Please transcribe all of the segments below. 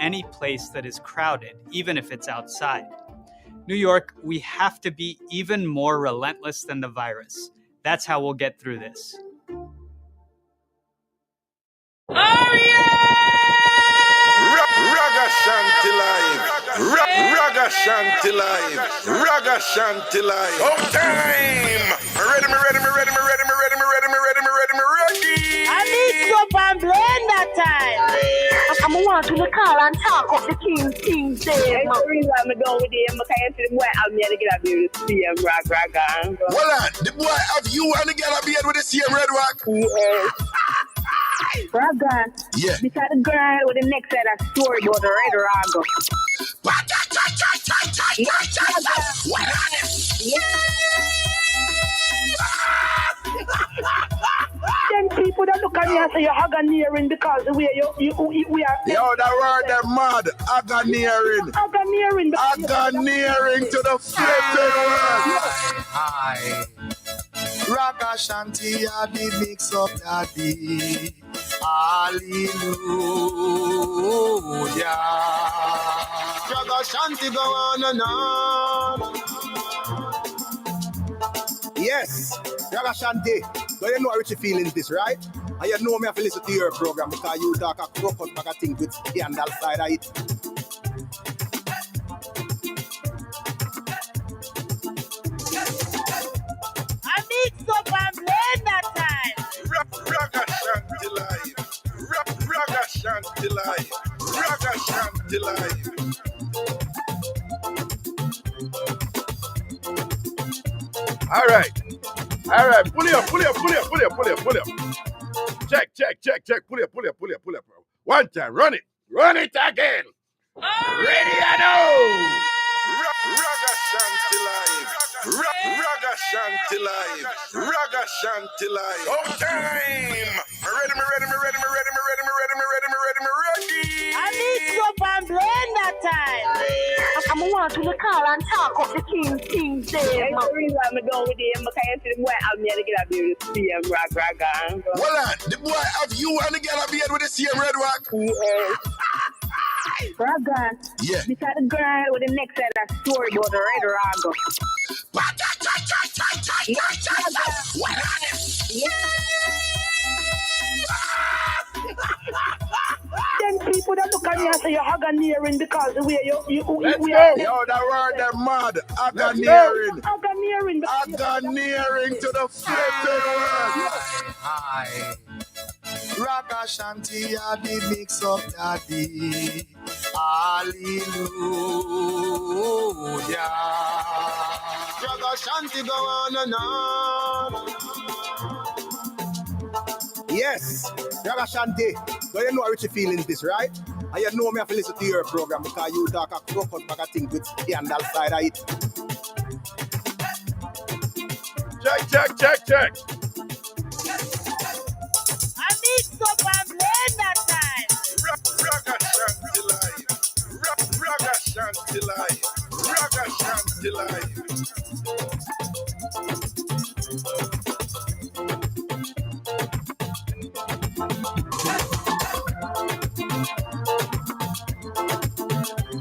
any place that is crowded, even if it's outside. New York, we have to be even more relentless than the virus. That's how we'll get through this. Oh yeah! Ragashanti live. Ragashanti live. Ragashanti live. Oh time! Ready. I need to up and blend that time. I'm want to call and talk of the King there. That's the reason I'm going with him because I see the boy out there to get up here to see him Raga. Well, the boy have you and the girl beard with the same red rock. Raga. Yeah. Because the girl with the next set of story about the red Raga. Then people that look at me and say you're Aganeering because the way we are. Yo, that word they're mad. Aganeering. Aganeering to the flipping world. Hi. Ragashanti, I be mix up daddy. Hallelujah. Ragashanti go on and on. Yes, Ragashanti. So you know how you feelings this, right? And you know me have to listen to your program because you talk a crocodile bag of things with scandal side of it. I need some and blend that time. Ragashanti live. Ragashanti live. Ragashanti live. All right. Pull it up. Check. Pull it up. One time. Run it again. Ready, I know. Ragashanti live. Ragashanti live. Ragashanti live. Oh time. Ready. I need some and blend that time. I'm want to call and talk of the King there. That's the reason I'm going with him because I see the boy out there to get up here to see him Raga. Well, the boy have you and the girl beard with the same red rock. Raga. Yeah. Because the girl with the next set of story about the red Raga. Then people that look at me and say you're Aganeering because the way we are. Yo, that word they're mad. Aganeering. Aganeering To the flipping world. Hi. Ragashanti, I be mix up daddy. Hallelujah. Ragashanti go on and on. Yes, Ragashanti. So you know how you feelings this, right? And you know me have to listen to your program because you talk a crocodile bag of things with scandal side of it. Check. I need some and blend that time. Ragashanti live.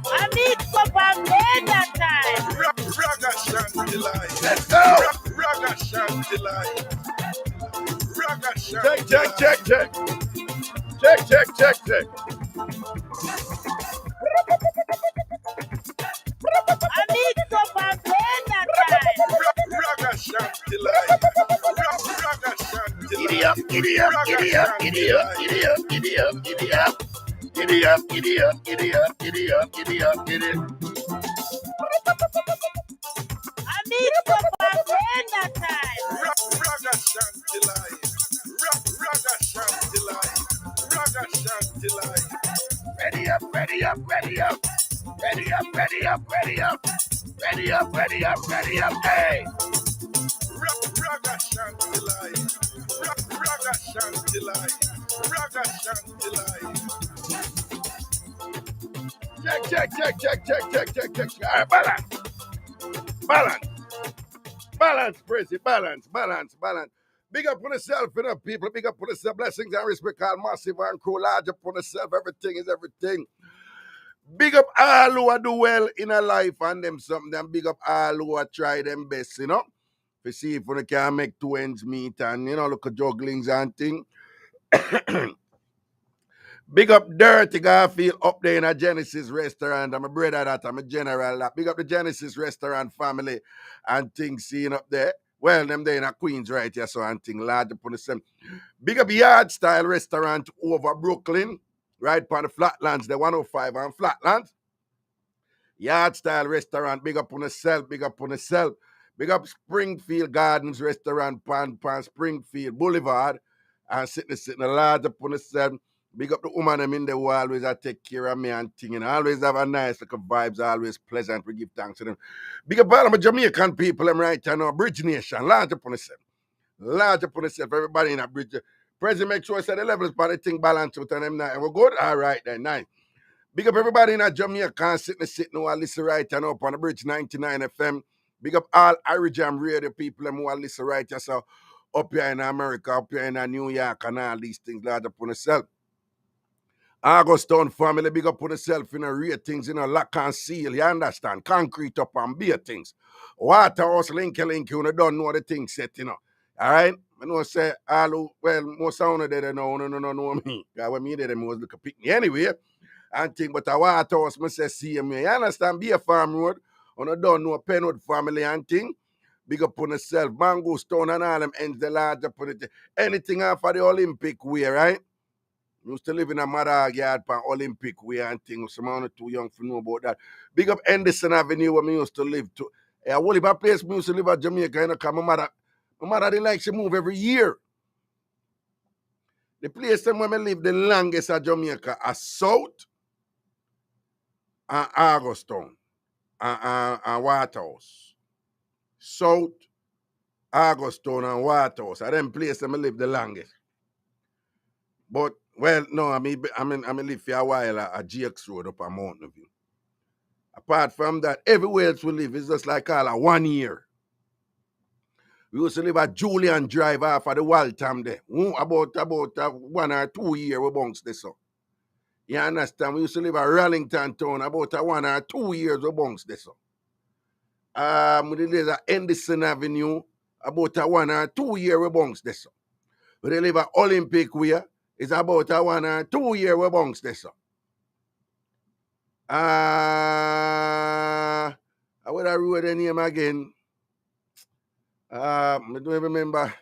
I need some and blend that time. Ragashanti live. Let's go. Ragashanti live. Check. I need some and blend that time. Ragashanti live. Giddy up. I need some and blend that time. Ragashanti live. Ready up. Hey. Ragashanti live. Check. All right, balance, Prissy, balance. Big up on yourself, people. Big up on yourself. Blessings and respect, all massive and cool. Large up on yourself. Everything is everything. Big up all who do well in a life and them something. And big up all who try them best, you know. To see if we can make two ends meet and, you know, look at jugglings and things. Big up Dirty Garfield up there in a Genesis restaurant. I'm a brother that, I'm a general that. Big up the Genesis restaurant family and things seen up there. Well, them there in a Queens right here, so and thing large upon the same. Big up Yard Style restaurant over Brooklyn, right upon the Flatlands, the 105 and Flatlands. Yard Style restaurant, big up on yourself, big up on yourself. Big up Springfield Gardens restaurant, pan Springfield Boulevard. And sitting a large up on yourself. Big up the woman them in there who always take care of me and thing. And always have a nice little vibes, always pleasant. We give thanks to them. Big up all of my Jamaican people, them right now. Bridge Nation, large up on yourself. Large up on yourself. Everybody in a bridge. President make sure the levels for the thing balance out and them now. And we're good? All right then, nice. Big up everybody in Jamaica sitting who are listening right now up on the bridge 99 FM. Big up all Irie Jam radio people who are listening right here. So up here in America, up here in New York and all these things, large up on yourself. Augustown family, big up on yourself, ratings, lock and seal, you understand? Concrete up and beer things. Waterhouse, link, you don't know the things set, All right? I know say, most of them they know me. Because when me did them, was look a picnic anyway. And think, but a Waterhouse, I say, see me. You understand? Be a farm road. You don't know Penwood family and thing. Big up on yourself. Mango Stone and all them ends the large up on it. Anything after the Olympic way, right? We used to live in a mother yard for Olympic way and things. Some are too young to know about that. Big up Henderson Avenue where we used to live to. I will live a place we used to live at Jamaica, because my mother didn't like to move every year. The place where we live the longest at Jamaica are South and Augustown and Waterhouse. South, Augustown and Waterhouse are them places where we live the longest. But well, no, I mean live for a while at GX Road up on Mountain View. Apart from that, everywhere else we live is just like all a 1 year. We used to live at Julian Drive off of the Waltham there. About 1 or 2 years we bounce this up. You understand? We used to live at Rallington Town about 1 or 2 years we bounce this up. We live at Henderson Avenue about 1 or 2 years we bounce this up. We live at Olympic Way. It's about 1 or 2 years we bounce this up. I would have wrote the name again. I don't remember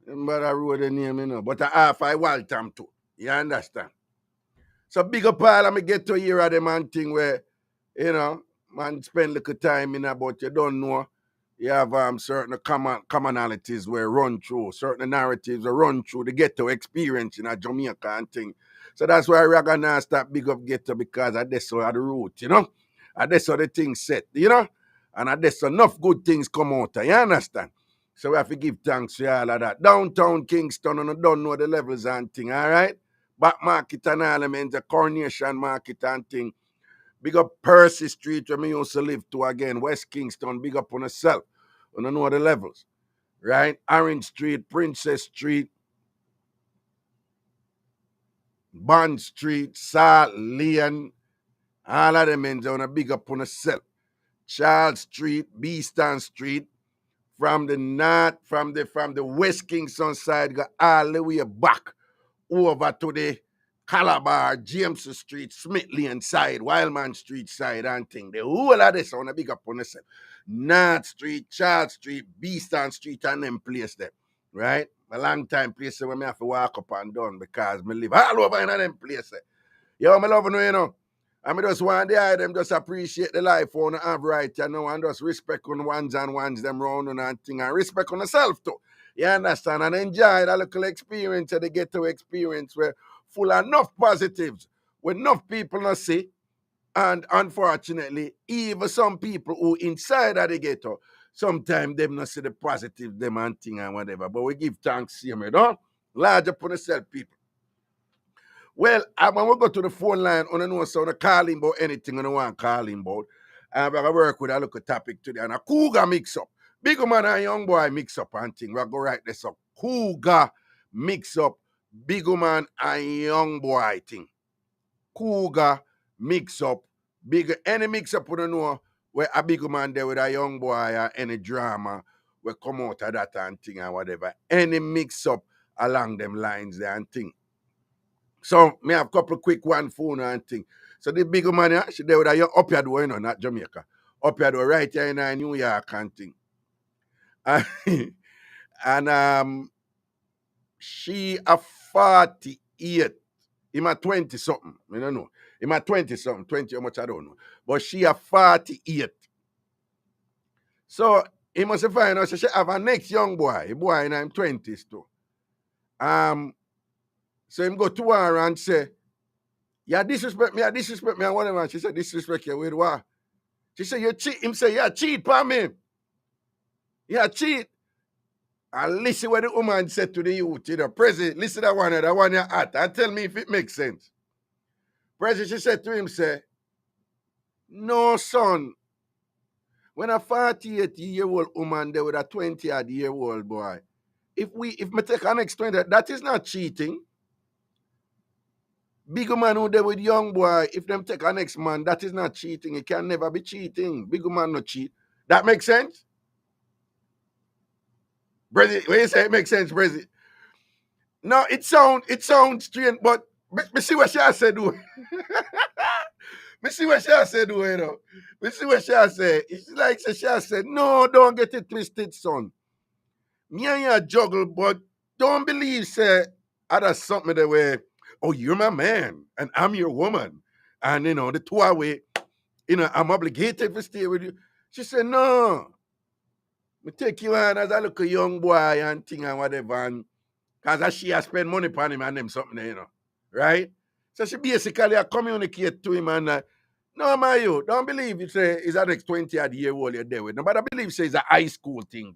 I wrote the name, but I have Waltham too. You understand? So big up all of me get to hear of them and thing where, man spend little time but you don't know. You have certain commonalities where run through, certain narratives that run through the ghetto experience in Jamaica and thing. So that's why Ragashanti start big up ghetto, because that's how the root, And that's how the things set, And that's enough good things come out, you understand? So we have to give thanks to all of that. Downtown Kingston, and don't know the levels and thing, all right? Back market and all them in the Coronation Market and thing. Big up Percy Street where me used to live to again. West Kingston, big up on yourself. You don't know the levels. Right? Orange Street, Princess Street, Bond Street, Salt Lane. All of them ends on a big up on yourself. Charles Street, Beeston Street. From the north, from the West Kingston side, go all the way back over to the Calabar, James Street, Smith Lane side, Wildman Street side and thing. The whole of this on a big up on yourself. North Street, Charles Street, Beeston Street and them place there. Right? A long time place where I have to walk up and down because I live all over in them places. Yo, I love you, I just want the them just appreciate the life on the have right, and just respect on ones and ones them round and thing, and respect on yourself too. You understand? And enjoy that little experience, the ghetto experience where full of enough positives, when enough people not see, and unfortunately, even some people who inside of the ghetto, sometimes them not see the positive, them and thing and whatever. But we give thanks, large upon yourself, people. Well, when we go to the phone line, I don't know so I calling about anything I don't want calling about. I'm going to work with a little topic today. And a Cougar mix up. Big man and young boy mix up and thing. We're going to write this up. Cougar mix up. Big man and young boy thing. Cougar mix up, any mix up, we don't know where a big man there with a young boy or any drama will come out of that and thing and whatever. Any mix up along them lines there and thing. So, me have a couple quick one phone and thing. So, the big man, she there with a young, up here, you know, not Jamaica. Up here, right here in New York and thing. And she a 48. Him a 20 something. I don't know. Him a 20 something. 20 how much I don't know. But she a 48. So he must find out. So she have a next young boy. A boy in him 20s too. So him go to her and say, "Yeah, disrespect me, and whatever." And she said, "Disrespect you with what?" She said, "You cheat." Him say, "Yeah, cheat for me. Yeah, cheat." And listen what the woman said to the youth, you know, President, listen to that one you're at, and tell me if it makes sense. President, she said to him, say, "No, son. When a 48-year-old woman there with a 20-year-old boy, if me take an next 20, that is not cheating. Big man who there with young boy, if them take a next man, that is not cheating. It can never be cheating. Big man no cheat. That makes sense?" President, when you say it makes sense, President? No, it sounds strange, but me see what she said do. Me see what she said do, you know. Me see what she said. It's like she said, "No, don't get it twisted, son. Me and you juggle, but don't believe, say, there's something the way, oh, you're my man, and I'm your woman. And, you know, the two way, you know, I'm obligated to stay with you." She said, "No. Me take you on as a little young boy and thing and whatever, and because she has spent money upon him and them something, you know, right?" So she basically communicate to him and "No, my you don't believe you say it's an next 20-year-old you're there with. Nobody believe say it's a high school thing.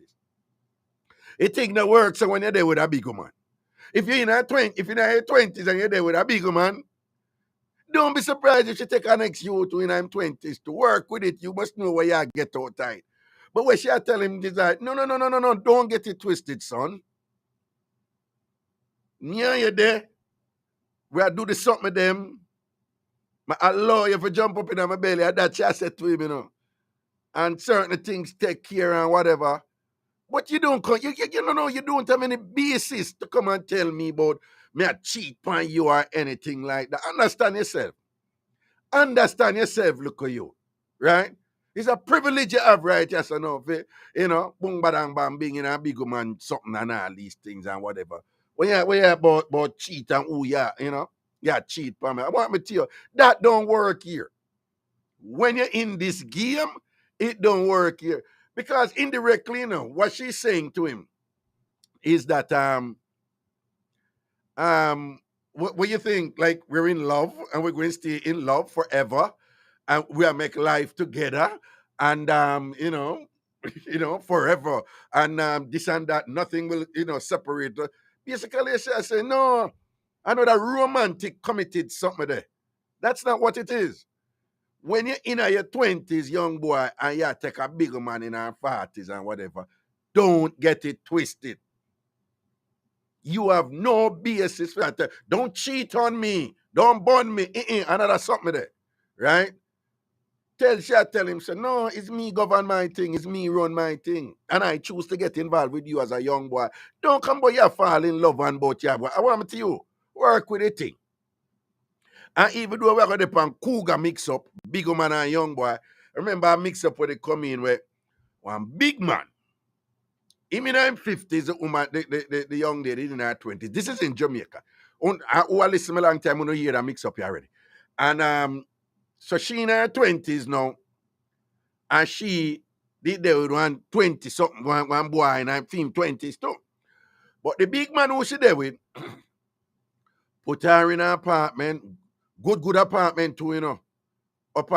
It thing that works so when you're there with a big man. If you're in your 20s and you're there with a big man, don't be surprised if she take an next you to in her 20s to work with it. You must know where you get out tight. But when she tell him is like, no, don't get it twisted, son. Near you there, we do the something with them. I allow you to jump up in my belly. That's what I said to him, you know. And certain things take care and whatever. But you don't come, you know, you don't have any basis to come and tell me about me a cheat on you or anything like that. Understand yourself. Understand yourself, look at you. Right? It's a privilege you have, right? Yes or no? You know, boom, badang, bam, being in a big man, something and all these things and whatever. When you about cheat and who you know, cheat for me. I want me to tell you, that don't work here. When you're in this game, it don't work here. Because indirectly, you know, what she's saying to him is that what you think, like we're in love and we're going to stay in love forever and we'll make life together and you know, forever and this and that, nothing will, you know, separate. Basically, I say, no, I know that romantic committed something there. That's not what it is. When you're in your 20s, young boy, and you take a bigger man in our 40s and whatever, don't get it twisted. You have no basis for that. Don't cheat on me. Don't burn me. Another something there. Right? Tell him, say, no, it's me govern my thing. It's me run my thing. And I choose to get involved with you as a young boy. Don't come boy, you fall in love and both you. I want to you. Work with the thing. And even though we're going to pan Cougar mix up, big man and young boy, remember I mix up where they come in where one big man, him in her 50s, the woman, the young lady in her 20s. This is in Jamaica. Who are listening a long time, we don't hear that mix up here already. And so she in her 20s now, and she did there with one 20-something, one boy and I'm 20s too. But the big man who she there with, put her in an apartment, good apartment too, you know. Up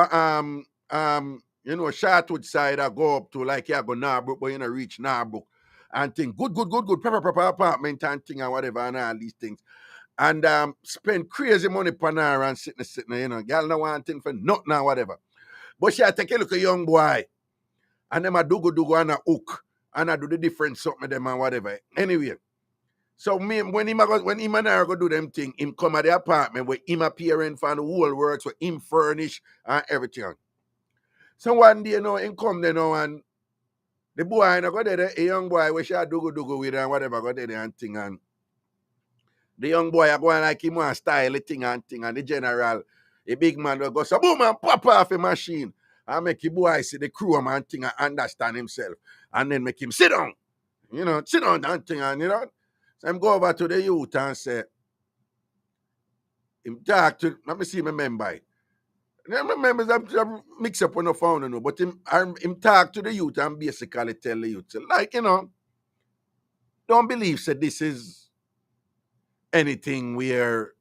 you know, Shortwood side I go up to like you go Narbrook, but you know, reach Narbrook and think good, proper apartment and thing and whatever and all these things. And spend crazy money on her and sitting, you know, girl no want thing for nothing or whatever. But she take a look at young boy and them a do and a hook and I do the different something with them and whatever. Anyway, So when him and I go do them thing, him come at the apartment where him appearing for the whole works, where him furnish and everything. So one day, him come there and the boy go there, a young boy, we shall do with and whatever, go there and thing. And the young boy, I go and like him and style it thing. And the general, a big man, will go, so boom, and pop off a machine. And make the boy see the crew man thing and understand himself. And then make him sit down. Sit down and thing. And, so I'm go over to the youth and say, him talk to, let me see my member. My members I'm mix up on the phone, but him talk to the youth and basically tell the youth, like, don't believe that this is anything where,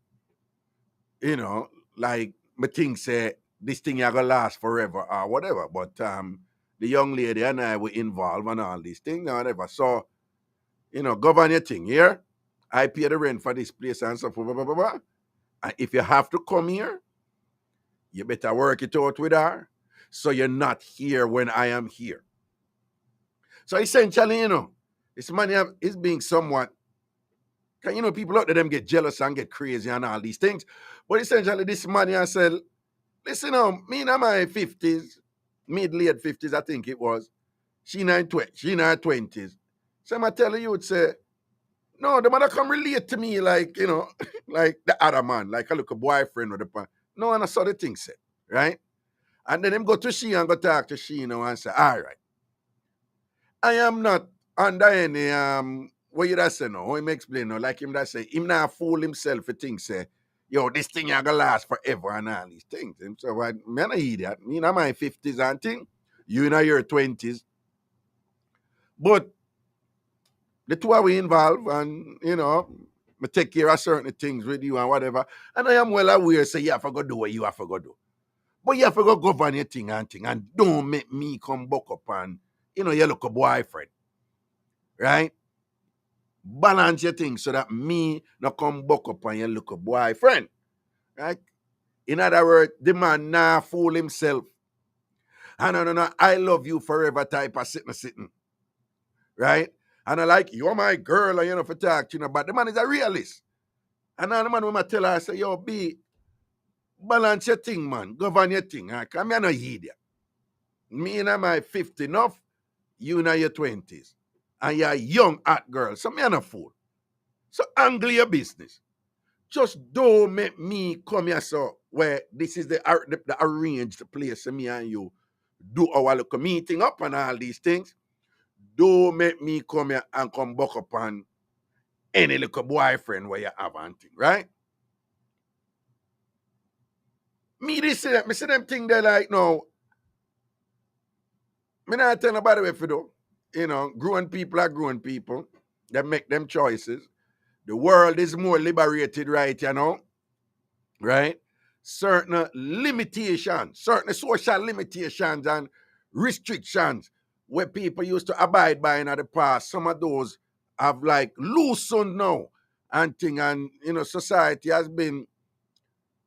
like, my thing say, this thing is going to last forever or whatever. But the young lady and I were involved in all these things and whatever. So, govern your thing here. I pay the rent for this place and stuff, blah, blah, blah, blah. And if you have to come here, you better work it out with her so you're not here when I am here. So essentially, this man is being somewhat, people out there them get jealous and get crazy and all these things. But essentially, this man here said, listen, me in my 50s, mid-late 50s, I think it was, she in her 20s. So I'm telling you, would say, no, the man come relate to me like, like the other man, like a little boyfriend or the pan. No, and I saw the thing said, right? And then him go to she and go talk to she, and say, all right. I am not under any, what you that say no? How him explain no? Like him that say, him not fool himself for things say, yo, this thing ain't gonna last forever and all these things. Him say, well, man, I hear that. Me in my 50s and thing, you in your 20s. But the two are we involved and, I take care of certain things with you and whatever. And I am well aware, say, you have to go do what you have to go do. But you have to go govern your thing and don't make me come buck up and, you look a boyfriend. Right? Balance your thing so that me not come buck up and you look a boyfriend. Right? In other words, the man nah fool himself. And no, I love you forever type of sitting. Right? And I like, you're my girl, and for talk, but the man is a realist. And now the man when I tell her, I say, yo, B, balance your thing, man. Govern your thing. Because me no idiot. Me in my 50s enough, you in your 20s. And you're a young hot girl. So me no fool. So angle your business. Just don't make me come here so where this is the arranged place for me and you do our little meeting up and all these things. Don't make me come here and come back upon any little boyfriend where you have and thing, right? Me see them thing they like, no. Me not tell nobody what to do. Grown people are grown people. They make them choices. The world is more liberated right, right? Certain limitations, certain social limitations and restrictions where people used to abide by in the past, some of those have like loosened now and thing. And, society has been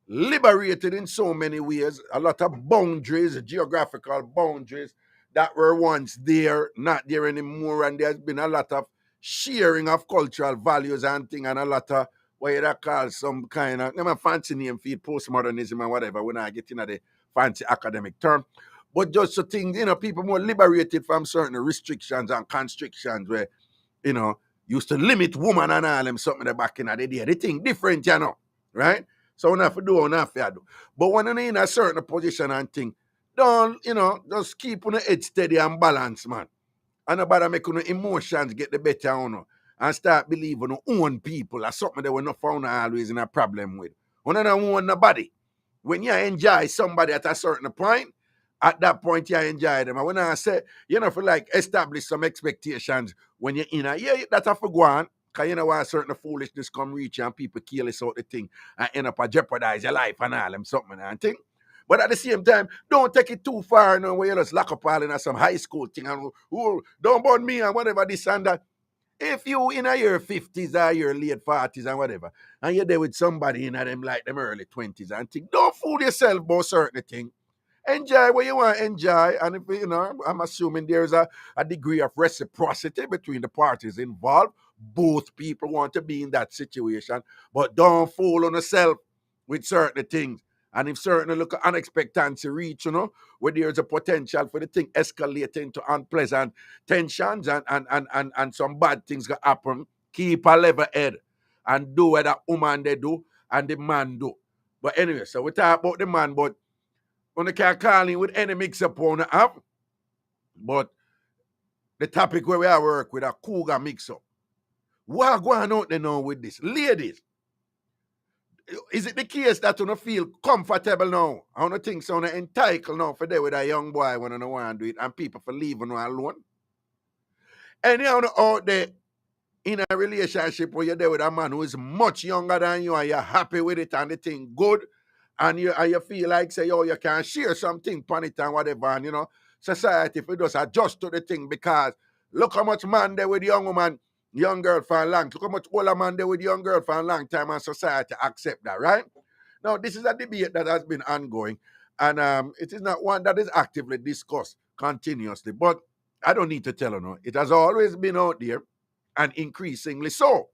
liberated in so many ways. A lot of boundaries, geographical boundaries that were once there, not there anymore. And there's been a lot of sharing of cultural values and thing, and a lot of what you call some kind of fancy name for it, postmodernism and whatever, when I get into the fancy academic term. But just so things, people more liberated from certain restrictions and constrictions where, used to limit woman and all them something back in the day. They think different, right? So we have to do, we have to do. But when you're in a certain position and thing, don't, just keep on the head steady and balance, man. And nobody make your emotions get the better on you and start believing your own people as something that we're not found always in a problem with. You don't own nobody. When you enjoy somebody at a certain point, at that point you enjoy them. And when I say, for like establish some expectations when you're in that's a for go on. Because why certain foolishness come reach you and people kill this sort of thing and end up jeopardize your life and all them something and thing. But at the same time, don't take it too far, where you just lock up all in some high school thing and don't burn me and whatever this and that. If you in your 50s or your late 40s and whatever, and you're there with somebody in them like them early 20s and thing, don't fool yourself about certain thing. Enjoy what you want to enjoy. And if I'm assuming there's a degree of reciprocity between the parties involved. both people want to be in that situation, but don't fool on yourself with certain things. And if certain look unexpectancy reach, where there's a potential for the thing escalating to unpleasant tensions and some bad things gonna happen, keep a level head and do what that woman they do and the man do. But anyway, so we talk about the man, but on the can't call in with any mix-up on the app. But the topic where we are work with a Cougar mix-up. What going on there now with this? Ladies, is it the case that you don't feel comfortable now? I don't think so. Entitled now for there with a young boy when I don't want to do it and people for leaving you alone. And you know out there in a relationship where you're there with a man who is much younger than you and you're happy with it and the thing good and you feel like say, yo, you can share something upon it and whatever, and society if it does adjust to the thing because look how much man there with young woman, young girl for a long, look how much older man there with young girl for a long time and society accept that, right? Now, this is a debate that has been ongoing and it is not one that is actively discussed continuously, but I don't need to tell you, no. It has always been out there and increasingly so.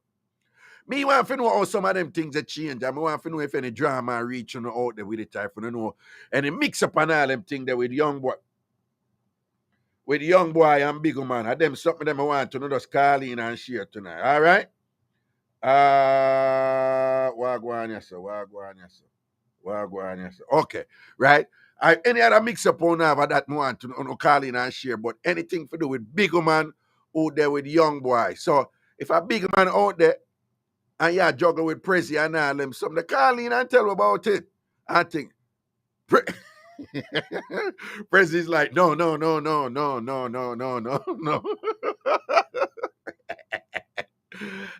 Me want to know how some of them things have changed. I want to know if any drama reach out there with it. I want to know any mix up and all them things there with young boy. With young boy and big man. And them something them I want to know just call in and share tonight. All right? Wagwan, yes, sir. Okay, right? Any other mix up on that I want to know, call in and share, but anything to do with big man out there with young boy. So if a big man out there and you juggle with Prezi and all them, something to call in and tell about it. I think Prezi's like, no.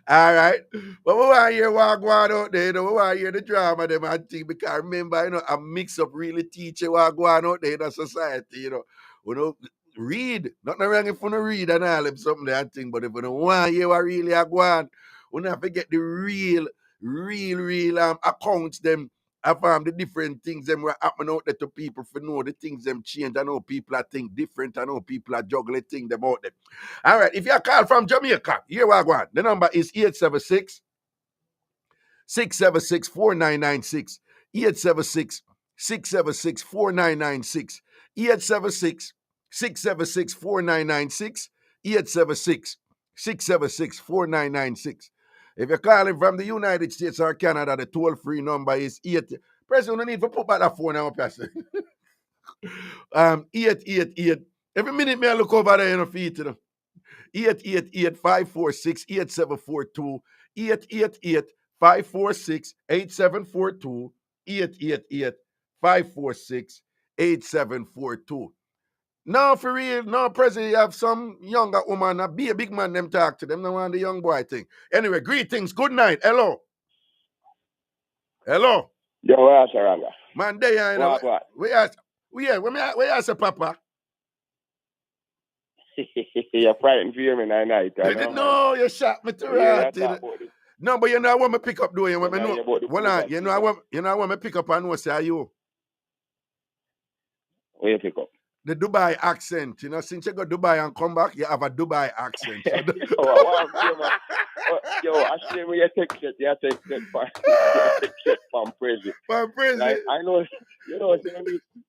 All right. But we want to hear what going out there. We want to hear the drama them and thing because remember, a mix up really teach you what going out there in the society, We don't read. Nothing wrong if you don't read and all them something that thing, but if you don't want to hear what really are going, we don't have to get the real accounts them of the different things them were happening out there to people for know the things them change. I know people are think different. I know people are juggling things them out there. All right, if you call from Jamaica, here we go. The number is 876-676-4996. 876-676-4996. 876-676-4996. 876-676-4996. If you're calling from the United States or Canada, the toll-free number is 8. President, no need to put back that phone now, Pastor. 888. Every minute me I look over there in the feet, 888-546-8742. 888-546-8742. 888-546-8742. Now, for real, now, President, you have some younger woman, be a big man, them talk to them, no want the young boy thing. Anyway, greetings, good night, hello. Yo, where's Saranga? Man, there you know. What? Where you say, Papa? You're frightened for me night. No, you shot me to right. No, but you know I want me pick up though. You want me know. Hold on, you know I want me pick up and know say you. Where you pick up? The Dubai accent, since you go Dubai and come back, you have a Dubai accent. Actually, when you take shit from Prezi. From Prezi? Like, I know,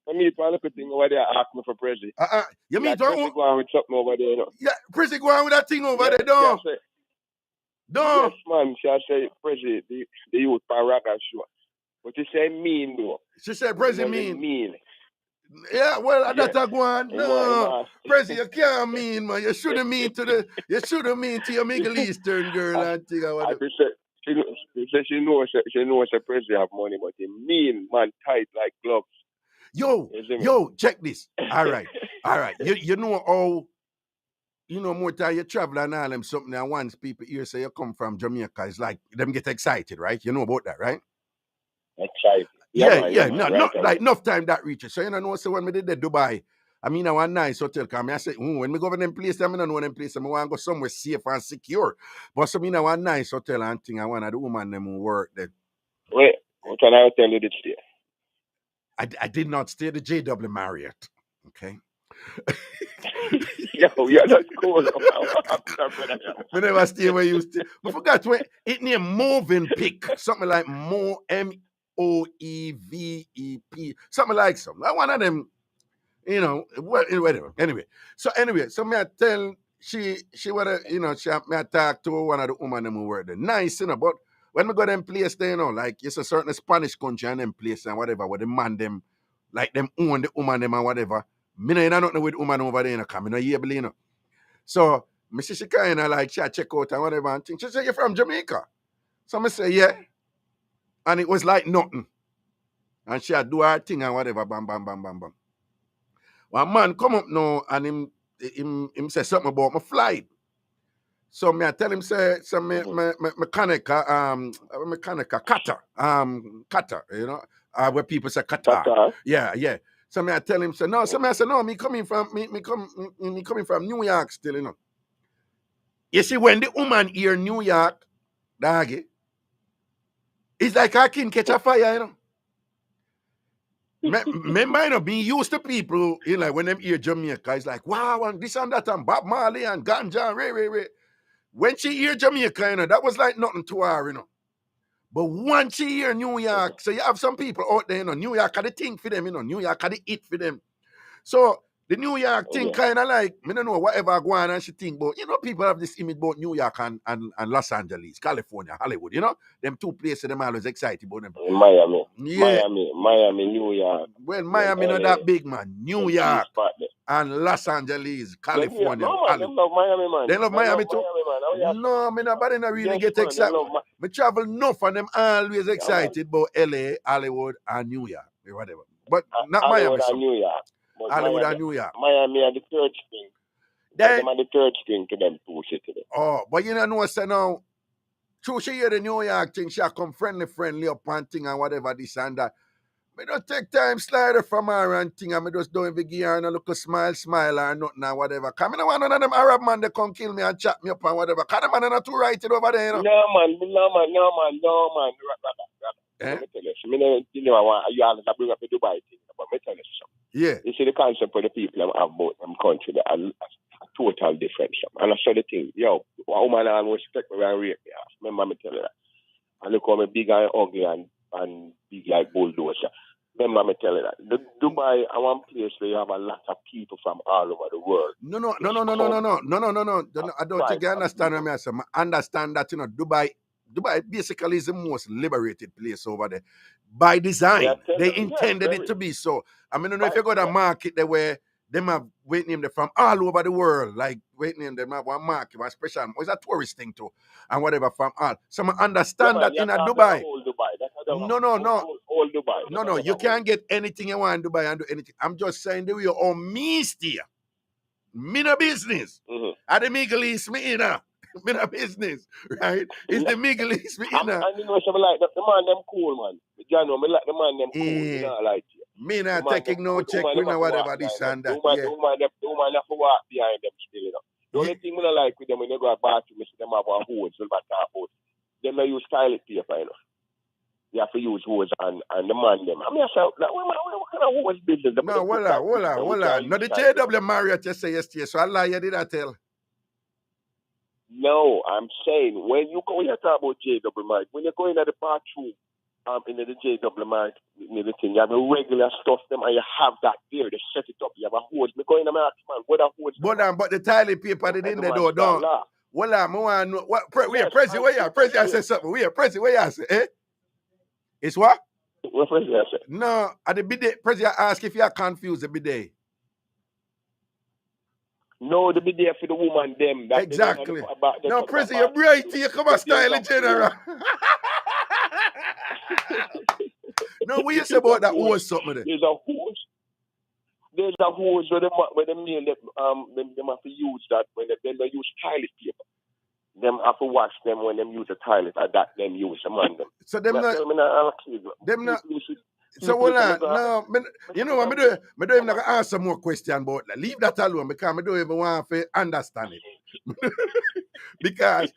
when me try to look at thing over there, ask me for Prezi. You mean Prezi go on with something over there, Yeah, Prezi go on with that thing over there, don't. Yes, man, she say Prezi, the youth for Ragashanti. But she say mean, though. She said Prezi mean. Yeah, well, that's a go on. No, Prezi, you can't mean, man. You shouldn't mean to your Middle Eastern girl and thing. She knows Prezi have money, but he mean, man, tight like gloves. Yo, check this. All right. You know how, more time you travel and all them something, and once people here say you come from Jamaica, it's like them get excited, right? You know about that, right? Excited. Yeah. No, like enough time that reaches. So so when we did the Dubai, I mean, I want nice hotel come. I say, when we go to them place, I don't know them place. I want to go somewhere safe and secure. But so I want nice hotel and thing. I want the woman them who work there. Wait, what hotel did you stay? I did not stay the JW Marriott. Okay. Yo, you're not cool. I never stay where you stay. I forgot when it named Moving Pick. Something like Moevep. Something like some. Like one of them, you know, whatever. Anyway, so me I tell she wanna, you know, me I talk to one of the woman them who were there. Nice, you know, but when we go them place there, you know, like it's a certain Spanish country and them place and whatever, where the man them, like them own the woman them and whatever. Me no, you know nothing with woman over there, you know, come, you know, you know. So, me see she kind of like, she check out and whatever and think. She say, you're from Jamaica? So I say, yeah. And it was like nothing. And she do her thing and whatever, bam, bam, bam, bam, bam. One man come up now and him say something about my flight. So me I tell him say mechanical cutter, you know, where people say Qatar. Yeah. So me I tell him say no. So me I say no. Me coming from New York still, you know. You see when the woman hear New York, doggy, it's like I can catch a fire, you know. Me might not be used to people, you know, like when them hear Jamaica, it's like wow and this and that and Bob Marley and Ganja and Ray. When she hear Jamaica, you know, that was like nothing to her, you know. But once she hear New York, so you have some people out there, you know, New York had the thing for them, you know, New York had the it for them. So the New York thing kind of like, I don't know, whatever go on and she think, but, you know, people have this image about New York and Los Angeles, California, Hollywood, you know? Them two places, them always excited about them. Miami. Yeah. Miami, New York. Well, Miami not that big, man. New York and Los Angeles, California. No, man, they love Miami, man. They love Miami too? Miami, man. No, me nobody not really get excited. Me travel enough and them always excited about LA, Hollywood, and New York, or whatever. But not Hollywood Miami. And New York. Hollywood and New York. Miami are the third string. Them are the third string to them two cities. Oh, but you know, say now, true, she hear the New York thing, she come friendly up and thing and whatever, this and that. Me don't take time slider from her and thing, and me just don't even give her a little smile or nothing or whatever. Come in, one of them Arab man, they come kill me and chat me up and whatever. Cause the man not too right over there, you know. No, man. Let me tell you, you know, you always bring up the Dubai thing, but let me tell you something. Yeah. You see the concept for the people that have both them country, they are a total difference. And I saw the thing, yo, a woman always take me and rape me off. Remember me tell you that. And look how me big and ugly and big like bulldozer. Remember me tell you that. The Dubai is one place where you have a lot of people from all over the world. No. I don't think you understand what I say. I understand that, you know, Dubai basically is the most liberated place over there. By design, they intended it to be so. I mean, I don't know if you go to the market there where them have weight name from all over the world, like weight name them have one market, one special, it's a tourist thing too, and whatever from all. So I understand that in a Dubai. No, you can't get anything you want in Dubai and do anything. I'm just saying the way you own me steer. Me no business. At the Middle East, me in a. Me no business, right? It's the Middle East, me in a. And you know something like the man them cool, man. You know, me like the man them cool. You know, like me not taking no check, we know whatever this and that. The woman have to walk behind them still, you know. The only thing we don't like with them when they go to bathroom is them have a hose, so about that hose. Them they use toilet paper, you know. You have to use hose and the man them. I mean, I say, like, what kind of hose business? No, hold on. No, the JW Marriott you say yesterday, so I lie, you did I tell? No, I'm saying when you talk about JW Marriott, when you go into the bathroom, in the JW Marriott, you have a regular stuff them and you have that there, they set it up, you have a hose. Me go in and ask, man, what a hose? But the toilet paper they in the door, don't. Well, I want to know what Prezi, where you? Prezi, I said something. Prezi, where you say? Eh? It's what? What Prezi I say? No, at the bidet, Prezi, I ask if you are confused the bidet. No, the bidet for the woman them. That exactly. No, Prezi, you're bright. You come on, style in general. No, what you say about that hose something there? There's a hose where the men them have to use that when they use toilet paper. Them have to wash them when them use the toilet or that them use among them. So them not so hold on. No, you know what I don't even ask some more question about that. Leave that alone because I don't even want to understand it. Because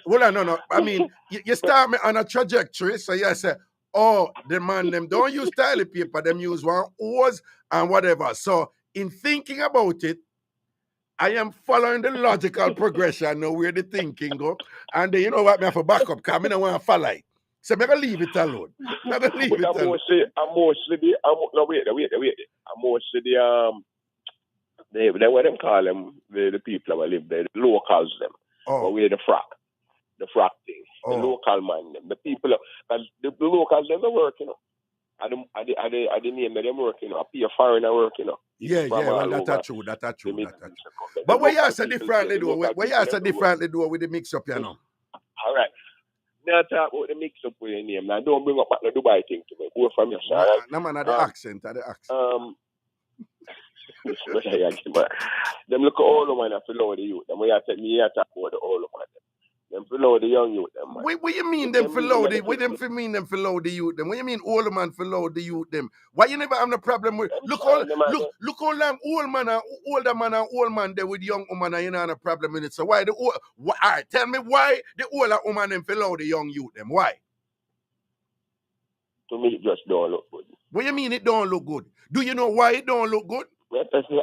hold on, no. I mean, you start me on a trajectory, so you say, Oh, the man them don't use toilet paper, them use one hose and whatever. So in thinking about it, I am following the logical progression now where the thinking go. And then, you know what, me have to back up because I don't want to follow it. So I'm going to leave it alone. I'm going to leave it alone. I'm mostly the what them call them, the people that live there, the locals them. But we're the frack thing. The local man them. The people, the locals them are working. I the name that them working. I pay a foreigner working. Yeah, well, that's true. But where you say differently though? Where you say differently though with the mix up, you know? All right. Now talk about the mix up with your name. Now don't bring up the Dubai thing to me. Go from your side. No man, the accent. Them look at all the man that follow the youth. Them we have to me talk about the old man. Them follow the young youth. Them man. What you mean them follow the? What them mean them follow the youth? Them. What you mean old man follow the youth? Them. Why you never have no problem with? Look how long old man and older man and old man there with young woman and you know no problem in it. So why the old? Alright, tell me why the older woman them follow the young youth? Them why? To me, it just don't look good. What you mean it don't look good? Do you know why it don't look good? Exactly.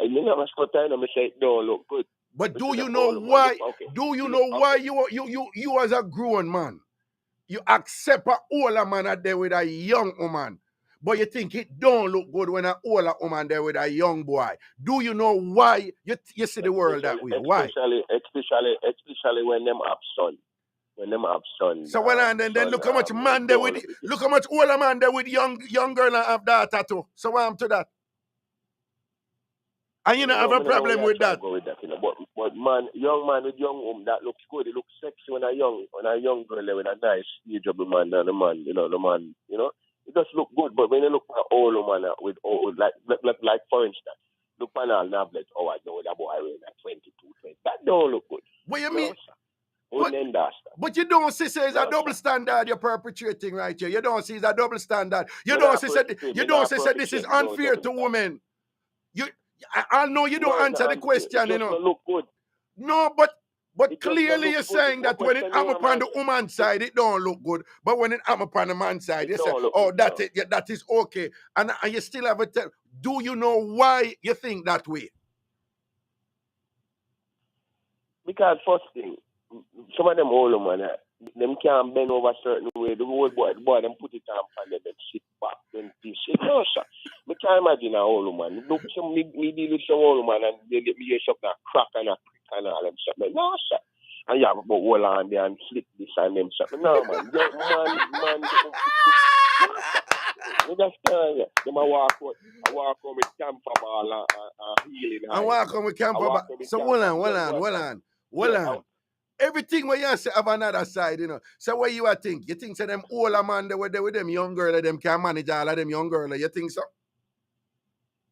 I mean, I'm say it don't look good. But do you know why? Do you know why you as a grown man, you accept an older man out there with a young woman, but you think it don't look good when an older woman there with a young boy? Do you know why you see the world that way? Why? Especially when them have son. So then look how much man there with look how much older man there with young girl and have daughter too. So what am to that? And you don't have a problem with that. But man, young man with young woman that looks good. It looks sexy when a young girl there with a nice ageable man and the man, you know, it does look good. But when you look at old woman with old, like for instance, look at all Nablet, I know that boy wearing at 22, 20. That don't look good. What you mean? But you don't see it's a double standard you're perpetrating right here. You don't see it's a double standard. You don't see this is unfair to women. I know you don't answer the question, you know. Look good. No, but clearly you're saying that when it come upon the woman's side, it don't look good. But when it come upon the man's side, you say, oh, that is okay. And you still have a tell. Do you know why you think that way? Because first thing, some of them old man, them can't bend over a certain way. The old boy, them put it on and then sit back, then this shit. No, sir. I can't imagine an old man. Look, me deal with some old man and they get me up that crack and a crick and all them stuff. No, sir. And you have about hold on there and flip this and them stuff. No, man. Man. You understand? Them walk out with camphor ball and healing. I walk on with camphor ball. So hold on. Everything where you say have another side, you know. So what you think? You think so them older man they were there with them young girl, them can manage all of them young girl, you think so?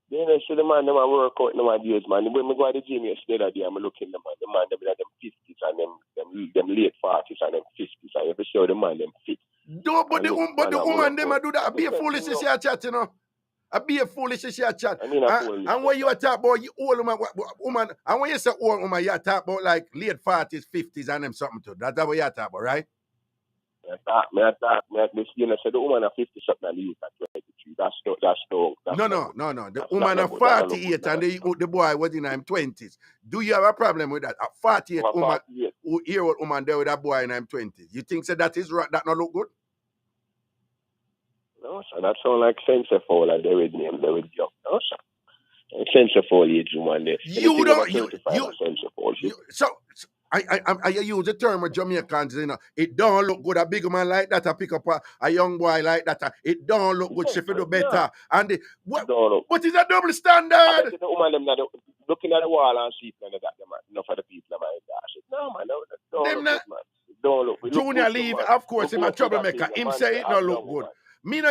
You know, see the man them work out in my days, man. When I go to the gym yesterday, I'm looking the man them in them 50s and them late 40s and them 50s, and you show the man them fit. No, but the woman them do that. Be a foolish as you chat, you know. I be a foolish as you chat. And when you talk about you old woman, and when you say old woman, you talk about like late 40s, 50s, and them something too. That's what you talk about, right? I talk, you know, so the woman are 50 something and the youth are 23. That's no. The woman are 48 and the boy was in his 20s. Do you have a problem with that? A 48 woman, year-old woman there with a boy in his 20s. You think so that is right? That not look good? No, sir. That sounds like sensible and they with name, they with young. No, sir. Sensible age woman there. You so I use the term of Jamaicans, you know. It don't look good. A big man like that, I pick up a young boy like that. It don't look good. She feel do better. Yeah. And what is a double standard? The woman them not looking at the wall and see that enough of the people no man, don't look good. Junior leave, of course, him a troublemaker. Him say it don't look good. Me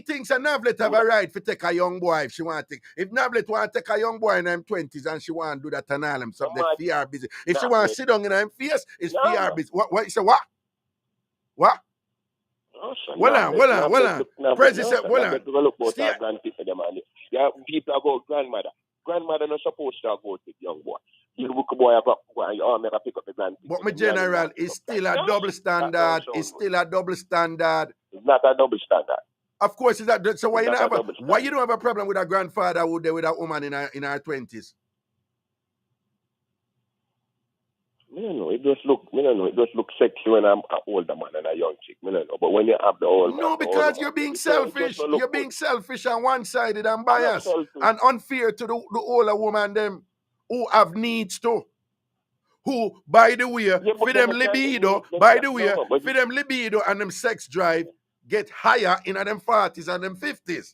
thinks a Nablet have a right to take a young boy if she want to take. If Nablet want to take a young boy in her 20s and she want to do that and all them something, PR busy. If she want to sit down in her face, it's PR busy. What? You say what? What? Well on. President said, well on. Yeah, people about grandmother. Grandmother not supposed to go to the young boy. You look a boy up and you make a pick up the grandmother. But my general, it's still a double standard. It's still a double standard. not a double standard. Of course, is that so? Why It's you not not a have double why standard. you don't have a problem with a grandfather who there with a woman in her 20s? I don't know. It just look sexy when I'm an older man and a young chick. I don't know. But when you have the old man, No, because you're being selfish. You're being selfish and one-sided and biased and unfair to the older woman them who have needs too. Who, by the way, for them libido, for them libido and them sex drive get higher in them 40s and them 50s.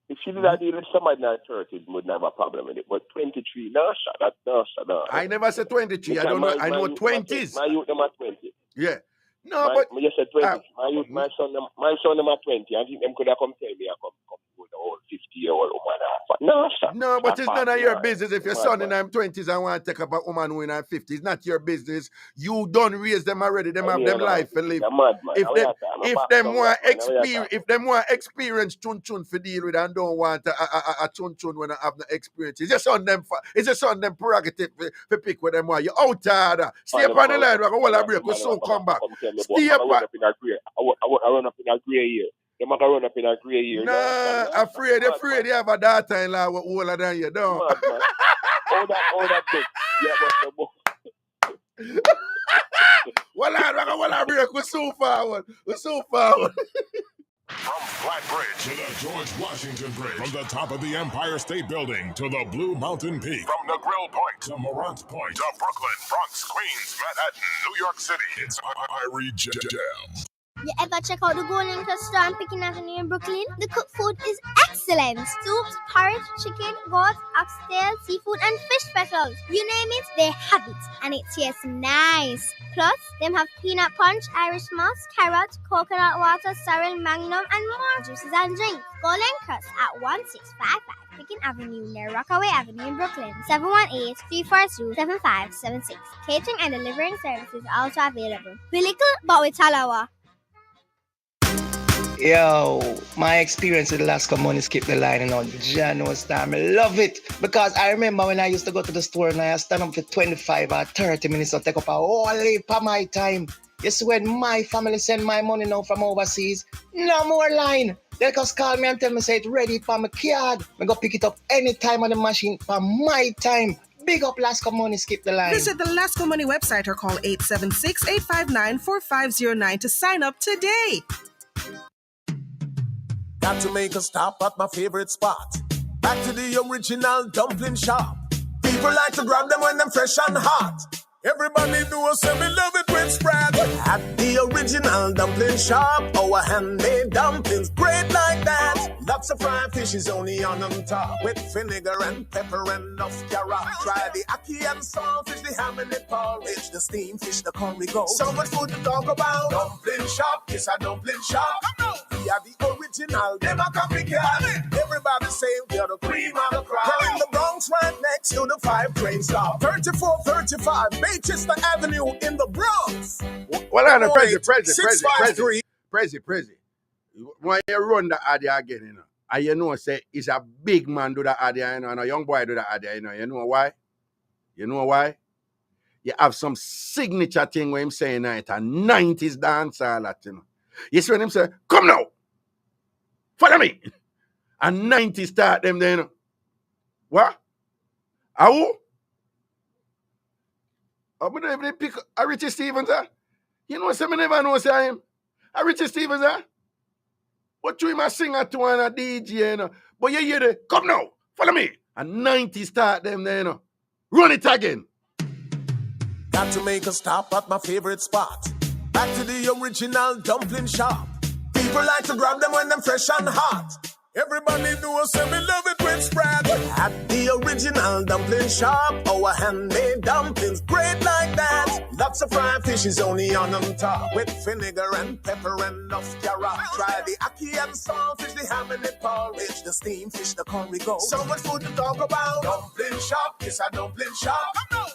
If she did that deal with somebody in her 30s, would not have a problem with it. But 23, no. I never said 23. I don't know. I know 20s. My youth, them are 20. Yeah. No, but you said 20. My son, them are 20. I think them could have come tell me I come with the whole 50-year-old woman. No, sir. No, but it's none of your business if your son in their 20s and want to take up a woman who in her 50s. It's not your business. You don't raise them already. Them have them life to live. If them want experience chun for deal with and don't want a chun when I have no experience. It's just on them prerogative to pick with them why you out there. Stay up on the line, we're going to break, we'll soon come back. Stay up on I run up in a grey year. They might run up in a grey year. Nah, afraid you have a daughter-in-law with older than you, don't. All that thing. Yeah, Well, I break. We're so forward. From Flatbridge to the George Washington Bridge. From the top of the Empire State Building to the Blue Mountain Peak. From the Grill Point to Morant Point to Brooklyn, Bronx, Queens, Manhattan, New York City. It's Irie Jam. You ever check out the Golden Cluster on Picking Avenue in Brooklyn? The cooked food is excellent. Soups, porridge, chicken, goat, oxtail, seafood, and fish specials. You name it, they have it. And it tastes nice. Plus, them have peanut punch, Irish moss, carrot, coconut water, sorrel, magnum, and more juices and drinks. Golden Crust at 1655 Picking Avenue near Rockaway Avenue in Brooklyn. 718-342-7576. Catering and delivering services are also available. We little, but we talawa. Yo, my experience with Alaska Money Skip the Line on January's time. I love it because I remember when I used to go to the store and I stand up for 25 or 30 minutes to take up a whole heap of my time. You see, when my family send my money now from overseas, no more line. They just call me and tell me say it's ready for my card. I go pick it up anytime on the machine for my time. Big up Lasco Money, Skip the Line. Visit the Lasco Money website or call 876-859-4509 to sign up today. Got to make a stop at my favorite spot. Back to the original dumpling shop. People like to grab them when they're fresh and hot. Everybody knows say we love it with spread. At the original dumpling shop, our handmade dumplings great like that. Lots of fried fish is only on them top with vinegar and pepper and enough carrot. Try the ackee and saltfish, the ham and the porridge, the steamed fish, the curry goat. So much food to talk about. Dumpling shop, it's a dumpling shop. We are the original, them a copycat. Everybody say we are the cream of the crop. We're in the Bronx right next to the 5 train stop. 3435 Manchester Avenue in the Bronx. Well, I know, Prezi. When you run the idea again, you know, and you know, say, it's a big man do the idea, you know, and a young boy do the idea, you know why? You have some signature thing where him saying that it's a 90s dance all that, you know. You see when him say, come now, follow me. And 90s start them then, you know. What? How? I'm going to pick a Richie Stevens, huh? You know, some never know say him. A Richie Stevens, huh? But you him a singer to and a DJ, you know. But you hear the, come now, follow me. And 90 start them there, you know. Run it again. Got to make a stop at my favorite spot. Back to the original dumpling shop. People like to grab them when they're fresh and hot. Everybody knows say we love it with spread. At the original dumpling shop, our handmade dumplings great like that. Lots of fried fish is only on them top with vinegar and pepper and enough carrot. Try the ackee and saltfish, the ham and the porridge, the steamed fish, the curry goat. So much food to talk about. Dumpling shop, it's a dumpling shop.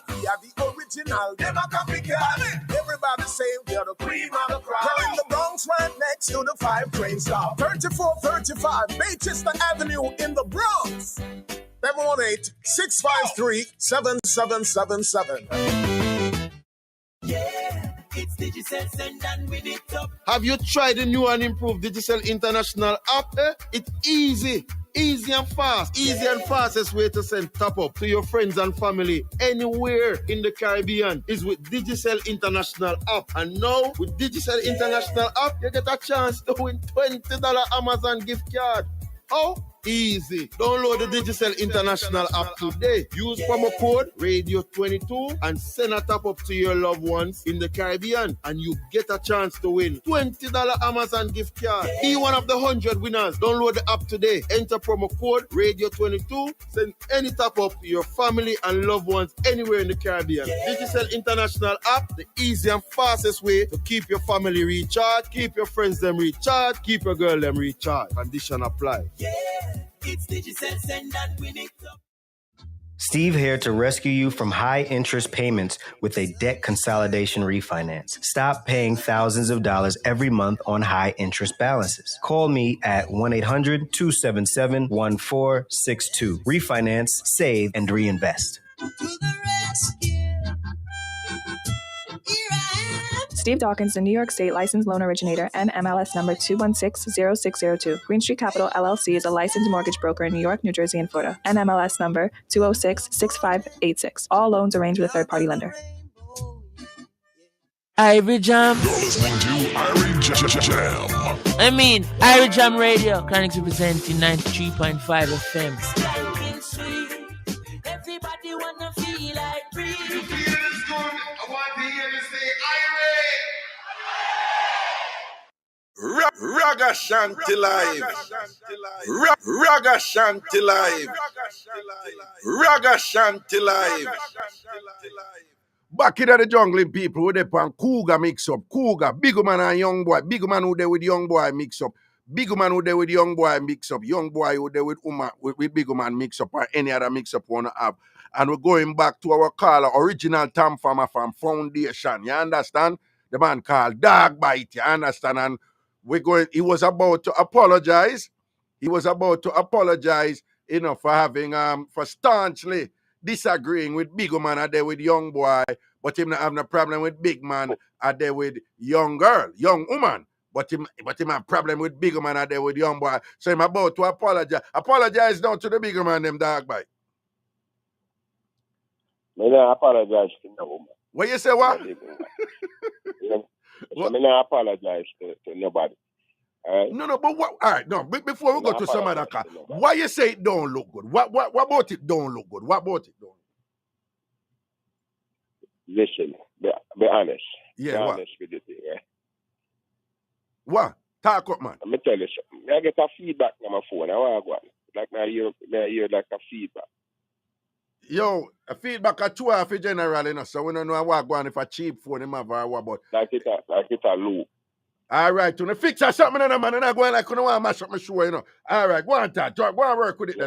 We are the original, them a copycat. Everybody say we are the cream of the crop. We're in the Bronx right next to the 5 train stop. 3435 Manchester Avenue in the Bronx. 718-653-7777. Yeah, it's the Digicel send and win it up. Have you tried the new and improved Digicel International app? It's easy. Easy and fast. Easy and fastest way to send top up to your friends and family anywhere in the Caribbean is with Digicel International app. And now with Digicel International app, you get a chance to win $20 Amazon gift card. How? Easy. Download the Digicel International app today. Use promo code Radio22 and send a top up to your loved ones in the Caribbean and you get a chance to win $20 Amazon gift card. Be one of the 100 winners. Download the app today. Enter promo code Radio22. Send any top up to your family and loved ones anywhere in the Caribbean. Digicel International app, the easy and fastest way to keep your family recharged, keep your friends them recharged, keep your girl them recharged. Condition apply. Yeah. It's Digicel send and win it up. Steve here to rescue you from high interest payments with a debt consolidation refinance. Stop paying thousands of dollars every month on high interest balances. Call me at 1-800-277-1462. Refinance, save, and reinvest. To the rescue. Steve Dawkins, the New York State licensed loan originator, NMLS number 2160602. Green Street Capital LLC is a licensed mortgage broker in New York, New Jersey, and Florida. NMLS number 2066586. All loans arranged with a third-party lender. Irie Jam. You're listening to Irie Jam. Irie Jam Radio. Chronics representing 93.5 FM. Everybody wanna feel like free. You feel it's good. I want to hear you say Irie. Ragashanti live. Ragashanti live. Ragashanti live. Back in the jungle, people, who they pan Cougar mix up. Cougar, big man and young boy. Big man who there with young boy mix up. Big man who there with young boy mix up. Young boy who there with big man mix up or any other mix up wanna have. And we're going back to our caller, original Tom Farmer from Foundation. You understand? The man called Dog Bite. You understand? And he was about to apologize. He was about to apologize, for having for staunchly disagreeing with big man are there with young boy, but him not have no problem with big man are there with young girl, young woman. But him have problem with big man are there with young boy. So him about to apologize. Apologize now to the bigger man, them Dog Bite. I don't apologize to no woman. What you say, what? I don't apologize to nobody. All right? No, but what? All right, no. Before we go to some other car, why you say it don't look good? What about it don't look good? What about it don't? Listen, be honest. Yeah, be what? honest with the thing, right? What? Talk up, man. Let me tell you something. I get a feedback on my phone. I want to go on. Like I hear like a feedback. Yo, a feedback at 2 hours general, so we don't know what go on if a cheap phone him have or what about. Like it a loop. All right, to fix or something, man, and I go on like, I want to mash up my show, All right, go on, go and work with it. Yeah,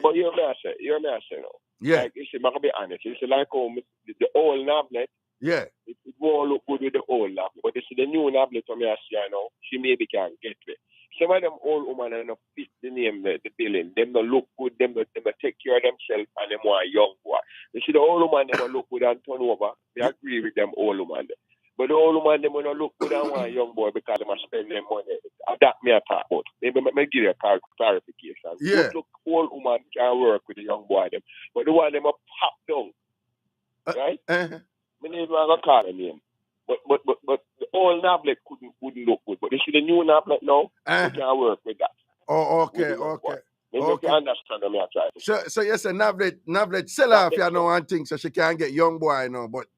but you hear me say, no. Yeah. Like, you see, I'm going to be honest. You see, like the old nablet, yeah. It won't look good with the old nablet. But you see, the new nablet, I see now, she maybe can get it. Some of them old women don't fit the name, the billing. Them don't look good. Them don't take care of themselves, and them want a young boy. You see, the old woman, them don't look good and turn over. They agree with them old woman. But the old woman, them don't look good and want a young boy because they must spend their money. That me a talk about. Maybe I give you a clarification. Yeah. Look, old woman can work with the young boy them, but the one them are pop down, right? I never gonna call the name. But the old nablet wouldn't look good. But you see the new nablet now, we can work with that. Oh, okay. Maybe you can understand what I try to say. So yes, nablet sell off you know one thing so she can't get young boy now, but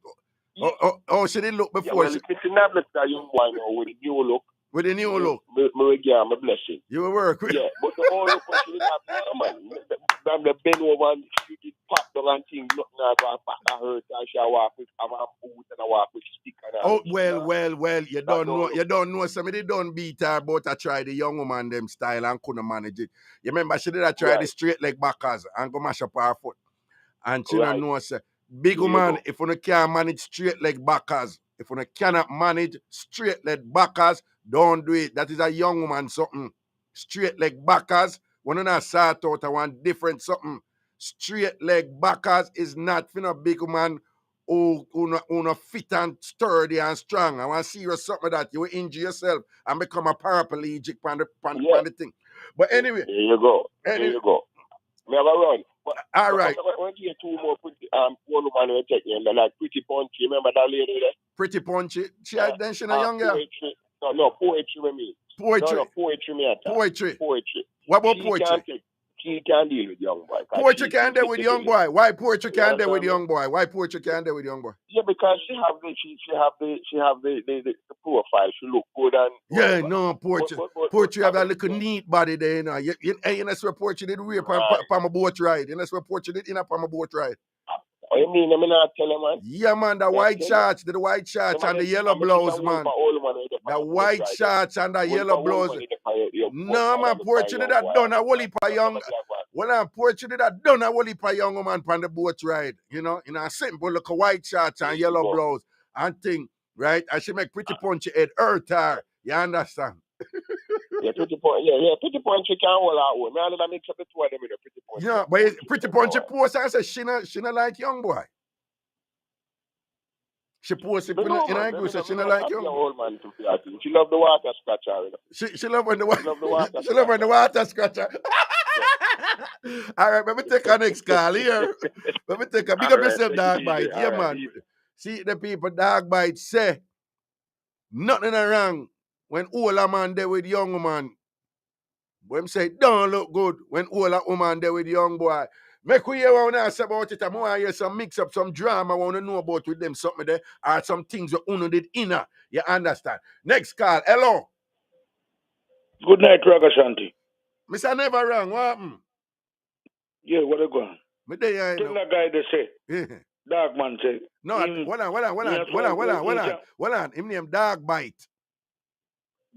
she didn't look before. Yeah, well, it's the nablet that young boy now with the new look. With the new look. Me give my blessing. You will work with. Yeah, but the old look was really not man. The bend over and you did pop down and things, nothing I go back. I heard I shall walk with a boot and I walk with stick and oh well, you don't know somebody don't beat her, but I tried the young woman them style and couldn't manage it. You remember she did I try the straight leg backers and go mash up her foot. And she don't know say big woman, if you can't manage straight leg backers, if you cannot manage straight leg backers, don't do it. That is a young woman something. Straight leg backers, when you not sort out, I want different something. Straight leg backers is not for a big woman who not fit and sturdy and strong. I want to see you something that you will injure yourself and become a paraplegic on the thing. But anyway. There you go. There you go. Me have a run. All right. I want to hear two more pretty one woman will take you, like Pretty Punchy. Remember that lady there? Pretty Punchy. She not young girl. No, poetry with me. Poetry. No, poetry me at Poetry. Poetry. What about poetry? She can't deal with young boy. Poetry can't deal with young boy. Why poetry can't deal with young boy? Why poetry can't deal with young boy? Yeah, because she have the profile. She look good and no poetry. Poetry have that little neat body there, you know. You know where poetry did rape on my boat ride. You know where poetry did in on my boat ride. Oh, you mean I'm not telling man? Yeah, man, the white shorts, the white shorts and the yellow blouse, man. The white shorts and the yellow blouse. No, man, poetry did that done a whole heap of young. Well, poetry did that done a whole heap of young man on the boat ride. You know, in a simple look of white shorts and yellow blouse and thing, right? And she make Pretty Punchy head hurt her. You understand? Pretty Punchy can't hold out one. Man, I mix up the two of them with a Pretty Punchy. Yeah, but Pretty Punchy post and say she not like young boy. She posted in her group, so she not like young. Old man to she love the water scratcher. You know? She love when the water scratcher. All right, let me take our next call here. Let me take a big up yourself, dog bite. Yeah, man. See the people, dog bite say nothing wrong when older man there with young woman. When say don't look good when older woman there with young boy. Make we hear what I say about it. I want to hear some mix up, some drama. I want to know about with them something there or some things that Uno did inner. You understand? Next call. Hello. Good night, Ragashanti. Mr. Never Wrong. What happened? Yeah, what are going on? Tell that guy they say. Yeah. Dark man say. No, hold on. Him name Dog Bite.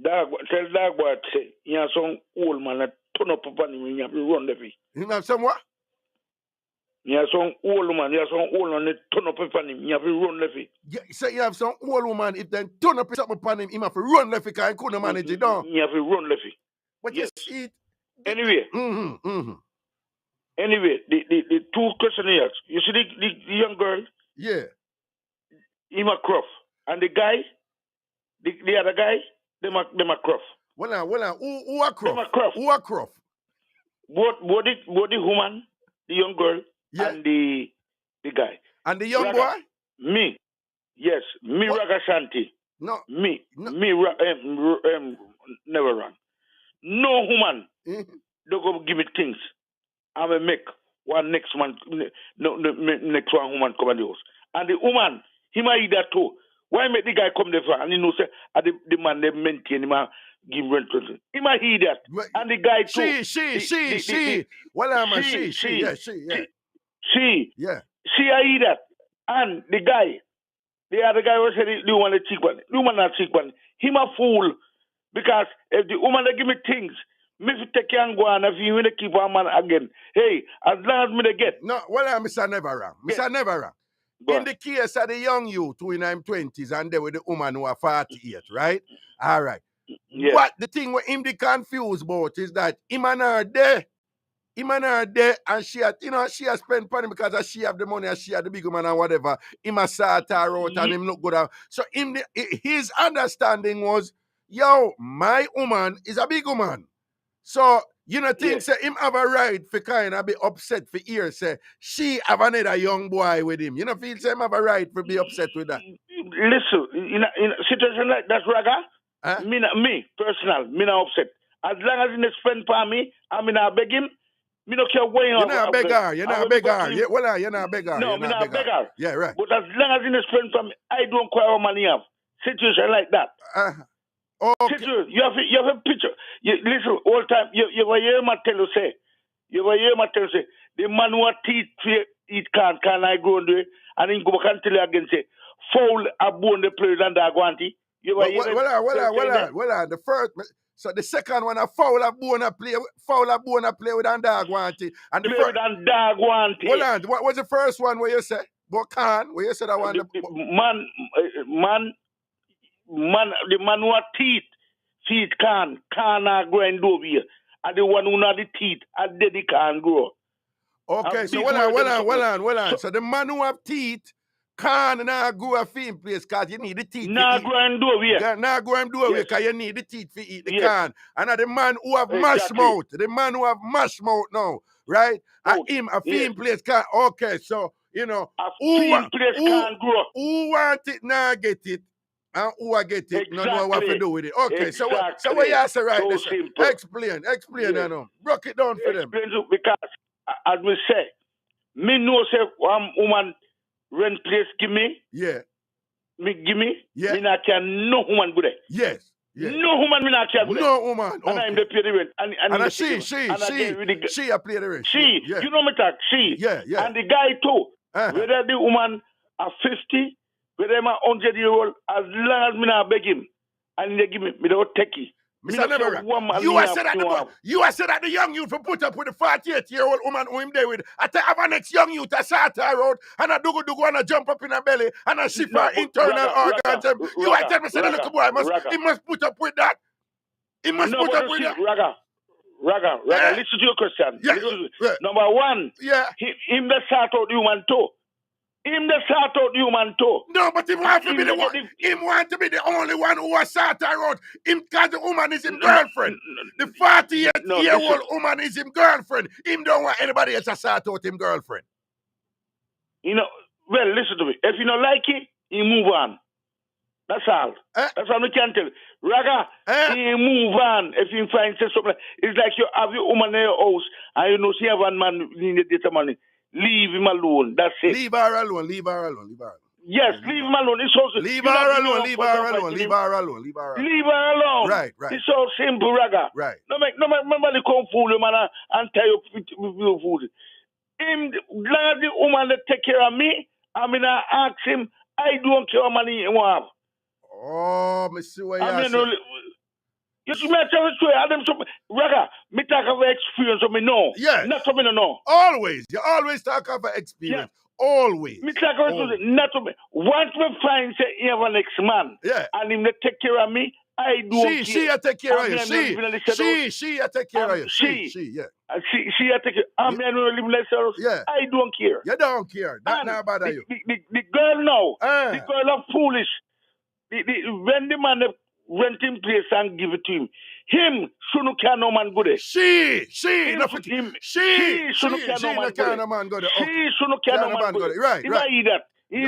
Tell Dog Bite say, he has some old man that turn up upon him and you have to run the fee. Him have some what? He has some old man that turn up upon him, you have to run the fee. Yeah, say you have some old woman, if they turn up something upon him, he have to run the fee because he couldn't manage it down. You have to run the fee. But yes. You see it. Anyway. Anyway, the two questionnaires. You see the young girl? Yeah. Him a Croft. And the guy, the other guy, them a Croft. Well, who a Croft? Them a Croft. Who a Croft? Both the woman, the young girl, and the guy. And the young boy? Me. Yes. Me what? Ragashanti. No. Me. Never run. No woman don't go give me things. I will make one next one, next one woman come in the house. And the woman, he might eat that too. Why make the guy come there for? And he knows the man they maintain him give rent to him. He might eat that. And the guy too. She. Well, I'm a she. Yeah. She I eat that. And the guy, the other guy was saying the one the cheap one. The woman not cheap one. Him a fool. Because if the woman they give me things, me if take you and go on, if you want to keep one man again, hey, as long as me they get. No, well, I'm Mr. Never Wrong. Mr. Never Wrong. In the case of the young youth who in their 20s and they with the woman who are 48, right? All right. Yeah. What the thing with him they confused about is that him and her there, and she had, she has spent money because she have the money and she had the big woman and whatever. Him a sort her out and him look good out. So his understanding was, yo, my woman is a big woman. So, say him have a right for kind of be upset for ear, say, she have another young boy with him. Feel say him have a right for be upset with that. Listen, in a situation like that, Raga, me, personal, me not upset. As long as he spend for me, I mean, I beg him, me not care where you're not a beggar. You're not a beggar. You're not a beggar. No, me not a beggar. Yeah, right. But as long as he spend for me, I don't care how money I have. Situation like that. Okay. You have a picture. Listen, all time, you hear my tell you say, the man who teeth eat can I go and do it? And then go back and tell you again, say, foul a bone the play than the Aguanti. Well, the first, so the second one, a foul a bone a play with Andagwanti. And the first Andagwanti. Hold on, what was the first one where you say? Bokan, where you said I want the man who have teeth can't grow and over here. And the one who have the teeth, and they can't grow. Okay, so hold on. So the man who have teeth Can't now go a film place because you need the teeth. Now go and do it. Now go and do it because you need the teeth to eat the can. And the man who have mash mouth. The man who have mash mouth now, right? Him a film place can. Okay, so you know who can't grow. Who want it now get it. And who I get it, no know what to do with it. Okay, so what you say right there? Explain, I know. Broke it down for them. Because, as we say, me know say one woman rent place give me. Yeah. Me give me. Yeah. Me not can no woman go there. Yes. Yeah. No woman me not can go there. No woman. And I'm the pay the rent. And she a play the rent. She. Yeah. You know me talk. She. Yeah. And the guy too. Whether the woman are 50. Whether I'm 100-year-old, as long as me not beg him, and they give me don't take it. You said that the young youth will put up with the 48-year-old woman who him there with. I tell have a next young youth a start her out and a do and a jump up in her belly and a shift her internal organs. You I tell me say the little boy he must put up with that. He must put up with that. Raga, listen to your question. Number one, him the start out human too. Him the sort out human too. No, but him want to be the one. Him want to be the only one who was sort her out. Him because the woman is his girlfriend. The 48-year-old woman is his girlfriend. Him don't want anybody else to sort out him girlfriend. You know, well, listen to me. If you don't like it, you move on. That's all. That's all we can tell you. Raga, you move on. If you find something, it's like you have your woman in your house and you know she have one man in the data money. Leave him alone. That's it. Leave her alone. Yes, leave him alone. It's also leave her alone. Right. It's so simple, Raga. Right. No, nobody come fool you, man, and tell you with food. Him, glad the woman that take care of me. I mean, I ask him. I don't care how money you have. Oh, me see what you say. You may tell us Raga, me talk about experience of me know. Yes. Not for me no know. Always. You always talk about experience. Yeah. Always. Me talk about not for me. Once me find say you have an next man and him to take care of me, I don't care. She take care of you. She take care of you. She take care. I mean, I don't care. You don't care. That not bother you. The girl now, the girl are foolish. When the man renting place and give it to him. Him shouldn't care no man go there. She shouldn't care no man go there. She shouldn't care no man go there. Right. He that. He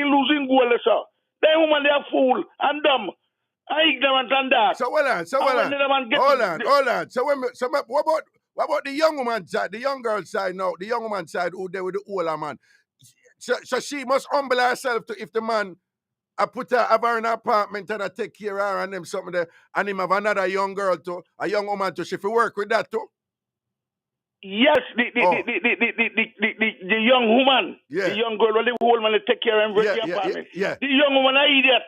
losing goal, sir. That woman they are fool and dumb. I ignorant and that. So hold on. Hold on. So what about the young woman side, the young girl side now, the young woman side who there with the older man. So she must humble herself to if the man I put her have her in an apartment and I take care of her and them something there, and him have another young girl too, a young woman too. She fi work with that too. Yes, the young woman, the young girl, the old man, they take care of him the apartment. Yeah. The young woman are idiot.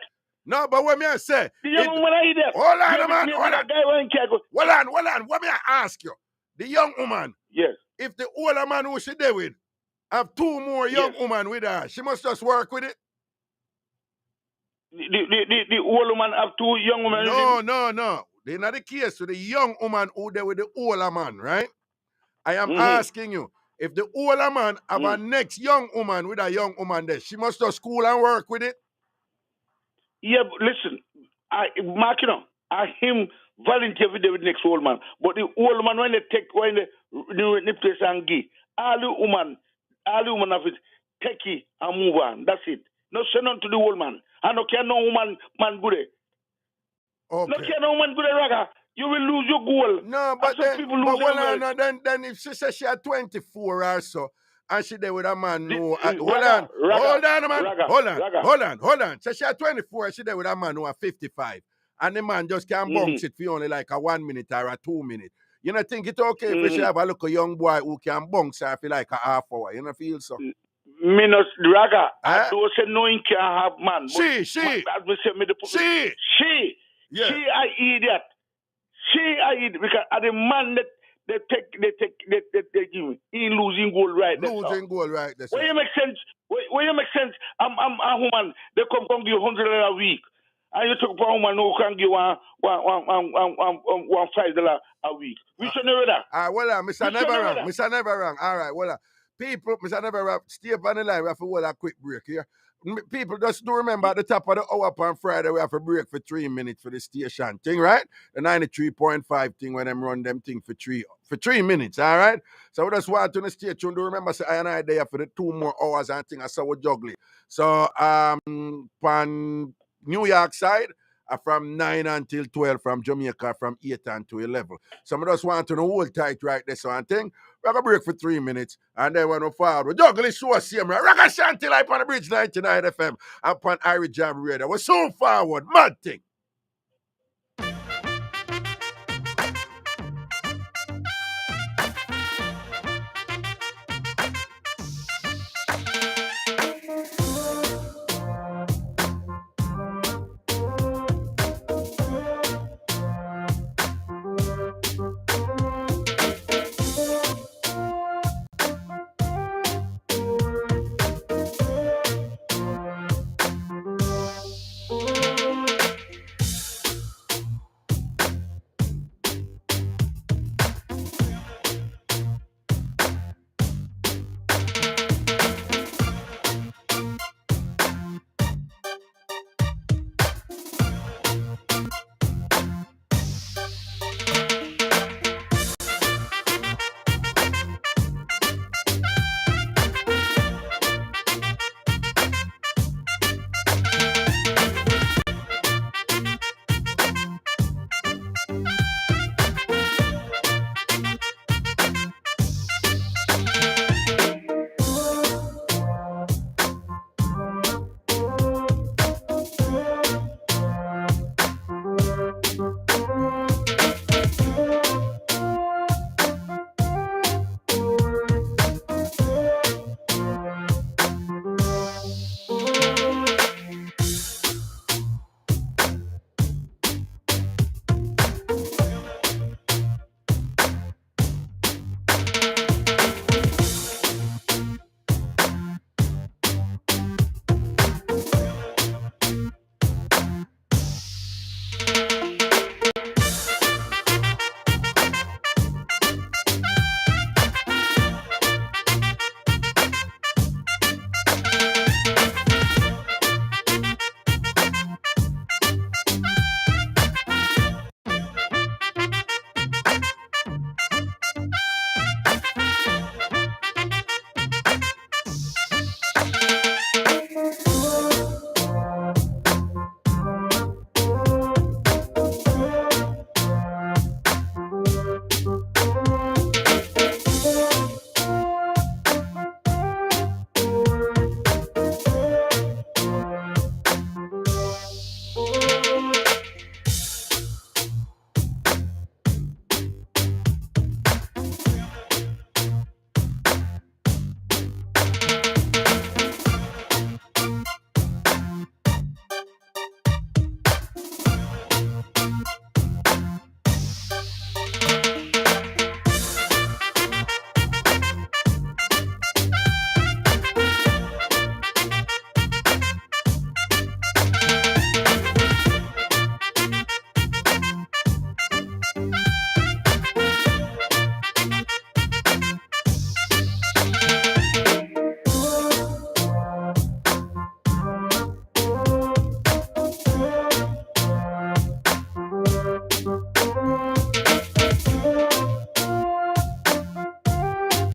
No, but what me I say? The young woman are idiot. Hold on, man. Hold on. What me I ask you? The young woman. Yes. If the older man who she there with have two more young women with her, she must just work with it. The old woman have two young women. No. They're not the case with the young woman who there with the older man, right? I am asking you, if the older man have a next young woman with a young woman there, she must go school and work with it? Yeah, but listen, Mark, him volunteer with the next old man. But the old man, when they place and give, all the woman have it, take it and move on. That's it. No send on to the old man. I don't care no woman man good. Okay. No care no woman good, Raga. You will lose your goal. No, but then if she says she had 24 or so, and she there with a man, hold on. So she had 24 and she there with a man who are 55. And the man just can't bounce it for only like a 1 minute or a 2 minute. You know, think it's okay if she have a little young boy who can bounce her for like a half hour. You know, feel so? Minus Raga, I don't say no one can have man. She. I idiot. She I idiot because the man that they give me. He losing goal right there. When you make sense, I'm a woman. They come give you $100 a week, and you talk about a woman who can give $1 $5 a week. We should never that. Mr. Never wrong. All right, well. people, Mr. Never stay up on the line. We have to hold a quick break here. People just do remember at the top of the hour on Friday, we have a break for 3 minutes for the station thing, right? The 93.5 thing when them run them thing for 3 minutes, all right? So we just want to stay tuned. Do remember, say, I and I there for the 2 more hours and thing. I saw we juggling. So, on New York side, from 9 until 12, from Jamaica from 8 until 11. So I just want to hold tight right there, so and thing. We're going to break for 3 minutes, and then when we forward, we juggle the show same, right? Ragashanti live on the bridge 99 FM, upon Irie Jam Radio. We're soon forward, mad thing.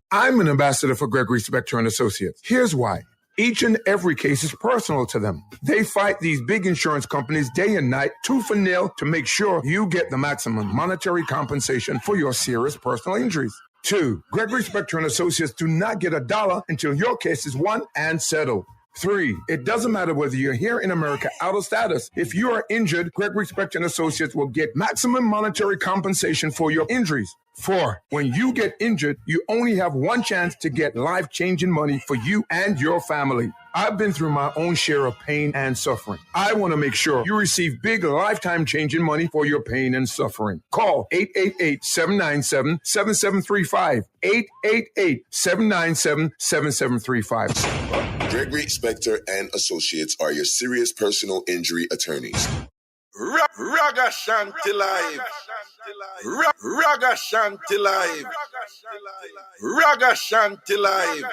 I'm an ambassador for Gregory Spector and Associates. Here's why. Each and every case is personal to them. They fight these big insurance companies day and night, tooth and nail, to make sure you get the maximum monetary compensation for your serious personal injuries. 2, Gregory Spector and Associates do not get $1 until your case is won and settled. 3, it doesn't matter whether you're here in America out of status. If you are injured, Gregory Spector and Associates will get maximum monetary compensation for your injuries. 4, when you get injured, you only have one chance to get life-changing money for you and your family. I've been through my own share of pain and suffering. I want to make sure you receive big lifetime-changing money for your pain and suffering. Call 888-797-7735. 888-797-7735. Gregory Spector and Associates are your serious personal injury attorneys. Ragashanti live. Ragashanti live. Ragashanti live.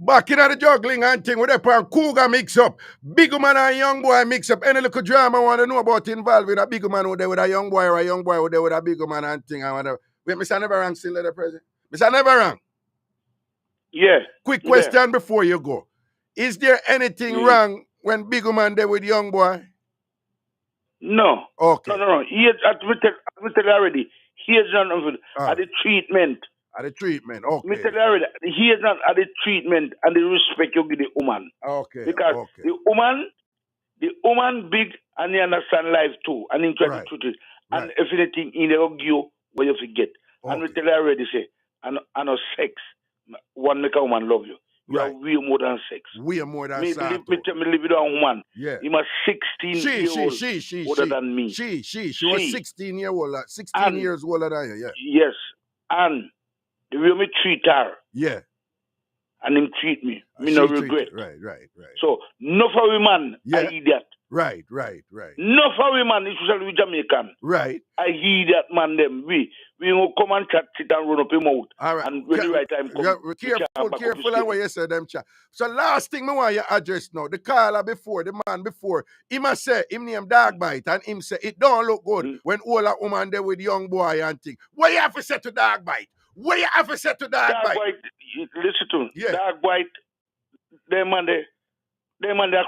Back in the juggling and thing with a Cougar mix up. Big man and young boy mix up. Any little drama I want to know about involving a big man with a young boy or a young boy with a big man and thing. I want to. Wait, Mr. Neverang still at the present? Mr. Neverang. Yeah. Quick question before you go. Is there anything wrong when big man there with young boy? No. Okay. No. He has admitted already. He has none of it. At the treatment. At the treatment, okay. Mr. Larry, he is not at the treatment and the respect you give the woman. Okay. Because the woman big and he understand life too. And he try to treat it. And if anything, he never give you what you forget. And Mr. Larry, they say, I know sex. One make a woman love you. You are way more than sex. Way more than sex. Me live with a woman. Yeah. He was 16 years old older than me. She was 16 years older. 16 years older than you, yeah. Yes. And the way me treat her. Yeah. And him treat me. Me no regret. Right. So, no for women, I hear that. Right. No for women, especially with Jamaican. Right. I hear that man them. We will come and chat, sit and run up him out. All right. And when the right time come. Careful on what you say, them chat. So last thing I want you address now, the caller before, the man before, he must say, him name Dog Bite, and him say, it don't look good when all a woman there with young boy and thing. What you have to say to Dog Bite? What you have to say to Dog Bite? Listen to him. Yeah. Dog Bite, them man they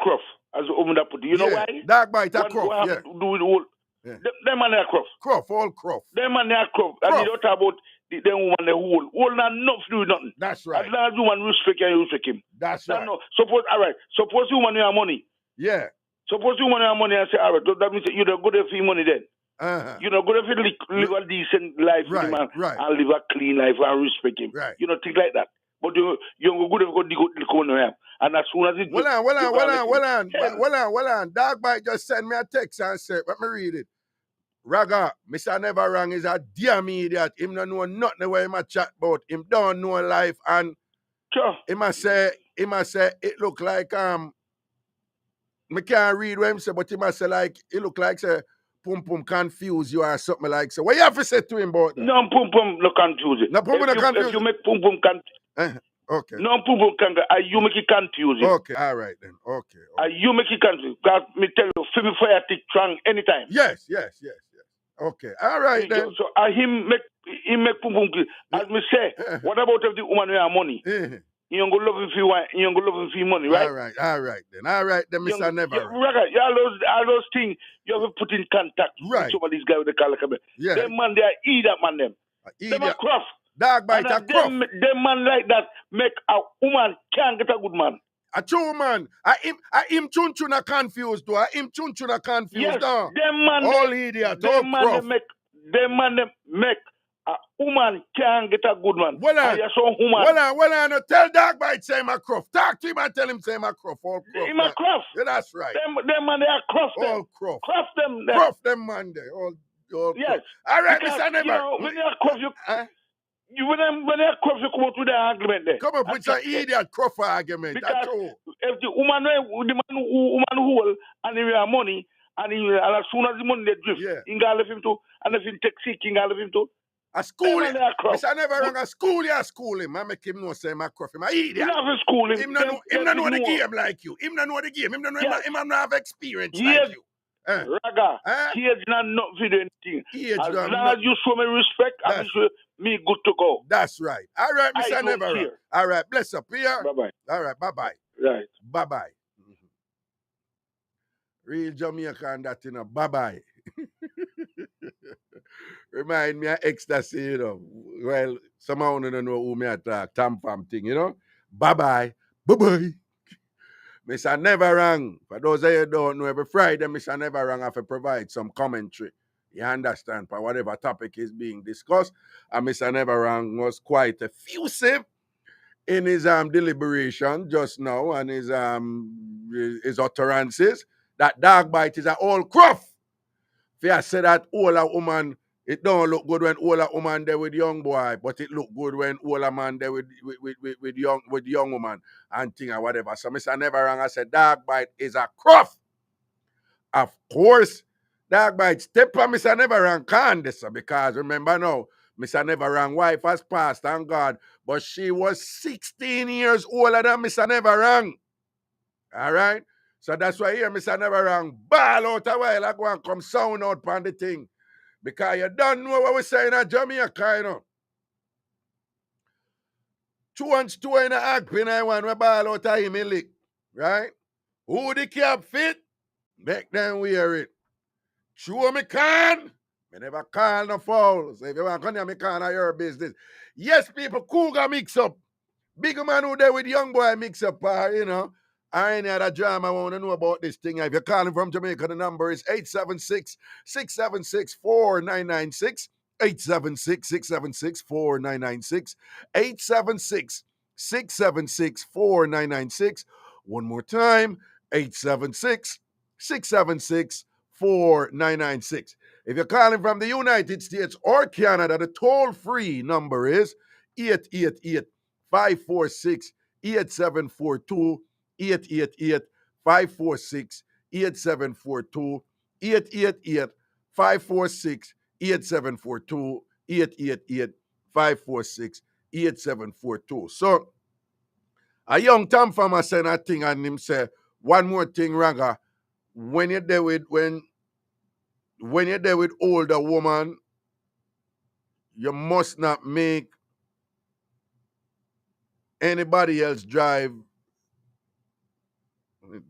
croft, as the woman that put it. You know why? Dog Bite a croft, yeah. Do with all. Yeah. Them man they croft. All croft. Them man they croft. And you don't talk about the woman they hold. All not enough to do nothing. That's right. As long as woman respect you, you respect him. That's right. No. Suppose you woman have money. Yeah. Suppose you woman have money and say, all right, that means you're not good for your money then. You know, good if you live a decent life with him and live a clean life and respect him. Right. You know, things like that. But you're good if you go to him. And as soon as it Well on. Dog Bite just sent me a text and said, let me read it. Raga, Mr. Neverang is a damn idiot. Him don't know nothing where him a chat about. Him don't know life and he must say it look like me can't read what him say, but he must say like it look like say pum confuse you or something like so. What you have to say to him about that? No pum no confuse it. No pum no confuse. If you make pum confuse. Okay. No pum confuse. You make it confuse it. Okay, all right then. Okay. You make it confuse. God, me tell you, feel me fire tick strong anytime. Yes. Okay, all right then. So him make pum as me say. What about if the woman who have money? You don't go love him for your money, right? All right then, Mr. Never. All those things you have to put in contact with some of these guys with the color. Yeah. Them man, they are idiot man them. Them are craft. Dog Bite a craft. Them man like that make a woman can't get a good man. A true man. I him chunchuna confused though. Yes, though. them man. All idiot. All craft. Them man make a woman can't get a good man. Well on. Tell Dog Bite say my craft. Talk to him and tell him say my craft. All craft. Him a craft. Yeah, that's right. Them man they are craft. All craft. Craft them. Craft them man there. All yes. All right, because, Mr. Never. You know, when they are craft, when they are craft, you come out with the argument there. Come up with an idiot craft argument. Because if the woman who hold and he have money and as soon as the money they drift, he can leave him too. And if he take sick, he can leave him too. A school him. Mr. Never wrong a school him. I make him know say my craft him. A idiot. You have to school him. Him don't know the game like you. Him don't know the game. Him don't know him don't have experience like you. Raga, he is not video anything. As long as you show me respect, I'm sure me good to go. That's right. All right, Mr. Never. All right, bless up here. Bye-bye. All right, bye-bye. Right. Bye-bye. Real Jamaican that, bye-bye. Remind me of ecstasy, Well, somehow I don't know who me attack. Tam-pam thing, Bye-bye. Bye-bye. Mr. Neverang, for those of you who don't know, every Friday, Mr. Neverang have to provide some commentary. You understand, for whatever topic is being discussed. And Mr. Neverang was quite effusive in his deliberation just now and his utterances that Dog Bite is an old craft. If I say that all a woman, it don't look good when all a woman there with young boy, but it look good when all a man there with young woman and thing or whatever. So Mr. Neverang, I said Dog Bite is a craft. Of course, Dog Bite step on Mr. Neverang can this, because remember now, Mr. Never Wrong wife has passed, thank God. But she was 16 years older than Mr. Never Wrong. All right? So that's why here Mr. Never Wrong ball out a while ago and come sound out on the thing. Because you don't know what we're saying at Jamaica, you know. 2 and 2 in a Agpin, I want to ball out of him in lick. Right? Who the cap fit? Make them wear it. Sure me can. Me never call no foul. So if you want to come here, me can your business. Yes, people, Cougar mix up. Big man who there with young boy mix up, you know. I ain't had a drama. I want to know about this thing. If you're calling from Jamaica, the number is 876-676-4996. 876-676-4996. 876-676-4996. One more time, 876-676-4996. If you're calling from the United States or Canada, the toll-free number is 888-546-8742. 888-546-8742. 888-546-8742. 888-546-8742. So, a young Tom farmer said a thing and him say, one more thing, Raga. When you're there with older woman, you must not make anybody else drive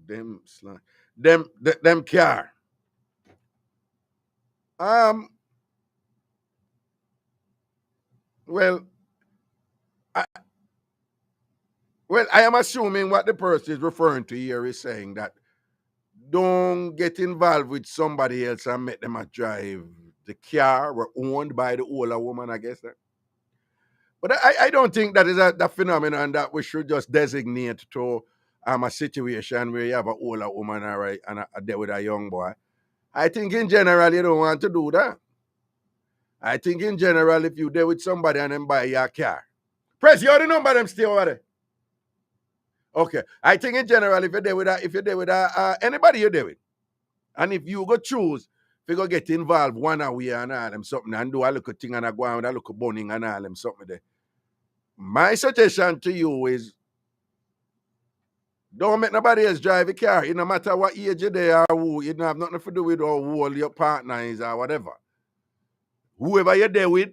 them car. Well, I am assuming what the person is referring to here is saying that don't get involved with somebody else and make them drive the car were owned by the older woman, I guess. But I don't think that is a phenomenon that we should just designate to a situation where you have an older woman and a there with a young boy. I think in general you don't want to do that. I think in general if you there with somebody and then buy your car. Press, you already number them stay over there. Okay. I think in general if you're there with anybody you're there with, and if you go choose, if you go get involved one away and all them something and do a little thing and go on a little bunning and all them something there. My suggestion to you is don't make nobody else drive a car. It no matter what age you're there or who, you don't have nothing to do with or who your partner is or whatever. Whoever you're there with,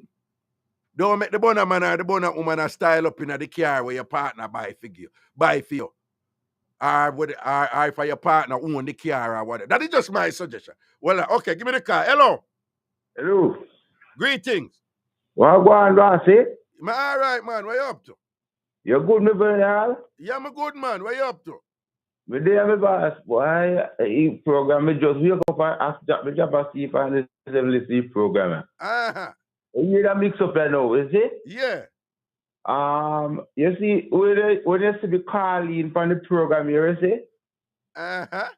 don't make the bonner man or the bonner woman style up in the car where your partner buy for you. Or for your partner own the car or whatever. That is just my suggestion. Well, okay, give me the car. Hello. Hello. Greetings. What go on, Rossi? All right, man. What you up to? You good, my brother? Yeah, I'm a good man. What you up to? Me there, my boss. Boy, the program, me just wake up and ask me job and see if I listen to program. Uh-huh. You hear that mix up right now, is it? Yeah. You see, when you see me calling from the program here, you see? Uh-huh.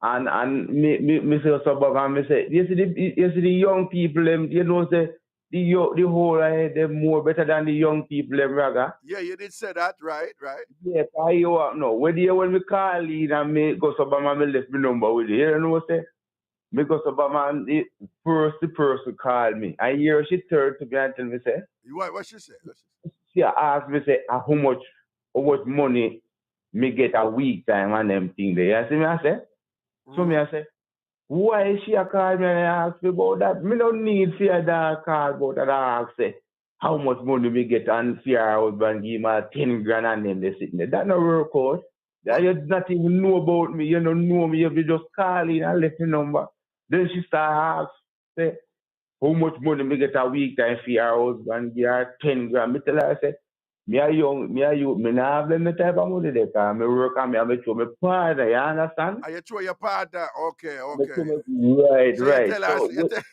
And me say something and me say, you see the young people, them, you know, say, the whole them more better than the young people, them, Raga. Yeah, you did say that, right? Yes, I you up now. When we call in and me go to Obama, me left my number with you. You know what I say? Because Obama, the person called me. I hear she turned to me and tell me, say, what she said? She asked me, say, how much money me get a week time and them thing there. You see me, I say? So me, I say, why is she a call me and I ask me about that? Me don't need fear that call about that. I ask, say, how much money me get and fear her husband give me 10 grand and then they sitting there. That no work out. That you not even know about me. You don't know me. You just call in and left the number. Then she start ask, say, how much money me get a week time for her husband give her 10 grand. Me tell her, I say, me a young, me not have them type of money there, because me work and me throw my partner, you understand? You throw your partner, okay. Right, so right.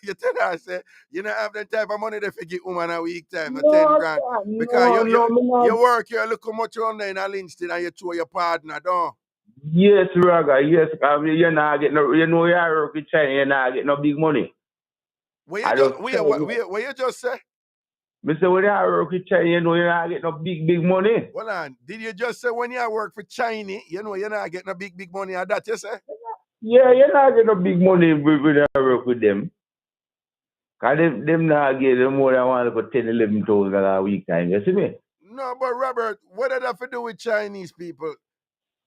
You tell her, say, you don't have that type of money to give woman a week time, 10 grand. Because you work, you look how much on there in a Linston and you throw your partner, don't? Yes, Raga, yes. You're not getting no, you know, you're work with China, you're not getting no big money. What you just say? Mr. when you work with China, you know you're not getting no big money. Hold on. Did you just say when you work for China, you know you're not getting no big money at that, you say? Yeah, you're not getting no big money when you work with them. Cause them now get them more than 11,000 a week time. You see me? No, but Robert, what does that have to do with Chinese people?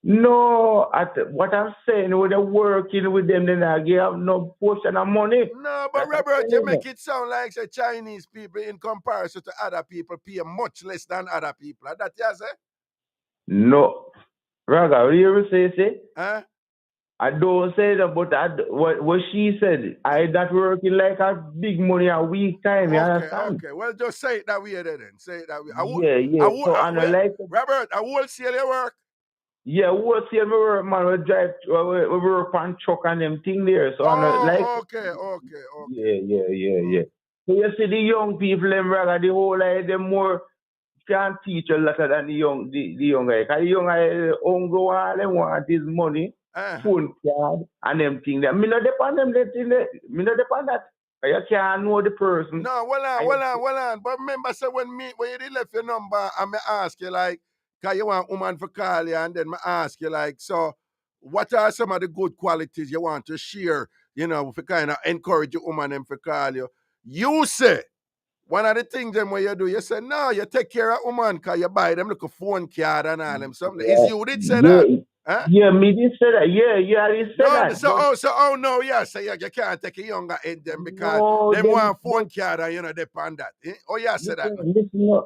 No, what I'm saying, when they're working with them, then I give no portion of money. No, but Robert, you make it sound like the Chinese people in comparison to other people pay much less than other people. That you say? No. Raga, what you say? Huh? I don't say that, but what she said, I that working like a big money a week time, you understand? Okay. Well, just say it that way then. Say it that way. Robert, I wholesale your work. Yeah, wholesale my work, man. We work on truck and them thing there. So okay. Yeah. So you see the young people, them Raga, the whole them more can teach a lot than the young guy. Because the young guy go all they want is money. Phone card and them things that me not depend them me not depend that. You can't know the person. No, well on. But remember, say when you did left your number and me ask you like, cause you want a woman for call you, and then me ask you like, so what are some of the good qualities you want to share? You know, for kind of encourage a woman them for call you. You say one of the things them where you do, you say no, you take care of woman cause you buy them like a phone card and all them something. Is you did say that? Huh? Yeah, me did say that. Yeah, I did say that. So you can't take a younger age them because them want phone card and you know depend that. Eh? Oh yeah, say that. Listen,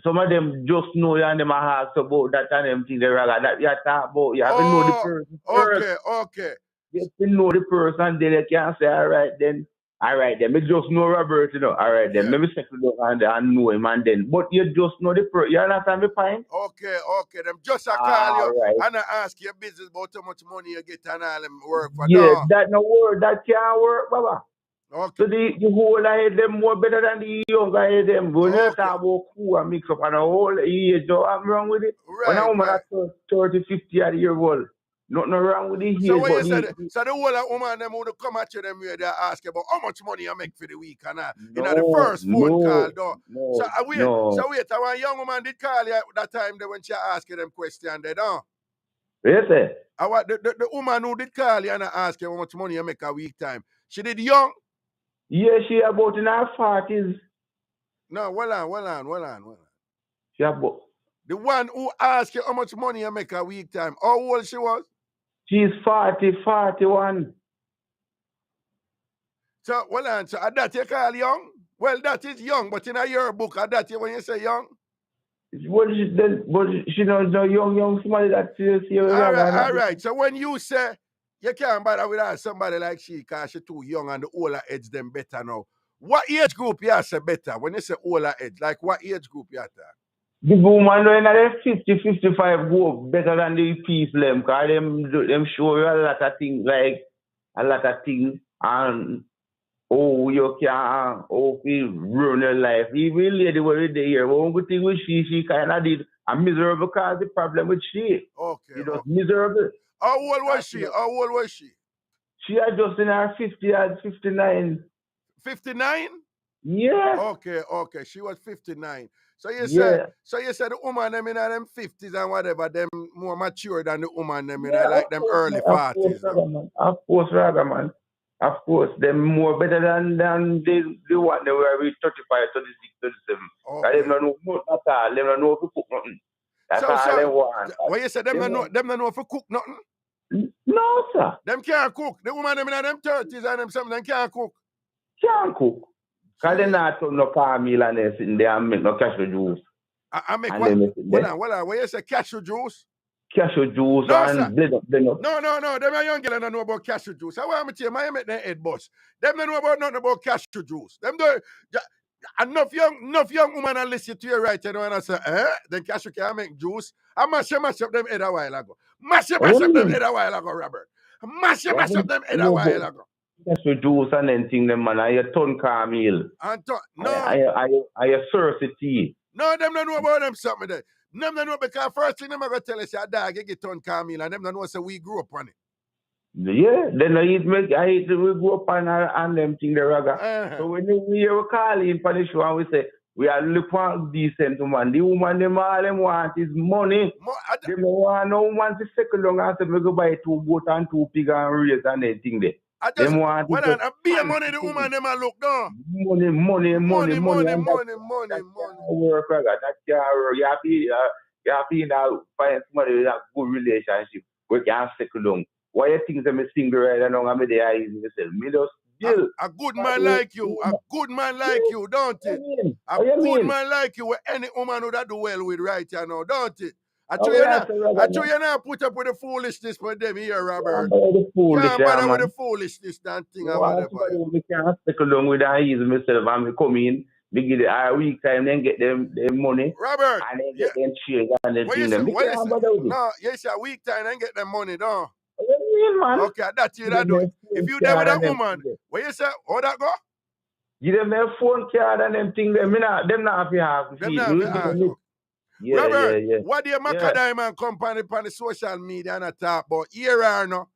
some of them just know you and them ask about that and them thing they that you talk about. You have to know the person first. Okay. You have to know the person, then you can say, all right, then. Me just know Robert, you know. All right, then. Maybe settle down and know him and then. But you just know the person. You understand the point? Okay. Them just call you and I ask your business about how much money you get and all them work for. Yeah, that no work. That can't work, Baba. Okay. So the whole I them more better than the young I them. When you talk about Cougar mix up and a whole age, so I'm wrong with it. Right, when a woman at 30, 50 years old. Nothing wrong with the age. So what you said? So the whole woman them would come at you them way they ask you about how much money you make for the week and you know the first phone call though. So wait, one young woman did call you that time they when she asked you them question they don't. Yes, sir. The woman who did call you and ask you how much money you make a week time. She did young? Yeah, she about in her 40s. No, well on. She about the one who asked you how much money you make a week time. How old she was? She's 41. So, so at that you call young? Well, that is young, but in a year book, at that when you say young? But she knows no young somebody that she all right. So when you say you can't bother with somebody like she because she's too young and the older age them better now. What age group you say better? When you say older age, like what age group you at? The woman when they're 50, 55 go better than the people them because them show you a lot of things and you can ruin your life. Even lady were there here. One good thing with she kind of did a miserable because the problem with she. Okay. She was miserable. How old was she? She had just in her 59. 59? Yeah. Okay. She was 59. So you said the woman them in them 50s and whatever, them more mature than the woman them in like them early 40s. Of course, rather man. Of course, them more better than the one they were with 35, 36, 37. Okay. Them don't know at all. Them don't know if to cook nothing. That's all they want. What you say? Them don't know if to cook nothing? No, sir. Them can't cook. The woman them in them 30s and them something, them can't cook. Can't cook. Because they not turn no palm meal and they sitting there and make no cashew juice. I make what? Hold on. What you say? Cashew juice? Cashew juice and blend up. No. Them young girls don't know about cashew juice. I want to tell you, I make their head bust. Them don't know about nothing about cashew juice. Them do enough young woman and listen to you right now and I say, then cashew can make juice. I mash up them head a while ago. Mash up them head a while ago, Robert. Mash up them head a while ago. Cashew juice and then thing them man. I turn caramel. I surf tea. No, them don't know about them something there. Them don't know because first thing them are going to tell us your dog you get turn caramel and them don't know so we grew up on it. Yeah, then we grew up on them thing the Raga. So when we call in for the show and we say we are looking for a decent woman. The woman them all them want is money. They don't want no woman to second long and say we go buy 2 goats and 2 pigs and raise and anything there. I just them want well, to and be money the woman them a look down. money. Money. That can't work, Raga. That can't work. You have to now find somebody with a good relationship. We can settle down. Why you think I'm single right now? I'm there easy myself. Me just still. A good man like you. A good man like you, don't it? A good man like you, where any woman would do well with right here now, don't it? I tell you now, put up with the foolishness for them here, Robert. Can't bother with the foolishness and thing or whatever. We can't settle down with that easy myself and we come in, we get a week time, then get them money. Robert. And then get them change and then thing them. No, yes, a week time, then get them money, don't. Man. Okay, that's you that do it. If you there with a woman, what you say? How that go? Give them their phone card and them thing. Them not have to have. Them not have to have. Robert, what do you Macadam and company on the social media and talk about? Here or no?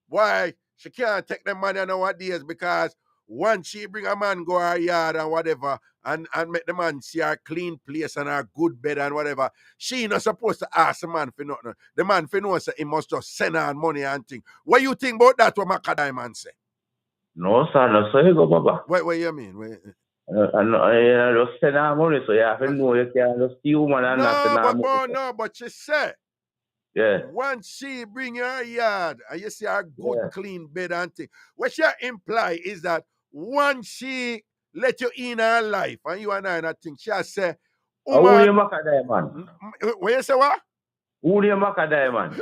Why she can't take them money nowadays because once she bring a man go her yard and whatever and make the man see her clean place and her good bed and whatever, she not supposed to ask the man for nothing. The man for no say he must just send her money and thing. What you think about that what Macadam say? No, sir, no, so you go, Baba. What you mean? I just send her money, so you have to know you can't just steal woman and not send her money. No, but she said, once she bring her yard and you see her good clean bed and thing, what she imply is that once she let you in her life and you and I think she say, who you Macadam, man? What you say what? Who you Macadam, man?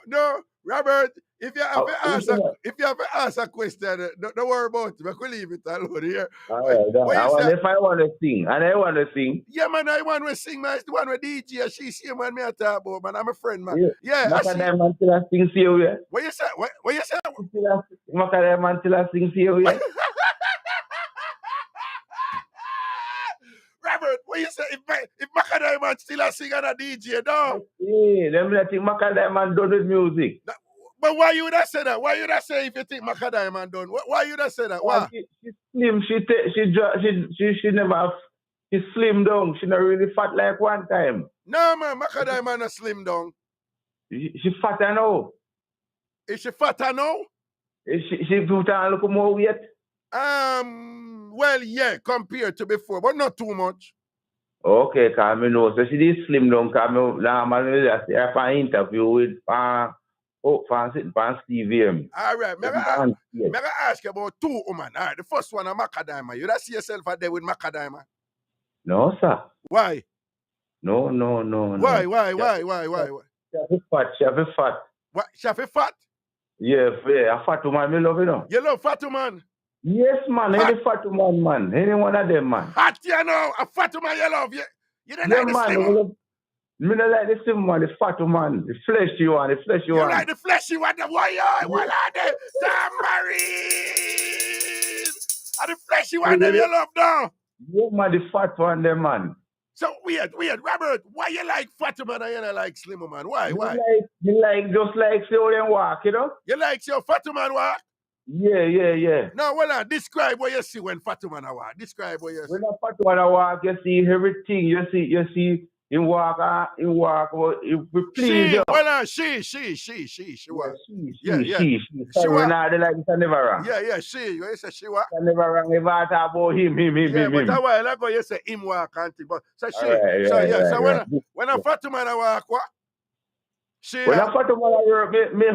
No, Robert. If you have to ask a question, don't worry about it. We could leave it alone here. If I want to sing, and I want to sing. Yeah, man, I want to sing, man. It's the one with DJ. She's here, man. Me a talk about, man. I'm a friend, man. Yeah. Macadam man till I sing for you, yeah. What you say? What you say? Macadam man till I sing for you, yeah. Robert, what you say? If Macadam man still a sing and a DJ, no? Yeah, them letting Macadam man do the music. But why you would have say that? Why you would have say if you think Macadam man done? Why you would have say that? Why? She slim. She never. She slim down. She not really fat like one time. No man, Macadam man not slim down. She fatter now. Is she fatter now? She put on look more weight. Well, yeah, compared to before, but not too much. Okay, cause me know. So she did slim down. Cause me have an interview with Steve M. All right, may I ask you about two women. All right, the first one is Macadam. You don't see yourself out there with Macadam? No, sir. Why? No. Why? She have a fat. What? She have a fat? Yeah, a fat woman, me love you know. You love fat woman? Yes, man. Any fat woman, man. Any one of them, man. Hot, you know. A fat woman you love. You don't like the slim one? Me don't like the slim one, the fat woman. The fleshy one, You like the fleshy one? Why are they? Tambourine! And the fleshy one them you love now? Yeah, man, the fat one, them, man. So weird. Robert, why you like fat woman and you don't like slim woman? Why? You like just like see how them walk, you know? You like see how fat woman walk? Yeah. Now, well, describe what you see when fat woman walk. Describe what you see. When a fat woman walk, you see everything. You see him walk, please. She walk. Yeah. She walk. Now they like this never wrong. Yeah, she. You say she walk. Never wrong. If I talk about him. Yeah, but a while ago you say him walk and thing. But so she. So when a fat woman walk, what? When a fat woman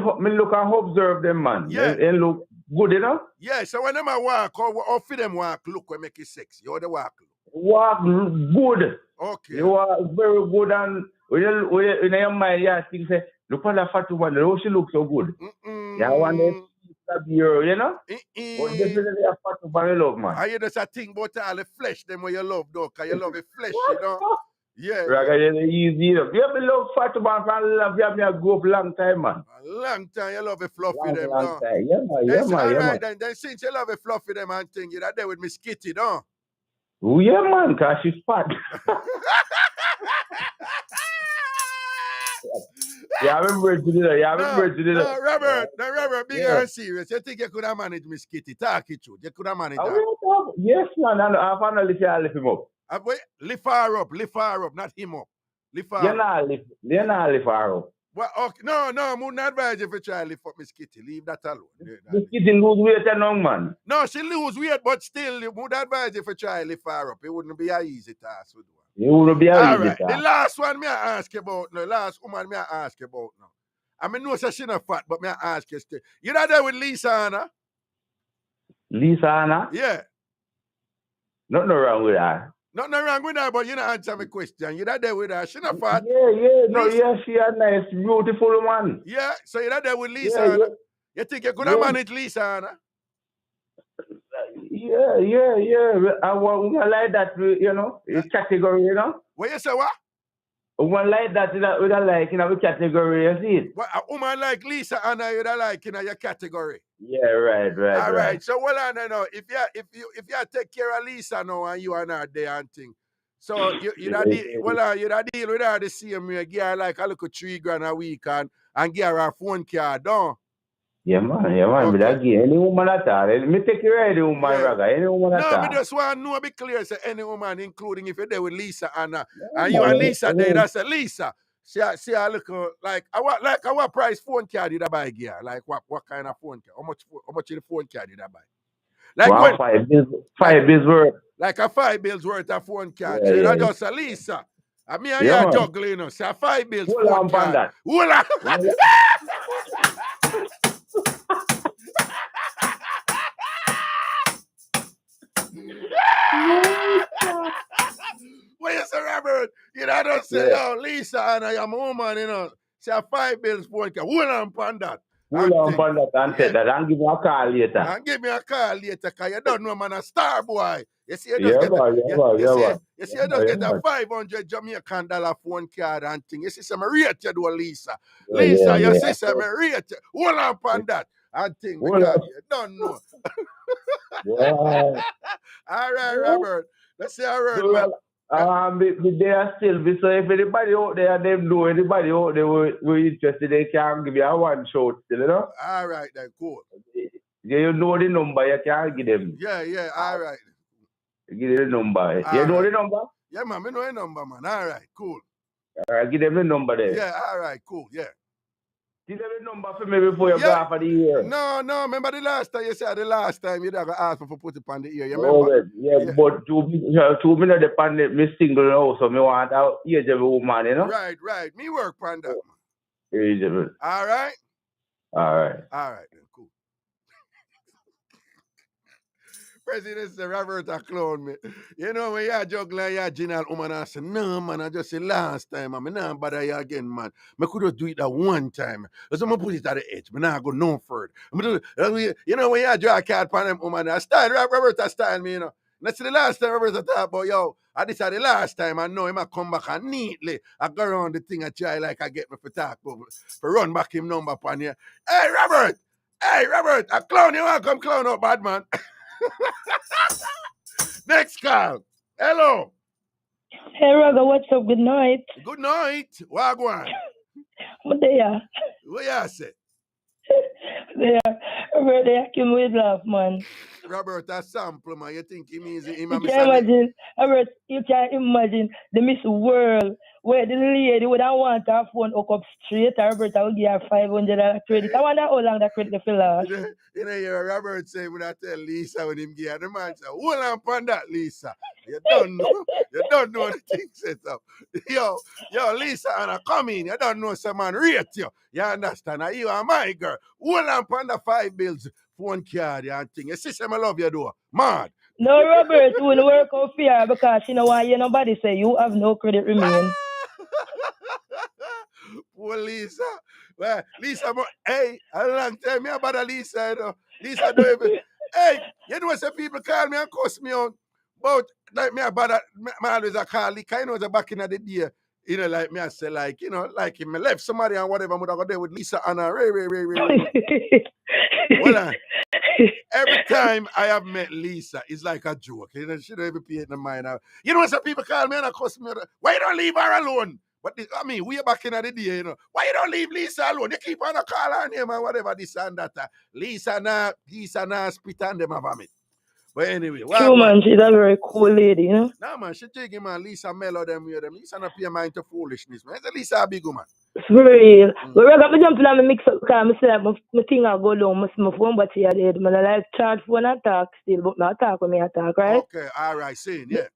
walk, me look and observe them, man. Yeah. And look good, you know? Yeah, so when them walk, or for them walk, look, we make it sexy. You the walk. Walk good. Okay. You are very good, and when you in your mind, you think say, look at that fat woman, how she looks so good. Yeah, one day you know? But definitely a fat woman you love, man. And you just think about all the flesh, them what you love, though, because you love the flesh, you know? Yeah. Raga, easy. You have to love fat woman for love. You have to go for a long time, man. A long time, you love the fluffy them, long time. Yeah, man. Then since you love the fluffy them and thing, you're there with Miss Kitty, though. Oh, yeah, man, because she's fat. Yeah, I'm virgin. No, Robert, big and serious. You think you could have managed Miss Kitty? Talk it through. You could have managed her. Yes, man. I finally say I left him up. Wait, lift her up, not him up. Lift her You're up. not lift her up. Well, okay. No, I wouldn't advise you to try to lift up Miss Kitty. Leave that alone. Miss Kitty lose weight now, man. No, she lose weight, but still, you would advise you to try to lift her up. It wouldn't be an easy task to do. It wouldn't be an easy task. The last one me I ask you about now. Last woman me I ask you about now. I mean, no, she not fat, but me I ask you still. You not there with Lisa Anna? Lisa Anna? Yeah. Nothing wrong with her. Nothing wrong with her, but you not answer my question. You not there with her. She not fat. Yeah, she a nice, beautiful woman. Yeah, so you not there with Lisa Anna? Yeah. You think you could have managed Lisa Anna? Yeah. I want like that, you know, category, you know. What you say, what? A woman like that, with a like, you know, category, you see it. Well, a woman like Lisa Anna, you'd like, you know, your category. Yeah, right. All right. So, well, I don't know. If you take care of Lisa now and you are not there and thing, so you'd deal with her the same way, give her like a little $3,000 a week and give her a phone card, don't? Yeah, man. Okay. But again, any woman at all. Me take care of any woman, Raga. Any woman at all. No, me just want to know, be clear, say any woman, including if you're there with Lisa Anna, and you and Lisa there, that's a Lisa. See a little, like what price phone card did I buy here? Like what kind of phone card? How much is the phone card did I buy? Like five bills worth. Like a 5 bills worth of phone card. So that's just a Lisa. And me and you are juggling, you know. So 5 bills phone card. Hold on. What you say, Robert? You know, don't say, yo, Lisa, and I am a woman, you know. Say 5 bills phone card. Hold on upon that. Hold on upon that and say that. And give me a call later. And give me a call later, because you don't know, man, a star boy. You see, you just get a 500 Jamaican dollar phone card and thing. You see, some rate you do, Lisa. Lisa, you see, some rate you. Hold on upon that. And thing, because you don't know. All right, Robert. Let's say a word, man. They are still, so if anybody out there, them know anybody out there we're interested, they can give you a one shout still, you know? All right, then, cool. Yeah, you know the number, you can give them. Yeah, all right. Give them the number. You know the number? Yeah, man, I know the number, man. All right, cool. All right, give them the number there. Yeah, all right, cool, yeah. Give them the number for me before you go off of the ear. No, remember the last time you said you never asked for put it on the ear. You remember? But 2 minutes upon me single now, so me want to age every woman, you know? Right. Me work on that, man. Eligible. All right, then, cool. President Robert a clown me. You know when you juggler, you general woman and say, no man, I just say last time, man, I not bother you again, man. I could just do it that one time. So I put it at the edge. I not go no further. You know when you draw a card on them woman, I style Robert style me, you know. That's the last time Robert talk about, yo, this is the last time I know him I come back and neatly I go around the thing I try like I get me for talk over, for run back him number upon you. Hey Robert, a clown, you want to come clown up, bad man. Next call. Hello. Hey, Raga, what's up? Good night. Good night. Wagwan. What they are? What you say? They are. Robert, they came with laugh, man. Robert, a sample, man. You think he means him? You can't imagine, Robert, you can't imagine the Miss World where the lady would have want her phone hook up straight. Robert, I will give her $500 credit. I wonder how long that credit will last. You know, Robert say when I tell Lisa when him give her the man say, hold on upon that, Lisa. You don't know. You don't know the thing set up. Yo, Lisa, and I come in. You don't know some man rate you. You understand? You are my girl. Hold on upon the 5 bills. Phone card and thing. You see, I love you, though. Mad. No, Robert, it will work out fair because you know why nobody say you have no credit remain. Poor Lisa. Well, Lisa, hey, a long time me about a Lisa, you know. Lisa don't even. Hey, you know some people call me and cuss me on. But like me about that, me always a call. Kind of back in the day. You know, like me, I say, like, you know, like if me left somebody and whatever, I'm going to go there with Lisa and Ray. Well, every time I have met Lisa, it's like a joke. You know, she don't even pay it in mind. You know, some people call me and cuss me. Why you don't leave her alone? But I mean, we are back in the day, you know. Why you don't leave Lisa alone? You keep on a call her name and whatever, this and that. Lisa na spit on them have it. But anyway, True, man. She's a very cool lady, you know. Nah, man, she taking man Lisa Mello them with them. Lisa not pay mind to foolishness, man. It's Lisa a big woman. For real. But I got me jumping on my mix up because I say my thing I go down, my phone battery at the head. Man, I like charge phone and talk still, but not talk when I talk, right? Okay, all right, saying, yeah.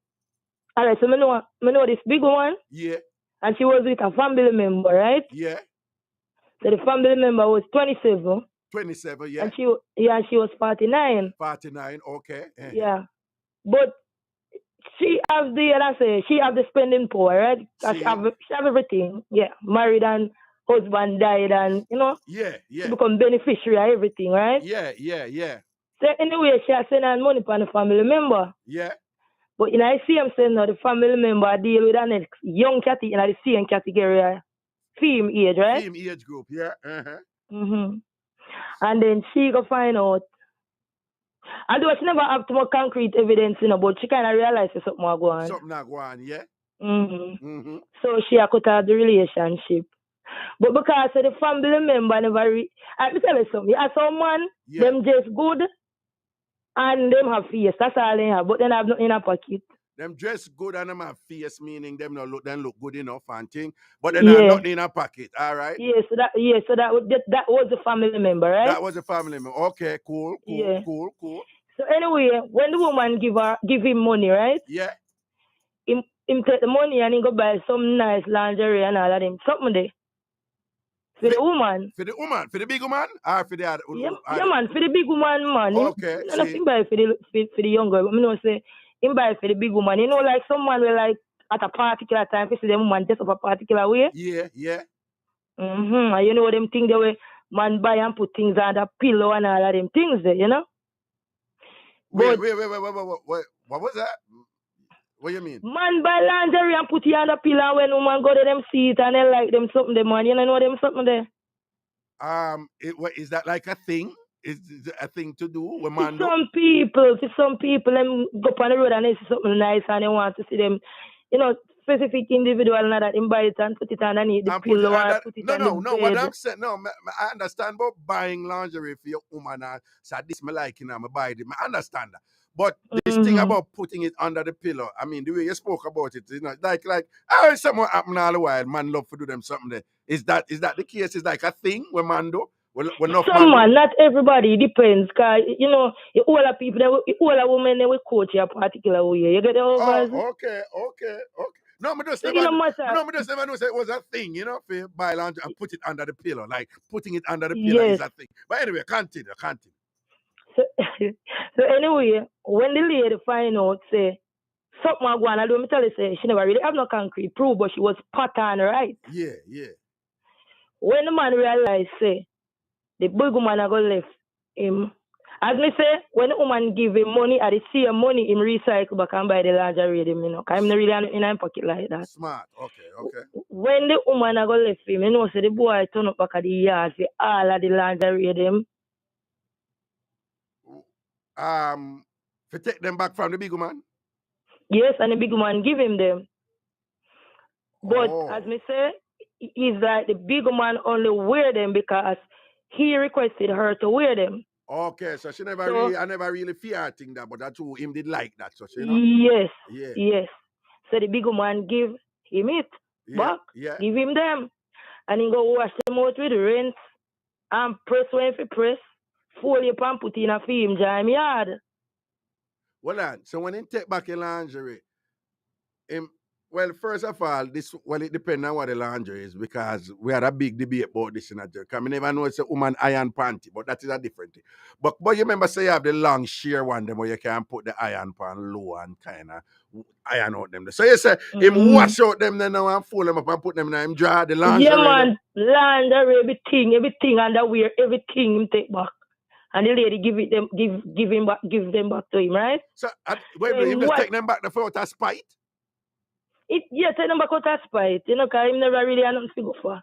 All right, so I know this big one. Yeah. And she was with a family member, right? Yeah. So the family member was 27. 27, yeah. And she was 49. 49, okay. Yeah. But she have the spending power, right? She have everything. Yeah. Married and husband died and, you know. Yeah. She become beneficiary of everything, right? Yeah. So anyway, she has sent her money from the family member. Yeah. But I see him saying now the family member deal with an young cat in the same category, female age, right? Female age group, yeah. And then she go find out. Although she never have too much concrete evidence, you know, but she kind of realized something was going on. Something not going on, yeah. So she cut out the relationship. But because the family member never I tell you something. As some man, them just good and them have face. That's all they have. But then have nothing in a pocket. Them dress good and them have face, meaning them look good enough and thing. But then have nothing in a pocket, all right? So that was the family member, right? That was the family member. Okay, cool. So anyway, when the woman give him money, right? Yeah. Him take the money and he go buy some nice lingerie and all of them. Something there. For the woman. For the woman? For the big woman? Or for the other? Yeah, man. For the big woman, man. Okay. Nothing buy for the young girl. But I know say him buy for the big woman. You know, like someone will like at a particular time, if the woman just up a particular way. Yeah. And you know them things the way man buy and put things on the pillow and all of them things there, you know? Wait. What was that? What you mean? Man buy lingerie and put it on the pillow when woman go to them see it and they like them something there, man. You know them something there? Is that like a thing? Is it a thing to do when man To some people, them go up on the road and they see something nice and they want to see them, you know, specific individual and that them buy it and put it underneath the pillow and put it on the bed. What I'm saying, I understand about buying lingerie for your woman and so this me like, you know, I buy it. I understand that. But this thing about putting it under the pillow, I mean, the way you spoke about it, you know, like, something happen all the while, man love to do them something there. Is that the case? Is like a thing when man do? Some man, not everybody, it depends. Cause, you know, all the people, all the women, they will coach you a particular way. You get the over? Okay. No, I just never know say it was a thing, you know, for buy lingerie and put it under the pillow. Like, putting it under the pillow is a thing. But anyway, continue. So anyway, when the lady find out, say, something I go on, let me tell you, say, she never really have no concrete proof, but she was pattern right. Yeah. When the man realized, say, the big woman are going to left him. As me say, when the woman give him money, I see him money, him recycle back and buy the lingerie, you know, because I'm not really in his pocket like that. Smart, okay. When the woman are going to left him, you know, so the boy turn up back at the yard for all of the lingerie, them. To take them back from the big woman? Yes, and the big woman give him them. But as me say, it's like the big woman only wear them because he requested her to wear them. Okay, so she I never really fear thing that, but that's who him did like that, so you know? Yes. So the big woman give him it back, give him them, and he go wash them out with rinse and press when he press, fold it and put in a film jam yard. Well, so when he take back a lingerie, well, first of all, it depends on what the lingerie is because we had a big debate about this in a joke. I never know it's a woman iron panty, but that is a different thing. But you remember say you have the long sheer one them where you can put the iron pan low and kind of iron out them. So you say him wash out them then now and fold them up and put them in him draw the lingerie. Yeah, man, lingerie, everything underwear, everything him take back. And the lady give them back to him, right? So him just take them back the out of spite? Take them back out of spite, you know, because him never really had nothing to go for.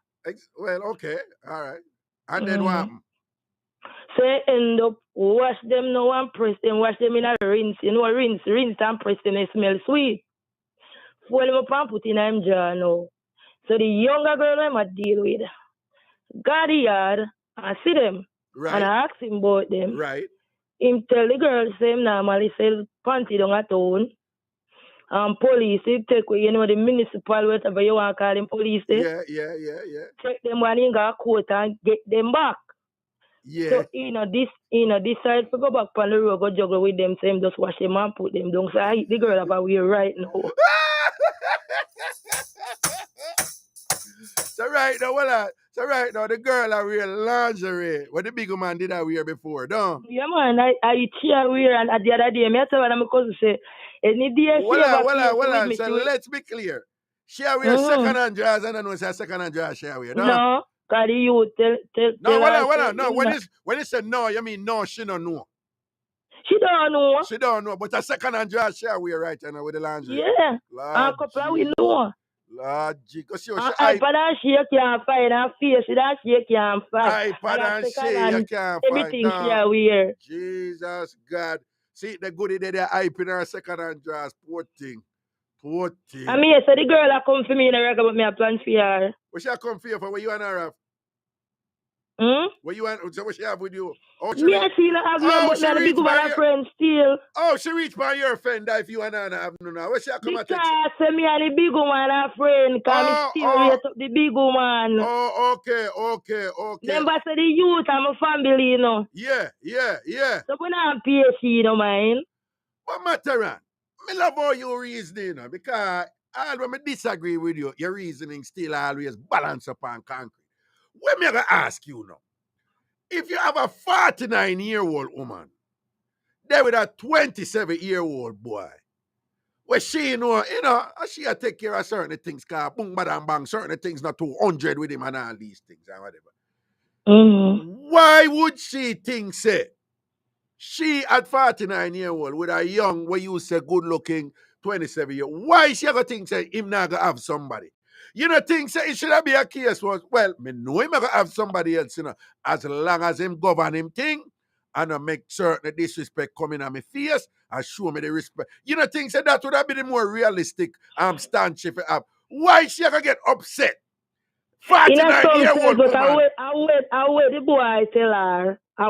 Well, okay, all right. And then what happened? So he end up wash them now and press them, wash them in a rinse, you know, rinse and press them, they smell sweet. Fold them up and put in a jar now. So the younger girl I'm a deal with, got the yard and see them. Right. And I asked him about them. Right. him tell the girl same normally sell panty down at town. Police, he take, the municipal, whatever you want to call them, police. Yeah. Check them when he got a court and get them back. Yeah. So, this side to go back on the road, go juggle with them, same just wash them and put them down. So, I hit the girl about we right now. So right now, the girl are wear lingerie. What the big man did I wear before, don't? Yeah, man, I cheer wear, and the other day, I tell her, my cousin say, any day she ever So let's be clear. She wear second-hand drawers, and I know it's a second-hand drawers she wear, no? Because you tell No, when you say no, you mean no, she don't know. She don't know. She don't know, but a second-hand dress she wear right now with the lingerie. Yeah. A couple of we know. Lord G, because she iPad and she can't find her face, that she can't find. iPad and she you can't find. Everything she wear. Jesus God. See the goodie they're hyping her second-hand dress. Poor thing. I mean, so the girl that come for me in the record, but me a plan for her. What she come for you for? What you and her have? What you want? So what she have with you? Oh, she have no, but me big woman friend still. Oh, she reach by your friend if you and her have no now. What she come at text? Because me and the big woman a friend, because me still rate up the big woman. Oh, okay. Remember, say the youth and my family, you know. Yeah. So we not PhD, you know, mind. What matter, man? Me love how you reasoning, you know, because when I disagree with you, your reasoning still always balance upon concrete. What me gonna ask you now? If you have a 49-year-old woman, there with a 27-year-old boy, where she she take care of certain things, cause boom, badam, bang, certain things not 200 with him and all these things and whatever. Why would she think, say, she at 49-year-old with a young, where you say good-looking 27-year-old, why she ever think, say, him not gonna have somebody? You know, think say it should be a case was, well, me know him gonna have somebody else, you know, as long as him govern him thing and make certain disrespect coming on my face and show me the respect. You know, things say that would have been the more realistic stance if it have. Why she gonna get upset? 49-year-old woman. I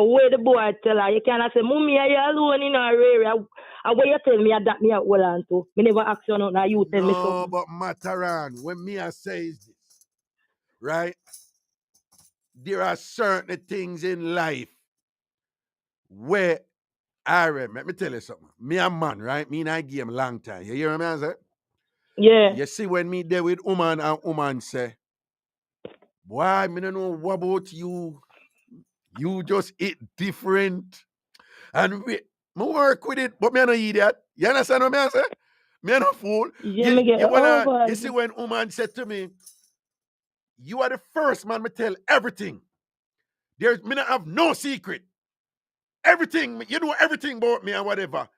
wait the boy tell her. You cannot say, Mummy, are you alone in our area? I wait you tell me that me at Holland too. Me never ask you now, you tell me something. No, but Mataran, when me I say this, right? There are certain things in life where let me tell you something. Me a man, right? Me and I give him a long time. You hear me I say? Yeah. You see when me there with woman and woman say, boy, me don't know what about you. You just eat different. And me work with it, but me no idiot. You understand what I say? Me no fool. You see when woman said to me, you are the first man me tell everything. Me not have no secret. Everything, you know everything about me and whatever.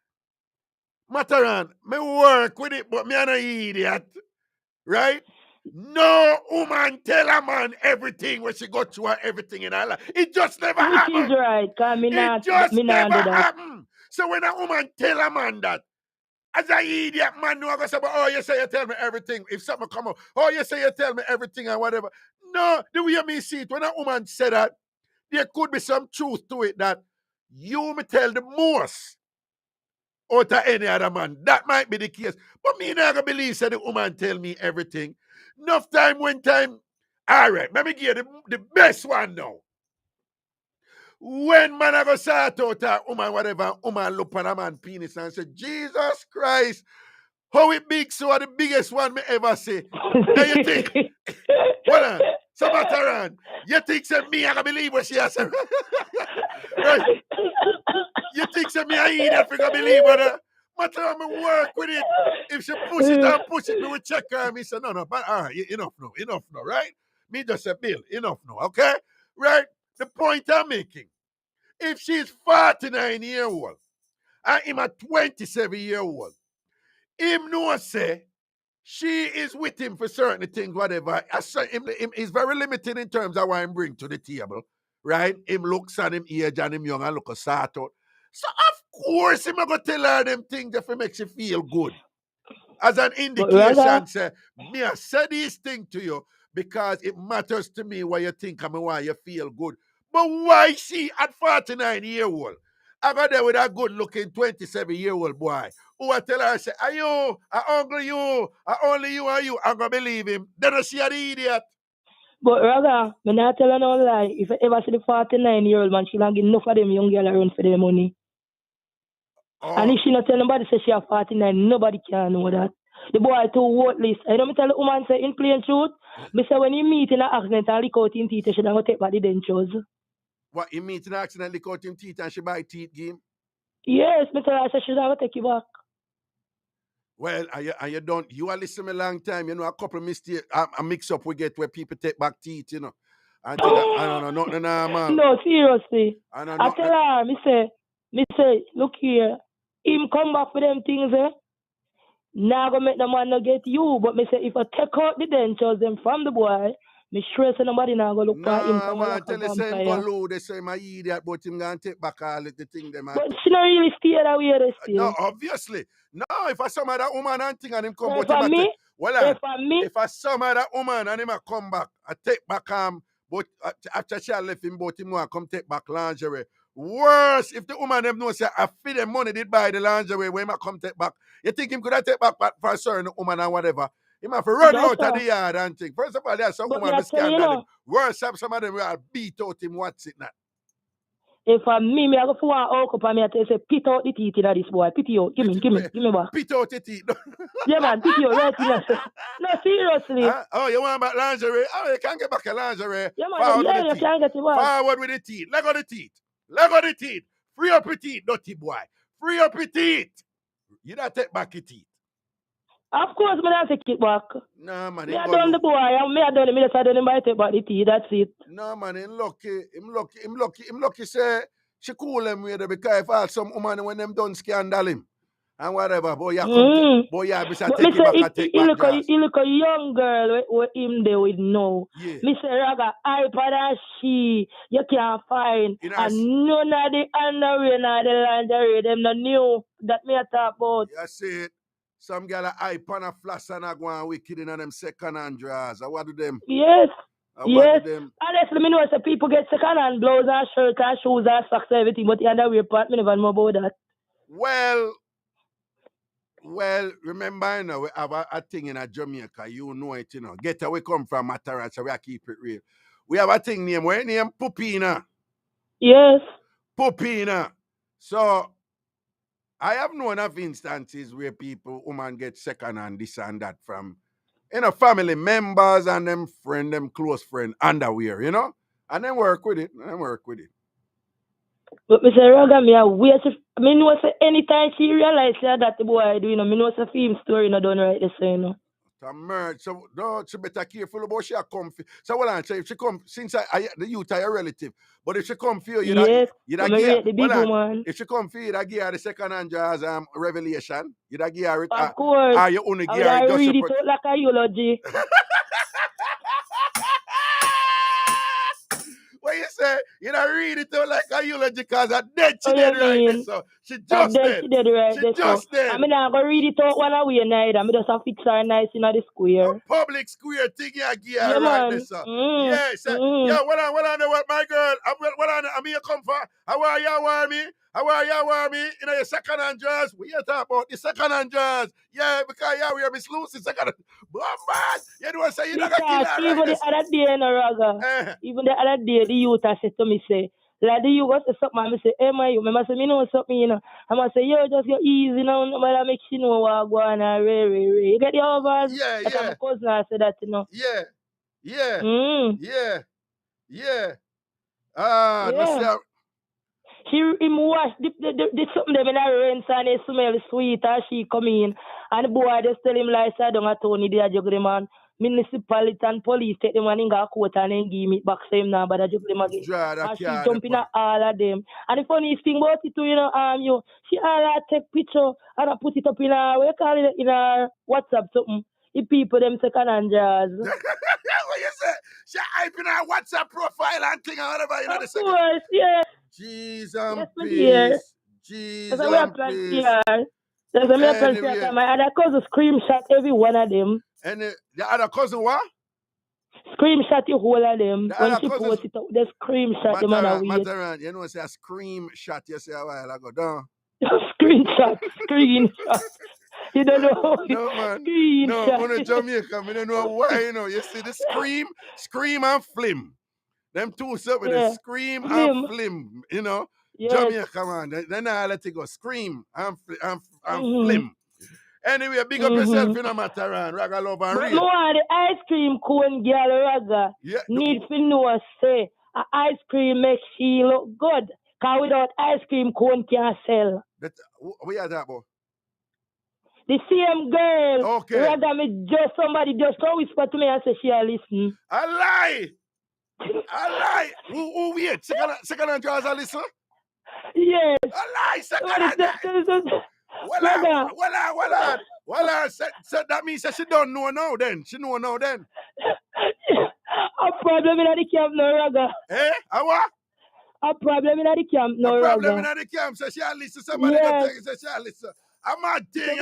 Mataran, me work with it, but me no idiot. Right? No woman tell a man everything when she go through everything in her life. It just never happen. Which is right, because it just never happen. So when a woman tell a man that, as an idiot man, no, I go say, but, oh, you say you tell me everything. If something come up, oh, you say you tell me everything and whatever. No, the way me see it, when a woman say that, there could be some truth to it that you me tell the most out of any other man. That might be the case. But me not gonna believe that the woman tell me everything. Enough time, one time. All right, let me give you the best one now. When man I go start out a woman, whatever, woman look on a man penis and say, Jesus Christ, how it big, so the biggest one me ever see. Now you think, hold on, so Mataran, you think say me I can believe what she has said? Right? You think say me I idiot if I believe what Mataran, me work with it. If she push it, me will check her and me say, no, but all right, enough now, right? Me just say, Bill, enough now, okay? Right? The point I'm making, if she's 49-year-old and him a 27-year-old, him no say she is with him for certain things, whatever. Him is very limited in terms of what him bring to the table, right? Him looks and him age and him young and look a sort out. So of course him going to tell her them things if it makes you feel good. As an indication, say, me I say these things to you because it matters to me what you think and why you feel good. But why she at 49-year-old I got there with a good-looking 27-year-old boy who I tell her, say, are you, I only you, I only you and you. I'm going to believe him. Then I see an idiot. But Raga, me not tell her no lie. If I ever see the 49-year-old man, she'll give enough of them young girl around for their money. Oh. And if she not tell nobody say she have 49, nobody can know that. The boy too worthless. I don't me tell the woman say in plain truth. Me say when he meet in an accident and lick out him teeth, she don't take back the dentures. What, he meet in an accident, lick out him teeth and she buy teeth game? Yes, me tell her say she don't take you back. Well, and you don't, you are listening me a long time, you know, a couple of mistakes, a mix up we get where people take back teeth, you know. And I don't know, nothing normal. No, seriously. I tell her, me say, look here, him come back for them things, eh? Now go make the man not get you, but me say if I take out the dentures them from the boy, me sure say nobody now go look for him. No, man, tell the same go low, they say my idiot, but him gonna take back all the thing them. But she not really stay that way, they still. No, obviously. No, if I some other woman and thing and him come, but him me, if I some other woman and him a come back, I take back but after she left him, but him want come take back lingerie. Worse, if the woman them know say I feed them money did buy the lingerie when him a come take back. You think him could have take back for a certain woman and whatever? He have to run out of the yard and think. First of all, there's some woman who scandal him. Worse, some of them will beat out him. What's it not? If me, I go for one up and me I tell you, say, pit out the teeth in this boy. Pit you out. Give me back. Pit out the teeth. Yeah, man, pit you right in. No, seriously. Oh, you want back lingerie? Oh, you can't get back a lingerie. Yeah, man, you can't get it back. Forward with the teeth. Leg on the teeth. Leg on the teeth. Free up your teeth, dirty boy. Free up your teeth. You don't take back your teeth. Of course, me not take it back. No, man. Me I done the boy. Me I done it. Me just I done him by take back the teeth. That's it. No, man. Him lucky. Say she cool him with it because if I had some woman when them done scandal him and whatever, boy, you come. Boy, you be say take it back and take back. He look a young girl with him there with no. Yeah. Me say Raga, iPad and she you can't find and none of the underwear nor the lingerie them no new that me a talk about. You see it. Some girl a hype and a flash and a go and wicked in them second-hand drawers. What do them? Yes. What do them? Honestly, me know say people get second-hand blouse and shirt and shoes and socks and everything, but the underwear part, me never know about that. Well, remember, you know, we have a thing in Jamaica, you know it, you know. Ghetto, we come from Mataran, so we keep it real. We have a thing named Pupina. Yes. Pupina. So, I have known of instances where women get second and this and that from, you know, family members and them close friend underwear, you know? And then work with it. But me say, Raga, me know say anytime she realize that the boy do, you know, me know say film story, you know, done right this way, you know. So no, she better careful about she come. So what I'm saying, if she come, since the youth are your relative, but if she come for you, yes, if she come for you, you give her the second hand jazz revelation. You give her it. Of course. You only give her I read it out like a eulogy. What you say? You don't read it out like a eulogy because a dead she dead right there. So she just dead. She dead right there. Just dead. I mean, I'm going to read it out one away night. I'm just a fix her nice in the square. A public square thing you give her right there, sir. Yes. Yeah, what on my girl? What on I'm here come for? How are you want me? You know your second hand jazz. We here talk about the second hand jazz. Yeah, because we are Miss Lucy second hand. But man, you know what I'm saying? You're not going to kill her. Even the other day in Raga, even the other day, the youth said to me, say, like the youth say something, I say, hey, my youth, I say, me know something, you know. I say, yo, just go easy now, no matter make you know what go on and re. You get the overs? Yeah. My cousin I said that, you know. Yeah. Him wash the something them in a rinse and it smell sweet as she come in. And the boy just tell him like I don't have Tony there juggle him on. Municipality and police take them and in a court and then give me back same now, but I juggle him again. And she jumping at all of them. And the funniest thing about it too, you know, she all take picture and I put it up in her, we call it in her WhatsApp something. The people them second hand jazz. What you say? She hyping her WhatsApp profile and thing or whatever, you know. Of course, yeah. Jeez and peace. Jeez and peace. There's a anyway. My other cousin screenshot every one of them. And the other cousin what? Screenshot the whole of them. When she post it, they screenshot them and I wait. Mataran, you know, say a scream shot you say a while ago, don't? Screenshot. You don't know. No, man. Screenshot. No, on a Jamaica, I don't know why, you know. You see the scream and flim. Them two something, the scream and flim, you know. Yes. Jamaica, man. Then I let it go. Scream and flim. Anyway, big up yourself, you know, Mataran, Raga Love and Real. But more the ice cream cone girl, Raga, need to know, say, an ice cream makes she look good. Because without ice cream, cone can't sell. What are that about? The same girl. Okay. Rather me somebody just whisper to me and say she listen. A lie. Who wait? Second hand draws a listen? Yes. A lie. Second hand. Well, that means that she don't know now then. She know now then. A problem in the camp no Raga. Eh? A what? A problem in the camp no Raga. A problem in the camp. So she listen. Somebody can take it. So she listen. I'm not thing.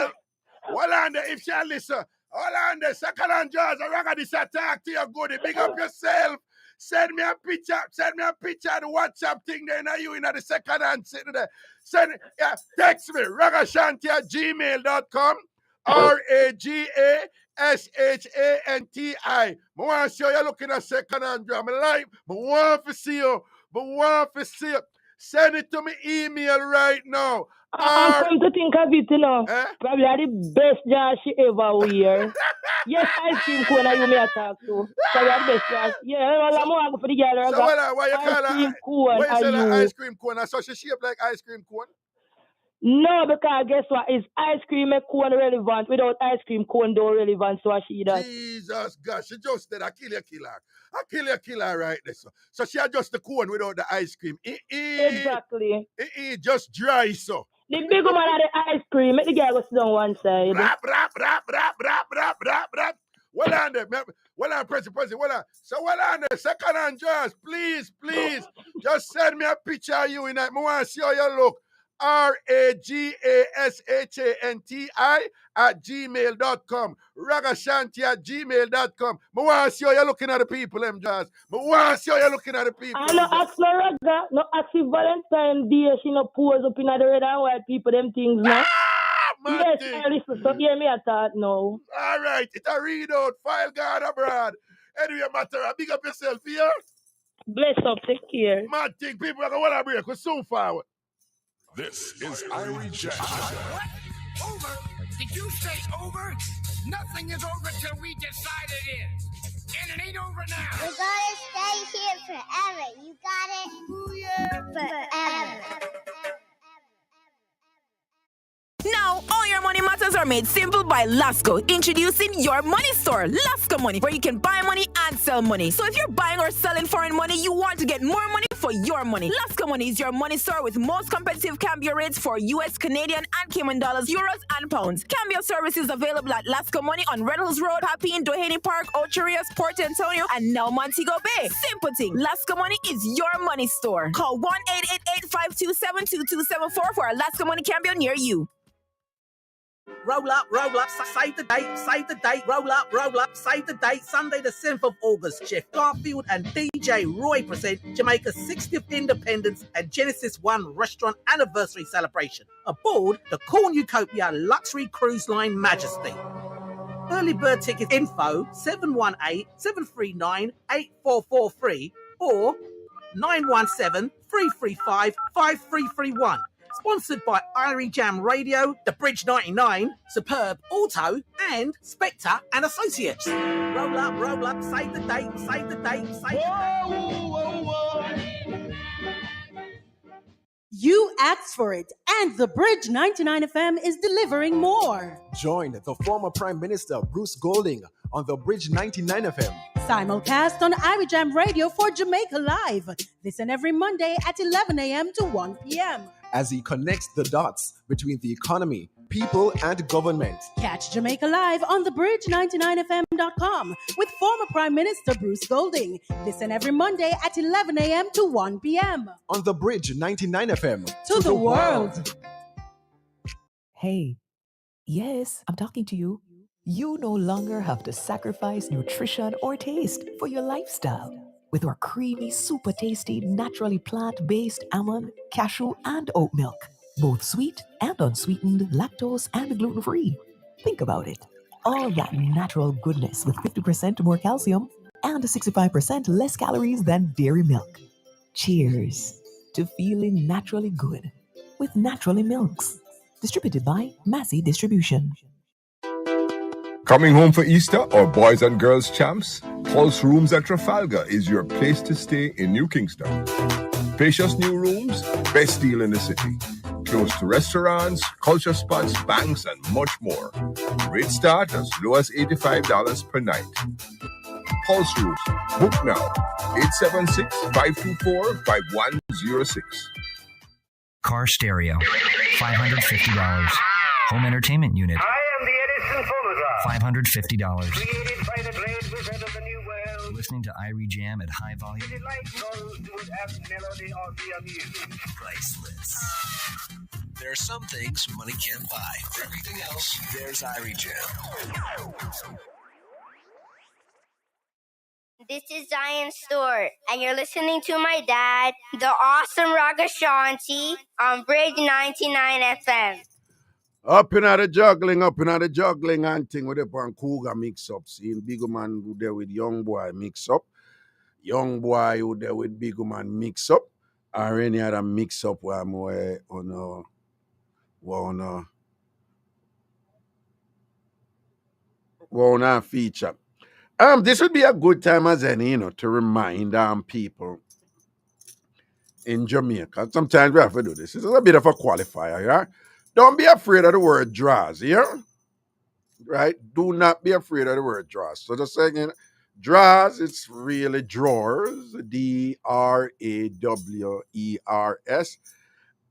Well, and if she listen. All on the second hand jars, I Raga this attack to your good. Big up yourself. Send me a picture of the WhatsApp thing there. Now you in the second hand sitting there. Text me, ragashanti@gmail.com. RAGASHANTI. I want to show you looking at second hand drum. I want to see you. Send it to me email right now. I come to think of it, you know. Probably the best jar she ever wear. Yes, ice cream cone you may talk to. So the best jar. Yeah, I'm going for the girl. So why you call her ice cream cone? So she shaped like ice cream cone? No, because guess what? Is ice cream make cone relevant? Without ice cream cone don't relevant, so she does. Jesus God, she just did. I kill your killer right there. So she adjust the cone without the ice cream. Exactly. Just dry so. The big woman of the ice cream, make the girl go sit on one side. Rap. Well on there, press. Well on. So well on there, second hand jars, please. Just send me a picture of you in that. I want to see how you look. RAGASHANTI@gmail.com. Ragashanti@gmail.com. I want to see how you're looking at the people, them jazz. I want to see how you're looking at the people. I no ask no Raga, no ask if Valentine's Day, she no pose up in the red and white people, them things, no? Yes, I listen, so hear me at that now. All right, it's a read out, file guard abroad. Anyway, matter, big up yourself here. Bless up, take care. Mad thing, people are going to break, we're soon forward. This is Irie Jack. What? Over? Did you say over? Nothing is over till we decide it is. And it ain't over now. We're gonna stay here forever. You got it? Ooh, yeah. Forever. Now, all your money matters are made simple by Lasco. Introducing your money store, Lasco Money, where you can buy money and sell money. So if you're buying or selling foreign money, you want to get more money for your money. Lasco Money is your money store with most competitive cambio rates for US, Canadian, and Cayman dollars, euros, and pounds. Cambio services available at Lasco Money on Red Hills Road, Papine, Doheny Park, Ocho Rios, Port Antonio, and now Montego Bay. Simple thing. Lasco Money is your money store. Call 1-888-527-2274 for a Lasco Money cambio near you. Roll up, save the date, roll up, save the date, Sunday the 7th of August, Jeff Garfield and DJ Roy present Jamaica's 60th Independence and Genesis 1 Restaurant Anniversary Celebration aboard the Cornucopia Luxury Cruise Line Majesty. Early bird ticket info 718-739-8443 or 917-335-5331. Sponsored by Irie Jam Radio, The Bridge 99, Superb Auto, and Spectre and Associates. Roll up, save the date, save the date. You asked for it, and The Bridge 99 FM is delivering more. Join the former Prime Minister Bruce Golding on The Bridge 99 FM. Simulcast on Irie Jam Radio for Jamaica Live. Listen every Monday at 11 a.m. to 1 p.m. as he connects the dots between the economy, people, and government. Catch Jamaica Live on thebridge99fm.com with former Prime Minister Bruce Golding. Listen every Monday at 11 a.m. to 1 p.m. on The Bridge 99 FM. To the world. Hey, yes, I'm talking to you. You no longer have to sacrifice nutrition or taste for your lifestyle. With our creamy, super tasty, naturally plant-based almond, cashew, and oat milk. Both sweet and unsweetened, lactose and gluten-free. Think about it. All that natural goodness with 50% more calcium and 65% less calories than dairy milk. Cheers to feeling naturally good with Naturally Milks. Distributed by Massey Distribution. Coming home for Easter or Boys and Girls Champs? Pulse Rooms at Trafalgar is your place to stay in New Kingston. Spacious new rooms, best deal in the city. Close to restaurants, culture spots, banks, and much more. Rates start as low as $85 per night. Pulse Rooms. Book now. 876-524-5106. Car stereo, $550. Home entertainment unit, $550. Created by the great wizard of the new world. Listening to Irie Jam at high volume. Delight those who would have melody or the music. Priceless. There are some things money can't buy. For everything else, there's Irie Jam. This is Zion Stewart, and you're listening to my dad, the awesome Ragashanti, on Bridge 99 FM. Up in the juggling and thing with the Cougar mix-up. Seeing big man who there with young boy mix-up. Young boy who there with big man mix-up. Or any other mix-up where I'm on a feature. This would be a good time as any, to remind people in Jamaica. Sometimes we have to do this. This is a bit of a qualifier, yeah? Don't be afraid of the word draws, yeah? Right? Do not be afraid of the word draws. So just saying, draws, it's really drawers, DRAWERS.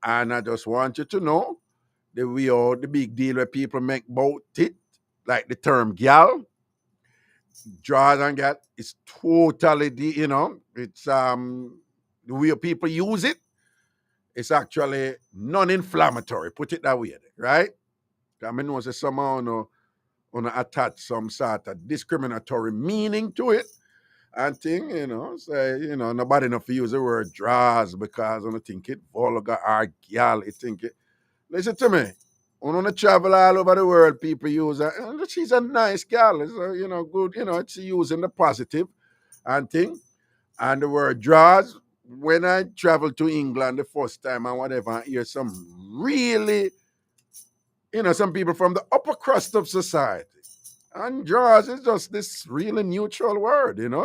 And I just want you to know that we are the big deal where people make about it, like the term gal. Draws and gal, it's totally, it's the way people use it. It's actually non-inflammatory, put it that way, right? I mean, know someone attach some sort of discriminatory meaning to it and thing, say, nobody enough to use the word draws because I think it vulgar or gal, I think it. Listen to me. When I travel all over the world, people use her. She's a nice gal. It's, good, it's used in the positive and thing. And the word draws, when I traveled to England the first time and whatever, I hear some really, some people from the upper crust of society. And draws is just this really neutral word, and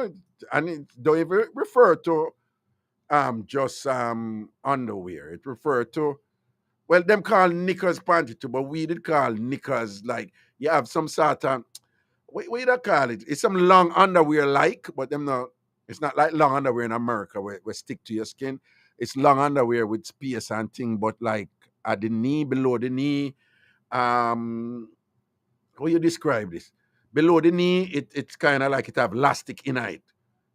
it don't even refer to just underwear. It refer to, well, them call knickers panty too, but we did call knickers like you have some sort of, what do you call it? It's some long underwear like, but them not. It's not like long underwear in America where stick to your skin. It's long underwear with space and thing, but like at the knee, below the knee. How you describe this? Below the knee, it's kind of like it have elastic in it.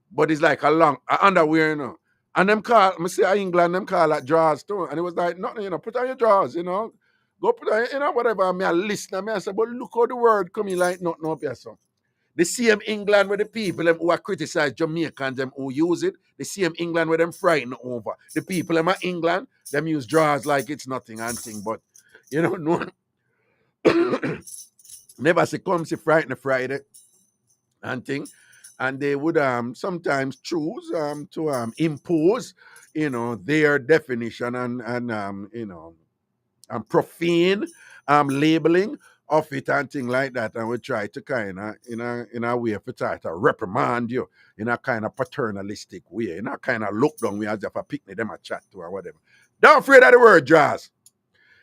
But it's like a long underwear, And them call, I say England, them call that drawers too. And it was like, nothing, put on your drawers, Go put on, whatever. I listen, I say, but look how the word coming like nothing up here, so. The same England where the people who are criticize Jamaicans them who use it, the same England where them frightened over. The people in England, them use drawers like it's nothing and thing, but no. Never say come see frighten Friday and thing. And they would sometimes choose to impose, their definition and profane labeling of it and thing like that, and we try to kind of in a way to try to reprimand you in a kind of paternalistic way, in a kind of look down we as if a picnic them a chat to or whatever. Don't afraid of the word draws.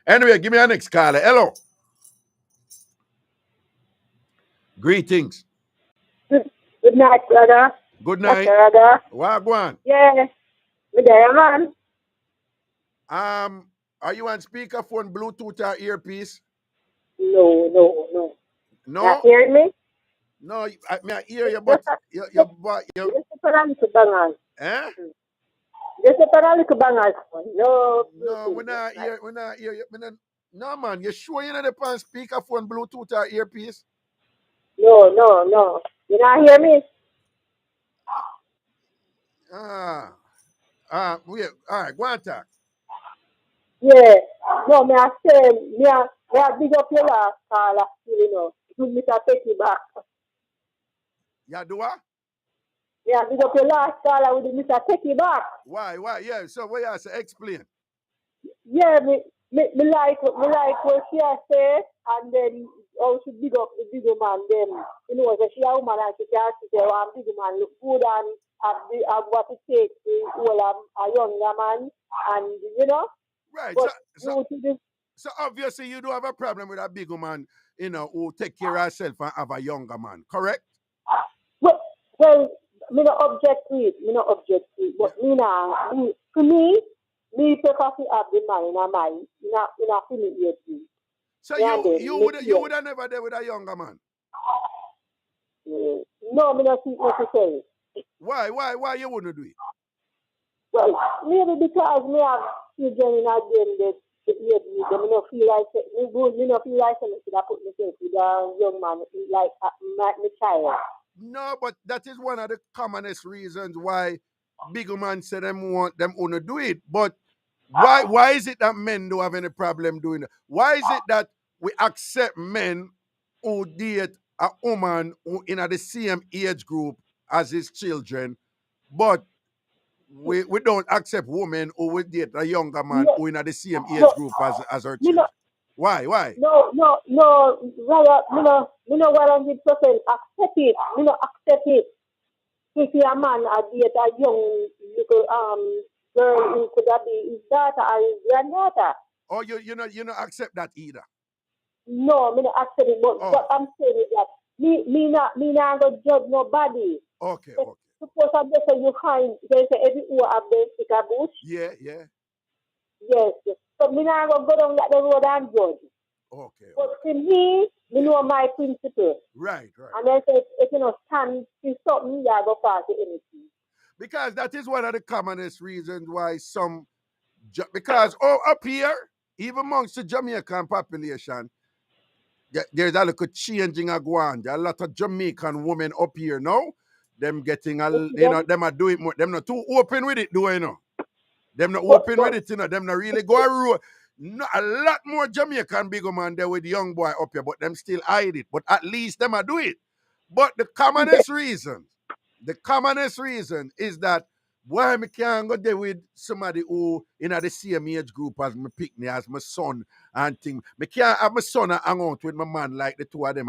Anyway, give me a next caller. Hello. Greetings. Good night, brother. Good night. Brother. Wagwan. Yeah. Good day, man. Are you on speakerphone, Bluetooth, or earpiece? No. No? You hear me? No, I hear you, but you Just put on the bangers. Eh? Just put on the bangers. No, we're not here. No, man, you sure you're not on speakerphone, Bluetooth, or earpiece? No. You not hear me? Wait, all right, go on talk. Yeah. No, me I say, me I big up your last caller, you know. Me I take you back. Yeah, do what? Yeah, big up your last caller with the Mr. Take you back. Why? Yeah, so what you say? Explain. Yeah, me like what she say, and then also big up the bigger man. Them, you know, so she a woman and she can say, "Oh, I'm bigger man look good and have what it takes to hold a younger man," and you know. Right. But So obviously you do have a problem with a big woman, you know, who take care of herself and have a younger man, correct? Well, me no object to it. But to me prefer to have the man in a mind, in a familiar thing. So you would have never there with a younger man? No, me not think necessary. Why you wouldn't do it? Well, maybe because me have children in a game that me no feel like me should have put myself with a young man like my child. No, but that is one of the commonest reasons why bigger man say them want them to do it. But why is it that men don't have any problem doing it? Why is it that we accept men who date a woman who in the same age group as his children, but we don't accept women who will date a younger man who in the same age group as her children? Why? No, Raya, me no 100% accept it. Me no accept it. If a man a date a young little girl who could have been his daughter or his granddaughter. Oh, you not accept that either? No, me no accept it. But what I'm saying is that me not go judge nobody. Okay. Suppose I say you find they say every who have the stick a bush. Yeah. Yes. So me not go down like the road and judge. Okay. But to me know my principle. Right. And then say if you know stand to something, you go pass it anything. Because that is one of the commonest reasons why because up here, even amongst the Jamaican population, there's a little changing a go on. There are a lot of Jamaican women up here now. Them getting them are doing more. Them not too open with it, do you know? Them not open with it, you know. Them not really go a road. No, a lot more Jamaican big man there with the young boy up here, but them still hide it. But at least them are do it. But the commonest reason is that why me can't go there with somebody who in the same age group as my picnic, as my son and thing. Me can't have my son hang out with my man like the two of them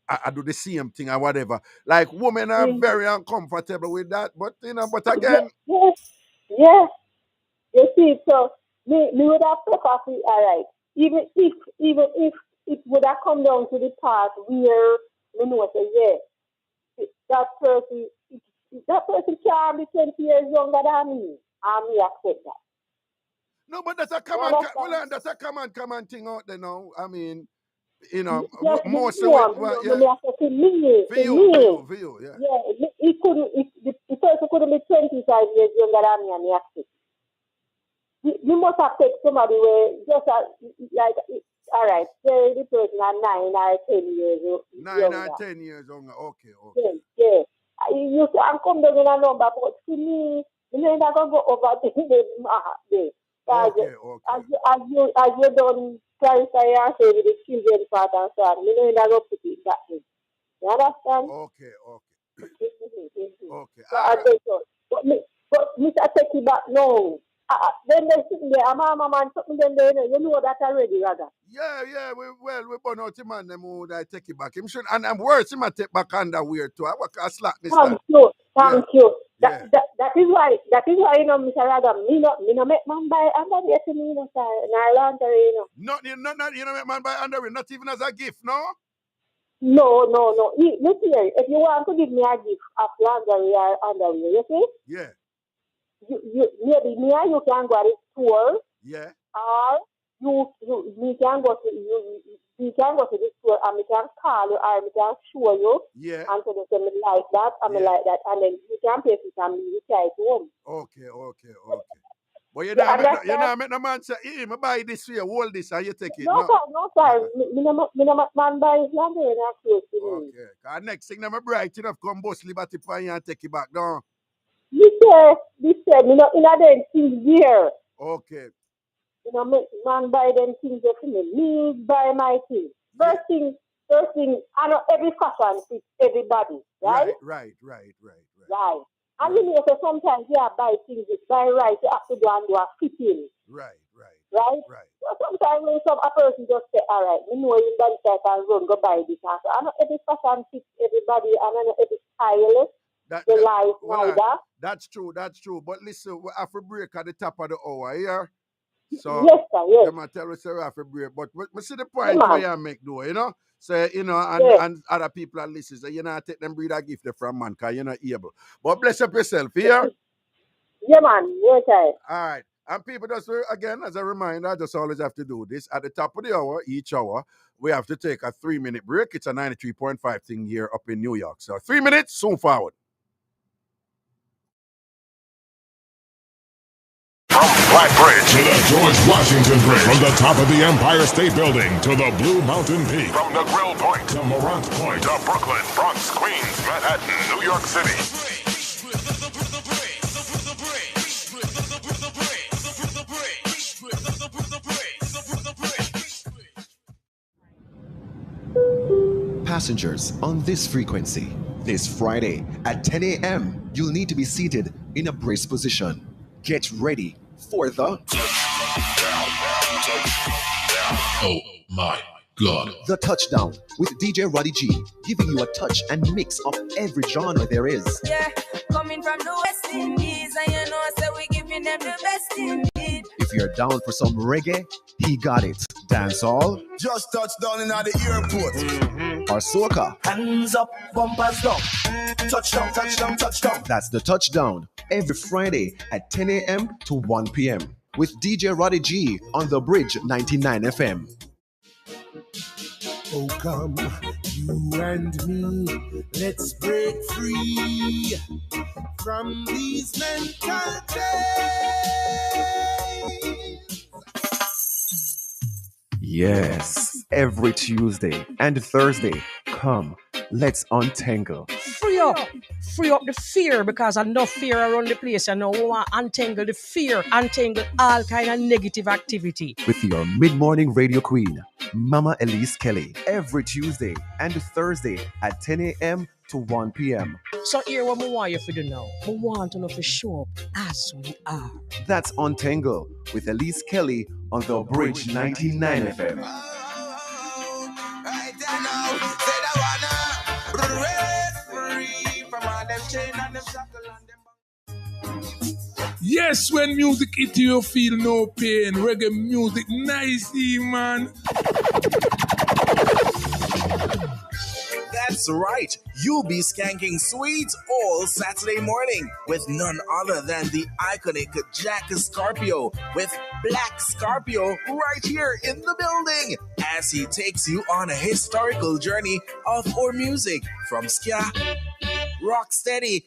I do the same thing or whatever. Like women are very uncomfortable with that, but but again. Yeah. You see, so me would have preferred all right. Even if it would have come down to the part where me know say that person can be 20 years younger than me, and me accept that. No, but that's a common thing out there now. I mean, most of it, for you, yeah. Yeah, the person couldn't be 25 years younger than me, and me accept. You must have taken somebody where just like, all right, say the person are 9 or 10 years younger. 9 or 10 years younger, okay. Yeah. You can come down in a number, but to me, you know, not going to go over the Okay. As you don't clarify and say with the children part and so on, you know, you're not going to put it that way. You understand? Okay. So I think so. But Mr. Take it back now. Then they sitting there, mama man, something then they you know that already, rather. Yeah, we burn out him and them who I take it back. Him should, and I'm worse, him I take back underwear too. I work a slackness. Thank you. That is why you know, Mr. Raga, me no make man buy underwear to me, no laundry, you know. No, you don't make man buy underwear, not even as a gift, no? No. Look here, if you want to give me a gift of laundry or underwear, you see? Yeah. You maybe me and you can go to the store. Yeah. Or we can go to the store and we can call you or we can show you. Yeah. And so they say me like that and me like that, and then you can pay for it and we try it home. Okay. But you know, make no man say, hey, me buy this for you, hold this, and you take it. No, sir. Me no man buy his land and close to me. Okay. Cause next thing, I'm bright enough, come bust liberty for you and take it back down. This said, me no in them things here. Okay. You know, make man buy them things that for me. Me buy my things. First thing, I know every fashion fits everybody, right? Right. Right. And you know, so sometimes you have buy things that buy right, you have to go and do a fitting. Right. So sometimes when a person just say, all right, me know you buy that and run, go buy this. And so I know every fashion fits everybody, and I know every style, That's true. But listen, we have a break at the top of the hour here. So, yes, sir, yes. I tell us we have a break. But we see the point where you make, though, you know? So, you know, and other people are listening. So, you know, take them breed a gift from man, because you're not able. But bless up yourself, here. Yeah, man. Yes, sir. All right. And people, just again, as a reminder, I just always have to do this. At the top of the hour, each hour, we have to take a 3-minute break. It's a 93.5 thing here up in New York. So 3 minutes, soon forward. Black Bridge to the George Washington Bridge. From the top of the Empire State Building to the Blue Mountain Peak. From the Grill Point to Morant Point to Brooklyn, Bronx, Queens, Manhattan, New York City. Passengers on this frequency, this Friday at 10 a.m., you'll need to be seated in a brace position. Get ready for the... Oh my God. The Touchdown with DJ Roddy G, giving you a touch and mix of every genre there is. Yeah, coming from the West Indies, and you know, so we giving them the best indeed. If you're down for some reggae, he got it. Dancehall. Just touched down in the airport. Or soca. Hands up, bumpers down. Touchdown, touchdown, touchdown. That's The Touchdown, every Friday at 10 a.m. to 1 p.m. with DJ Roddy G on The Bridge 99 FM. Oh, come, you and me, let's break free from these mental chains. Yes, every Tuesday and Thursday, come, let's untangle. Free up the fear, because enough fear around the place, and now we want to untangle the fear, untangle all kind of negative activity. With your mid-morning radio queen, Mama Elise Kelly, every Tuesday and Thursday at 10 a.m. to 1 p.m. So here what we want you to do now. We want to know to show up as we are. That's Untangle with Elise Kelly on The Bridge 99 FM. Yes, when music hit you feel no pain. Reggae music, nice, man. That's right. You'll be skanking sweets all Saturday morning with none other than the iconic Jack Scorpio with Black Scorpio right here in the building as he takes you on a historical journey of our music from ska, rocksteady,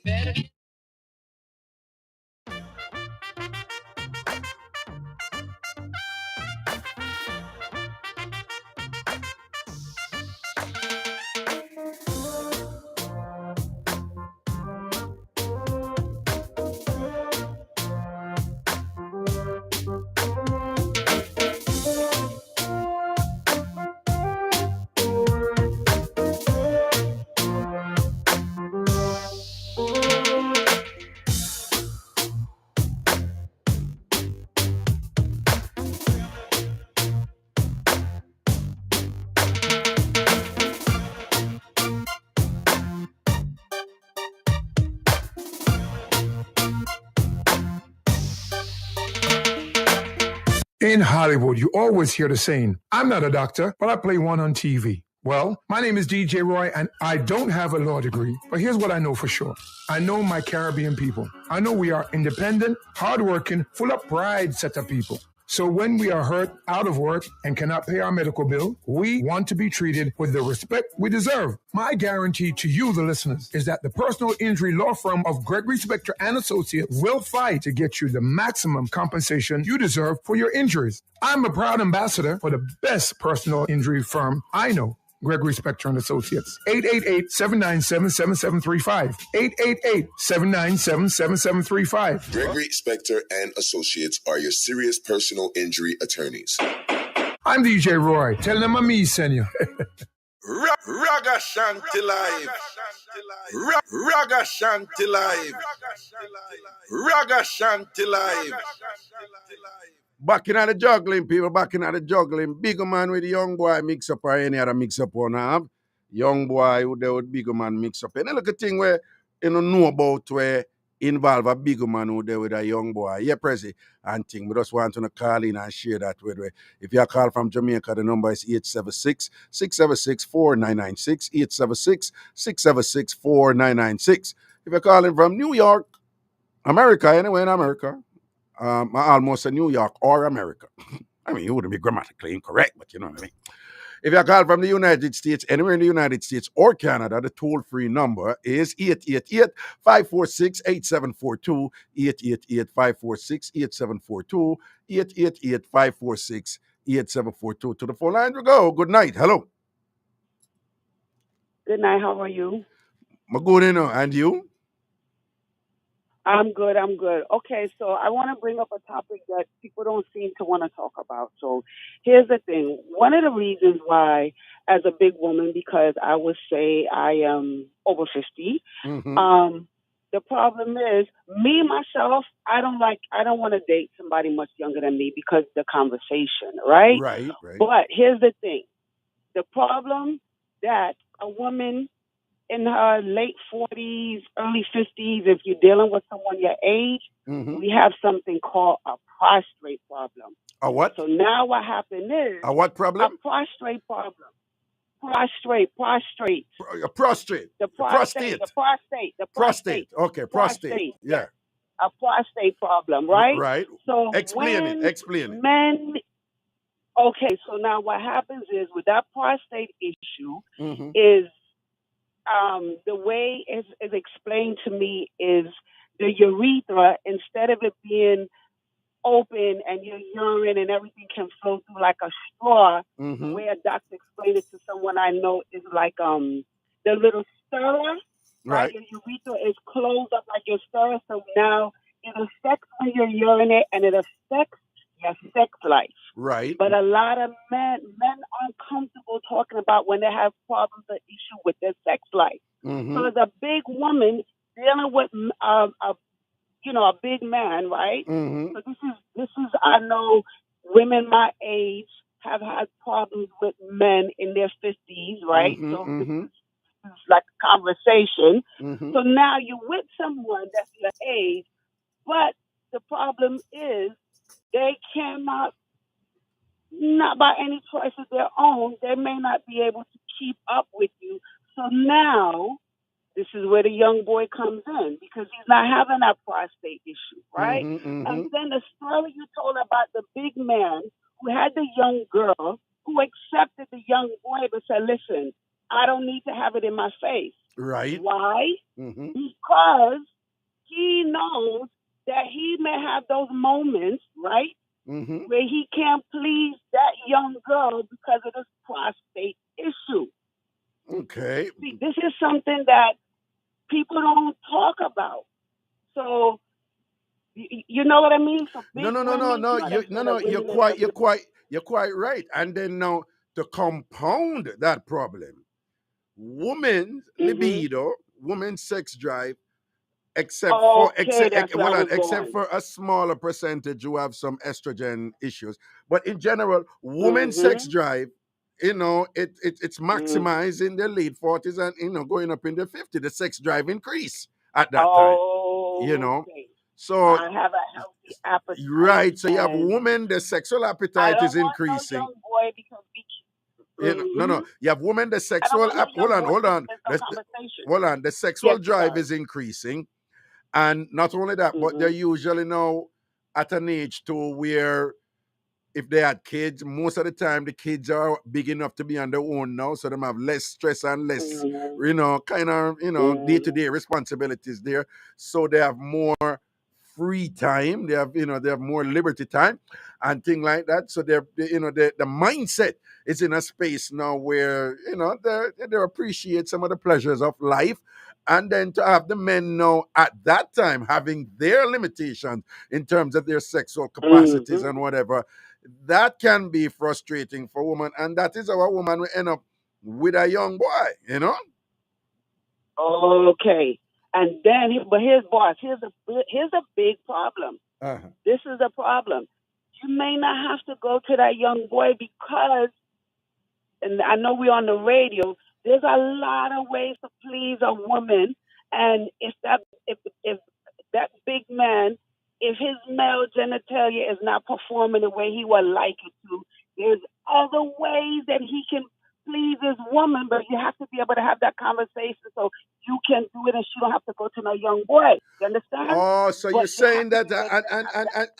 In Hollywood, you always hear the saying, I'm not a doctor, but I play one on TV. Well, my name is DJ Roy, and I don't have a law degree, but here's what I know for sure. I know my Caribbean people. I know we are independent, hardworking, full of pride set of people. So when we are hurt, out of work, and cannot pay our medical bill, we want to be treated with the respect we deserve. My guarantee to you, the listeners, is that the personal injury law firm of Gregory Spector and Associates will fight to get you the maximum compensation you deserve for your injuries. I'm a proud ambassador for the best personal injury firm I know. Gregory Spector and Associates. 888-797-7735. 888-797-7735. Gregory Spector and Associates are your serious personal injury attorneys. I'm DJ Roy. Tell them I'm me, senior. Ragashanti live. Ragashanti live. Ragashanti live. Back in the juggling, people, back in the juggling. Bigger man with the young boy mix up or any other mix up on have. Young boy with the bigger man mix up. And look at thing where you know about where involve a bigger man who there with a young boy. Yeah, Prezi. And thing. We just want to call in and share that with you. If you call from Jamaica, the number is 876-676-4996. 876-676-4996. If you're calling from New York, America, anywhere in America, almost a New York or America. I mean, it wouldn't be grammatically incorrect, but you know what I mean. If you call from the United States, anywhere in the United States or Canada, the toll-free number is 888-546-8742, 888-546-8742, 888-546-8742. To the phone line we go. Good night. Hello. Good night. How are you? I'm good, you know. And you? I'm good. Okay, so I want to bring up a topic that people don't seem to want to talk about. So here's the thing. One of the reasons why, as a big woman, because I would say I am over 50, the problem is, me, myself, I don't want to date somebody much younger than me because the conversation, right? Right. But here's the thing. The problem that a woman in her late 40s, early 50s, if you're dealing with someone your age, we have something called a prostrate problem. A what? So now what happened is... A what problem? A prostrate problem. Prostrate. A prostrate. The prostate. Okay, prostate. Yeah. A prostate problem, right? Right. So Explain it. Men... Okay, so now what happens is with that prostate issue is... the way it's explained to me is the urethra, instead of it being open and your urine and everything can flow through like a straw, the way a doctor explained it to someone I know is like the little stirrer, right? Your urethra is closed up like your stirrer, so now it affects when you urinate and it affects your sex life. Right. But a lot of men aren't comfortable talking about when they have problems or issue with their sex life. So as a big woman dealing with a big man, right? So this is I know women my age have had problems with men in their 50s, right? So this is like a conversation. So now you're with someone that's your age, but the problem is they cannot, not by any choice of their own, they may not be able to keep up with you. So now, this is where the young boy comes in, because he's not having that prostate issue, right? And then the story you told about the big man who had the young girl, who accepted the young boy but said, listen, I don't need to have it in my face. Right. Why? Because he knows that he may have those moments, right, where he can't please that young girl because of this prostate issue. Okay. See, this is something that people don't talk about. So, you know what I mean? So You're quite right. And then now to compound that problem, women's libido, women's sex drive, except for a smaller percentage who have some estrogen issues. But in general, women's sex drive, it's maximized in their late 40s and going up in their 50s. The sex drive increase at that time. So I have a healthy appetite. Right. So you have women, the sexual appetite is increasing. No young boy because No. You have women, the sexual hold on. The sexual drive is increasing. And not only that, but they're usually now at an age to where if they had kids, most of the time the kids are big enough to be on their own now, so they have less stress and less, kind of, day-to-day responsibilities there. So they have more free time. They have, they have more liberty time and thing like that. So the mindset is in a space now where, they appreciate some of the pleasures of life. And then to have the men now at that time having their limitations in terms of their sexual capacities and whatever, that can be frustrating for women, and that is how a woman will end up with a young boy. Okay. And then, but here's a big problem. This is a problem. You may not have to go to that young boy because, and I know we're on the radio, there's a lot of ways to please a woman. And if that big man, if his male genitalia is not performing the way he would like it to, there's other ways that he can please his woman, but you have to be able to have that conversation so you can do it and she don't have to go to no young boy. You understand? Oh, so you're saying that,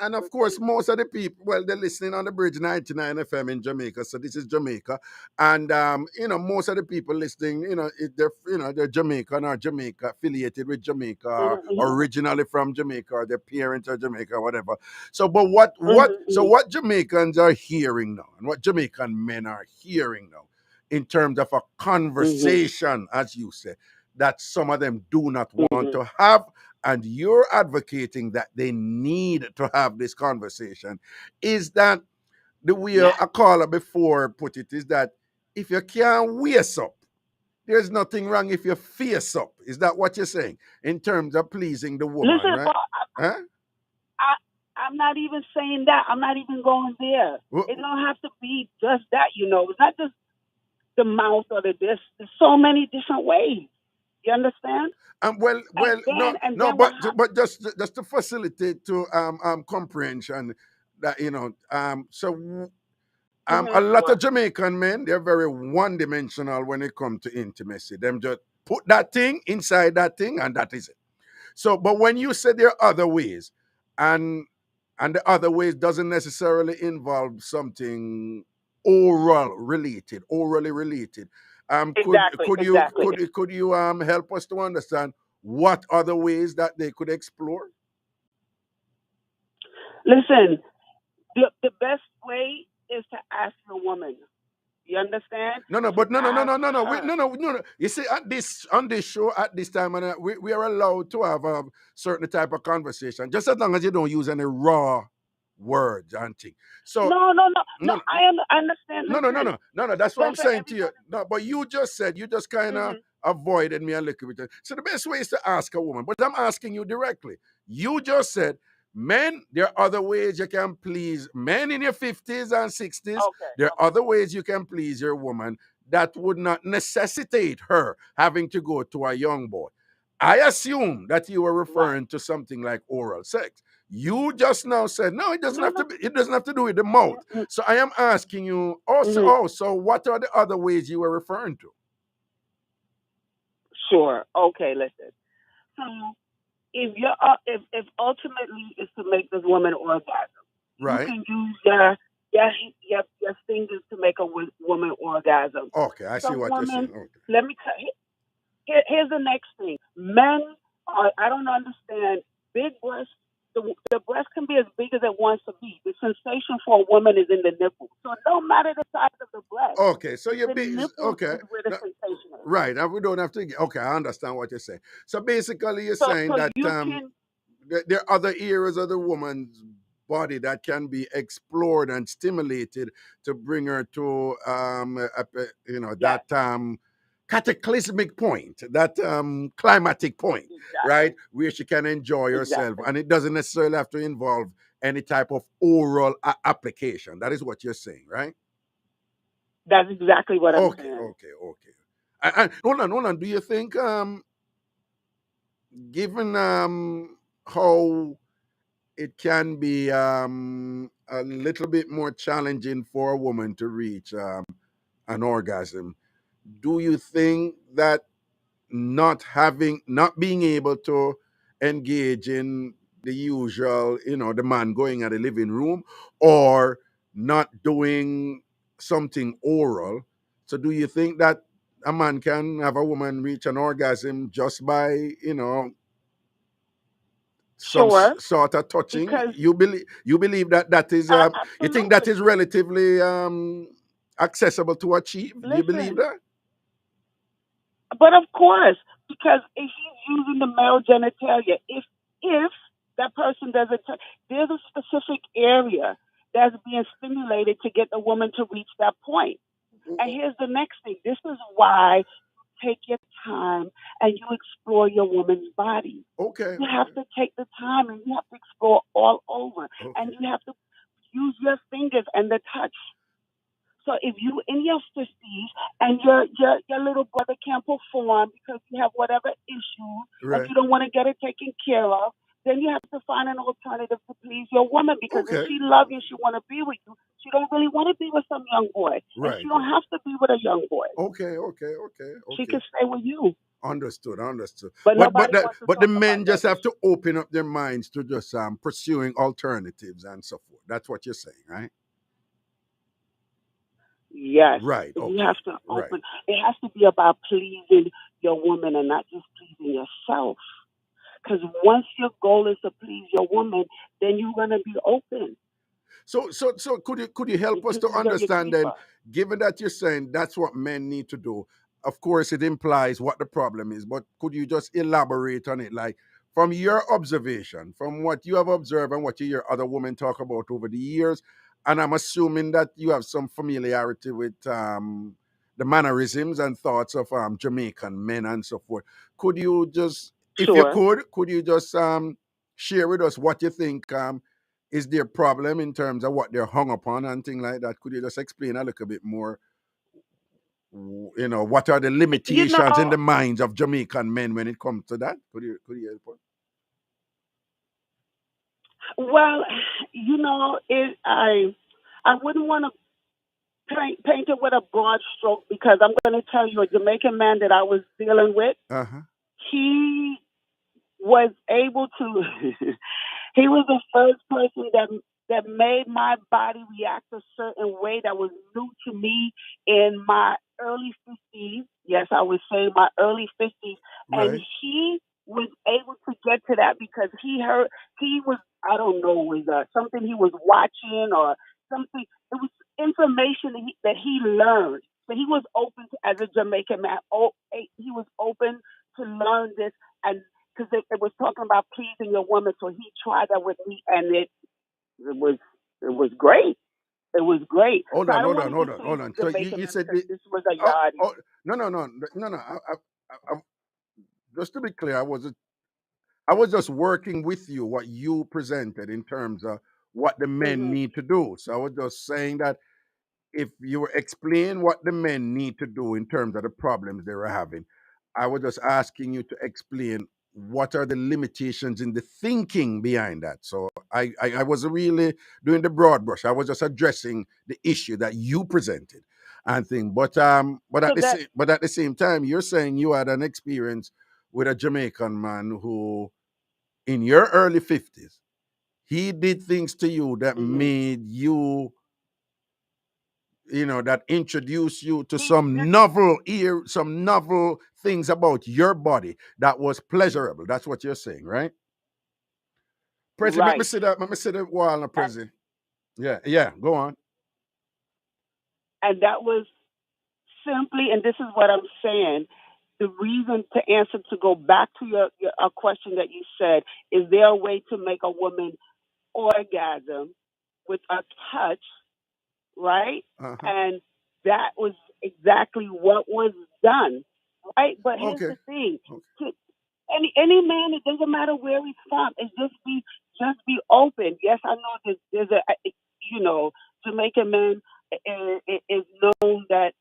and of course, most of the people, well, they're listening on the Bridge 99 FM in Jamaica, so this is Jamaica, and most of the people listening, they're Jamaican or Jamaica affiliated with Jamaica, or originally from Jamaica, or their parents are Jamaica, or whatever. So, but what Jamaicans are hearing now, and what Jamaican men are hearing now, in terms of a conversation, as you say, that some of them do not want to have, and you're advocating that they need to have this conversation, is that the way a caller before put it is that if you can't waist up, there's nothing wrong if you face up. Is that what you're saying in terms of pleasing the woman? Listen, right? I'm not even saying that. I'm not even going there. It don't have to be just that, It's not just the mouth or the this. There's so many different ways. You understand? But just to facilitate to comprehension that a lot of Jamaican men, they're very one-dimensional when it comes to intimacy. Them just put that thing inside that thing and that is it. So, but when you say there are other ways, and the other ways doesn't necessarily involve something orally related. Could you help us to understand what other ways that they could explore? Listen, the best way is to ask a woman. You understand? No. You see, on this show at this time, and we are allowed to have a certain type of conversation, just as long as you don't use any raw words and things. So no. I understand. No. That's what I'm saying to you. No, but you just kind of avoided me a little bit. So the best way is to ask a woman. But I'm asking you directly. You just said, men, there are other ways you can please men in your 50s and 60s. Okay. There are other ways you can please your woman that would not necessitate her having to go to a young boy. I assume that you were referring to something like oral sex. You just now said, no, it doesn't have to be, it doesn't have to do with the mouth. So I am asking you also, so what are the other ways you were referring to? Sure. Okay, listen. So if you're if ultimately is to make this woman orgasm, right, you can use your fingers to make a woman orgasm. Okay, I see what you're saying. Okay. Let me tell you. Here's the next thing. Men I don't understand, big breasts. The breast can be as big as it wants to be. The sensation for a woman is in the nipple. So it don't matter the size of the breast. Okay, so you're big. Okay. Is where the sensation is. Right. And we don't have to. Okay, I understand what you're saying. So basically, you're saying that there are other areas of the woman's body that can be explored and stimulated to bring her to that cataclysmic point, that climatic point, right, where she can enjoy herself, and it doesn't necessarily have to involve any type of oral application. That is what you're saying, right? That's exactly what I'm saying. Okay. And hold on. Do you think, given how it can be a little bit more challenging for a woman to reach an orgasm, do you think that not being able to engage in the usual, the man going at the living room, or not doing something oral. So do you think that a man can have a woman reach an orgasm just by, some Sure. sort of touching? Because You believe that is you think that is relatively accessible to achieve? Do you believe listen, that? but of course, because if he's using the male genitalia, if that person doesn't, there's a specific area that's being stimulated to get the woman to reach that point. And here's the next thing. This is why you take your time and you explore your woman's body. Okay. You have to take the time and you have to explore all over. Okay. And you have to use your fingers and the touch. So if you in your 50s and your little brother can't perform because you have whatever issue Right. and you don't want to get it taken care of, then you have to find an alternative to please your woman, because if she loves you, she want to be with you. She don't really want to be with some young boy. Right. And she don't have to be with a young boy. Okay. She can stay with you. Understood. But But nobody wants to the talk men about just that have to open up their minds to just pursuing alternatives and so forth. That's what you're saying, right? Yes. Right. Okay. You have to open. Right. It has to be about pleasing your woman and not just pleasing yourself. Because once your goal is to please your woman, then you're gonna be open. So could you help us to understand then, given that you're saying that's what men need to do? Of course, it implies what the problem is, but could you just elaborate on it, like from your observation, from what you have observed and what you hear other women talk about over the years? And I'm assuming that you have some familiarity with the mannerisms and thoughts of Jamaican men and so forth. Could you just, if you could you just share with us what you think is their problem in terms of what they're hung upon and things like that? Could you just explain a little bit more? What are the limitations in the minds of Jamaican men when it comes to that? Could you help us? Well, I wouldn't want to paint it with a broad stroke, because I'm going to tell you, a Jamaican man that I was dealing with, he was able to. He was the first person that made my body react a certain way that was new to me in my early 50s. Yes, I would say my early 50s. Right. And he was able to get to that because he was, I don't know, was something he was watching or something. It was information that he learned. So he was open to, as a Jamaican man, he was open to learn this, and because it was talking about pleasing your woman, so he tried that with me, and it was great. It was great. Hold So on. So you said this was a yardie. No. Just to be clear, I was just working with you what you presented in terms of what the men need to do. So I was just saying that if you explain what the men need to do in terms of the problems they were having, I was just asking you to explain what are the limitations in the thinking behind that. So I wasn't really doing the broad brush. I was just addressing the issue that you presented and thing. But at the same time, you're saying you had an experience with a Jamaican man who, in your early 50s, he did things to you that made you, that introduced you to some novel things about your body that was pleasurable. That's what you're saying, right? President, let me see that while President. Yeah, go on. And that was simply, and this is what I'm saying, the reason to answer, to go back to your question that you said, is there a way to make a woman orgasm with a touch, right? And that was exactly what was done, right? But here's the thing. Any man, it doesn't matter where he's from, it's just be open. Yes, I know there's a Jamaican men is known that,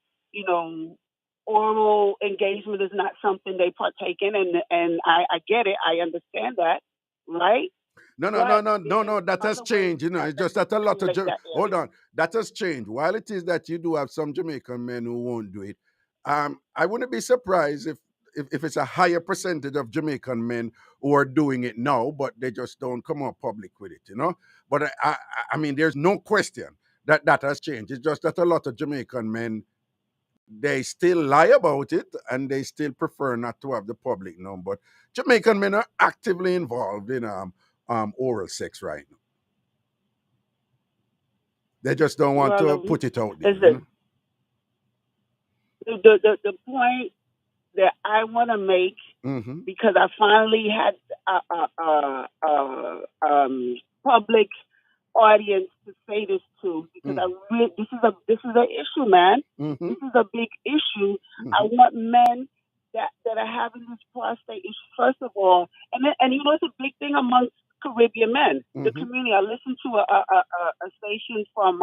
oral engagement is not something they partake in, and I get it, I understand that, right? No. That has changed. It's just that a lot of hold on. That has changed. While it is that you do have some Jamaican men who won't do it, I wouldn't be surprised if it's a higher percentage of Jamaican men who are doing it now, but they just don't come out public with it. But I mean, there's no question that has changed. It's just that a lot of Jamaican men, they still lie about it and they still prefer not to have the public know. But Jamaican men are actively involved in oral sex right now. They just don't want to put it out there. The point that I want to make, because I finally had public audience to say this to, because this is an issue, man. This is a big issue. I want men that are having this prostate issue, first of all, and it's a big thing amongst Caribbean men. The community. I listened to a station from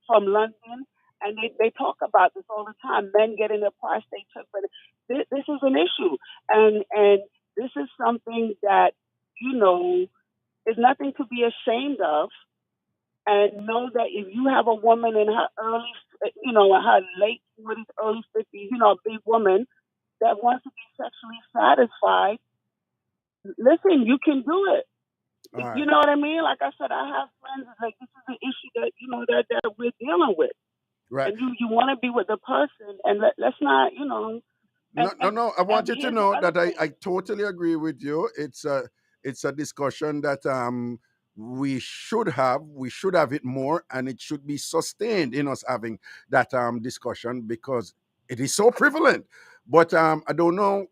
London, and they talk about this all the time. Men getting their prostate checked, but this is an issue, and this is something that is nothing to be ashamed of. And know that if you have a woman in her early, her late 40s, early 50s, a big woman that wants to be sexually satisfied, listen, you can do it. Right. You know what I mean? Like I said, I have friends like this is an issue that that we're dealing with. Right. And you want to be with the person, and let's not, No. I want you to know that I totally agree with you. It's a discussion that we should have it more, and it should be sustained in us having that discussion, because it is so prevalent. But I don't know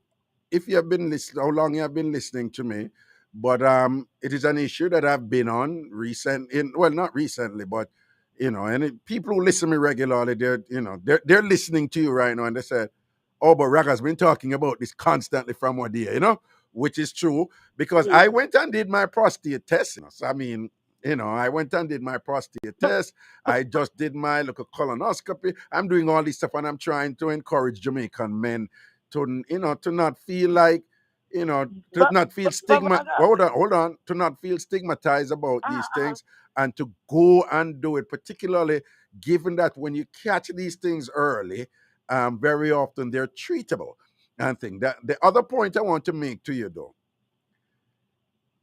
if you have been listening, how long you have been listening to me, but it is an issue that I've been on not recently, but and people who listen to me regularly, they're listening to you right now, and they said, "Oh, but Raga's been talking about this constantly from one day," which is true, because I went and did my prostate test. So, I mean, I went and did my prostate test. I just did my local colonoscopy. I'm doing all this stuff, and I'm trying to encourage Jamaican men to not feel like, not feel stigma. Hold on, to not feel stigmatized about these things, and to go and do it, particularly given that when you catch these things early, very often they're treatable and things. That the other point I want to make to you, though,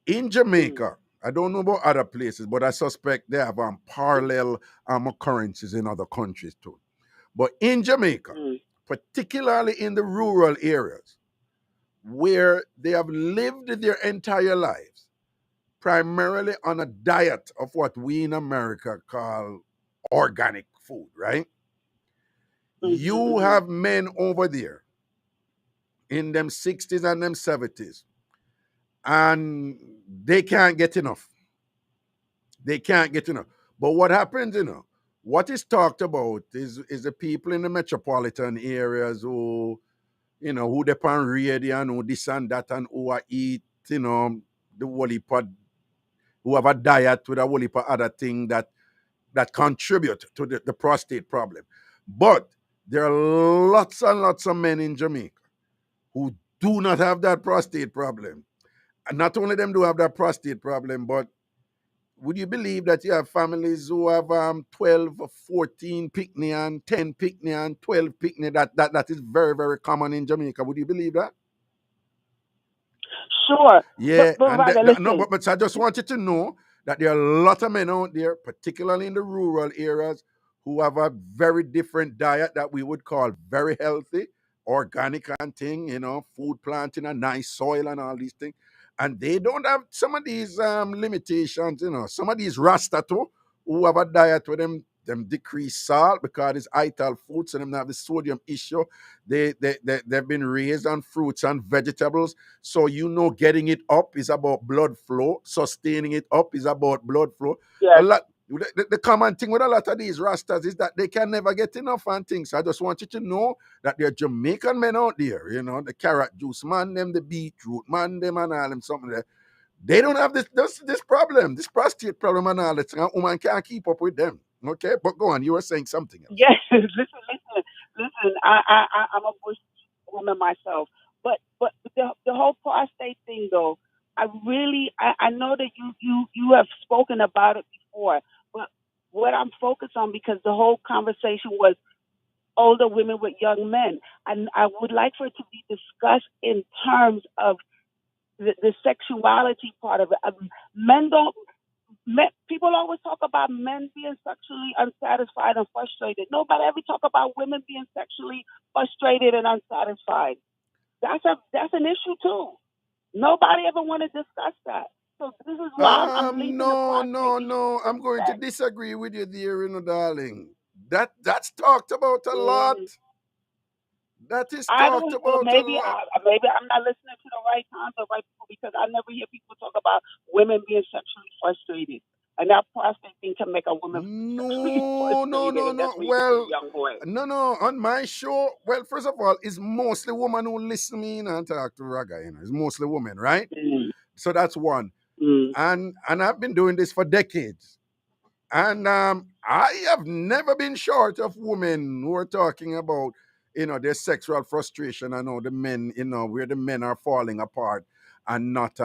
in Jamaica, I don't know about other places, but I suspect they have parallel occurrences in other countries too. But in Jamaica, particularly in the rural areas, where they have lived their entire lives primarily on a diet of what we in America call organic food, right? You have men over there in them 60s and them 70s, and they can't get enough. They can't get enough. But what happens, what is talked about is the people in the metropolitan areas who, who depend on radio and who this and that, and who eat, the whole heap of, who have a diet with a whole heap of other thing that contribute to the prostate problem. But there are lots and lots of men in Jamaica who do not have that prostate problem. And not only them do have that prostate problem, but would you believe that you have families who have 12 or 14 picnic and 10 picnic and 12 picnic? That is very, very common in Jamaica. Would you believe that? Sure. Yeah. But I just want you to know that there are a lot of men out there, particularly in the rural areas, who have a very different diet that we would call very healthy, organic and thing, food planting and nice soil and all these things. And they don't have some of these limitations, some of these Rasta too, who have a diet with them decrease salt because it's ital food, so them have the sodium issue. They've been raised on fruits and vegetables. So getting it up is about blood flow. Sustaining it up is about blood flow. Yes. The common thing with a lot of these Rastas is that they can never get enough and things. So I just want you to know that there are Jamaican men out there, the carrot juice man, them, the beetroot man, them, and all them, something there. They don't have this problem, this prostate problem and all that. A woman can't keep up with them. Okay, but go on. You were saying something else. Yes, listen. I'm a bush woman myself, but the whole prostate thing, though, I know that you have spoken about it before, but what I'm focused on, because the whole conversation was older women with young men, and I would like for it to be discussed in terms of the sexuality part of it. People people always talk about men being sexually unsatisfied and frustrated. Nobody ever talk about women being sexually frustrated and unsatisfied. That's an issue too. Nobody ever want to discuss that. So this is why I'm leaving the prostate. No. I'm going to disagree with you there, darling. That's talked about a lot. That is talked about maybe a lot. Maybe I'm not listening to the right times or right people because I never hear people talk about women being sexually frustrated. And that prostate thing can make a woman sexually frustrated. No. Well, young boy. No. On my show, well, first of all, it's mostly women who listen to me and talk to Raga. It's mostly women, right? So that's one. And I've been doing this for decades. And I have never been short of women who are talking about, their sexual frustration. I know the men, where the men are falling apart and not,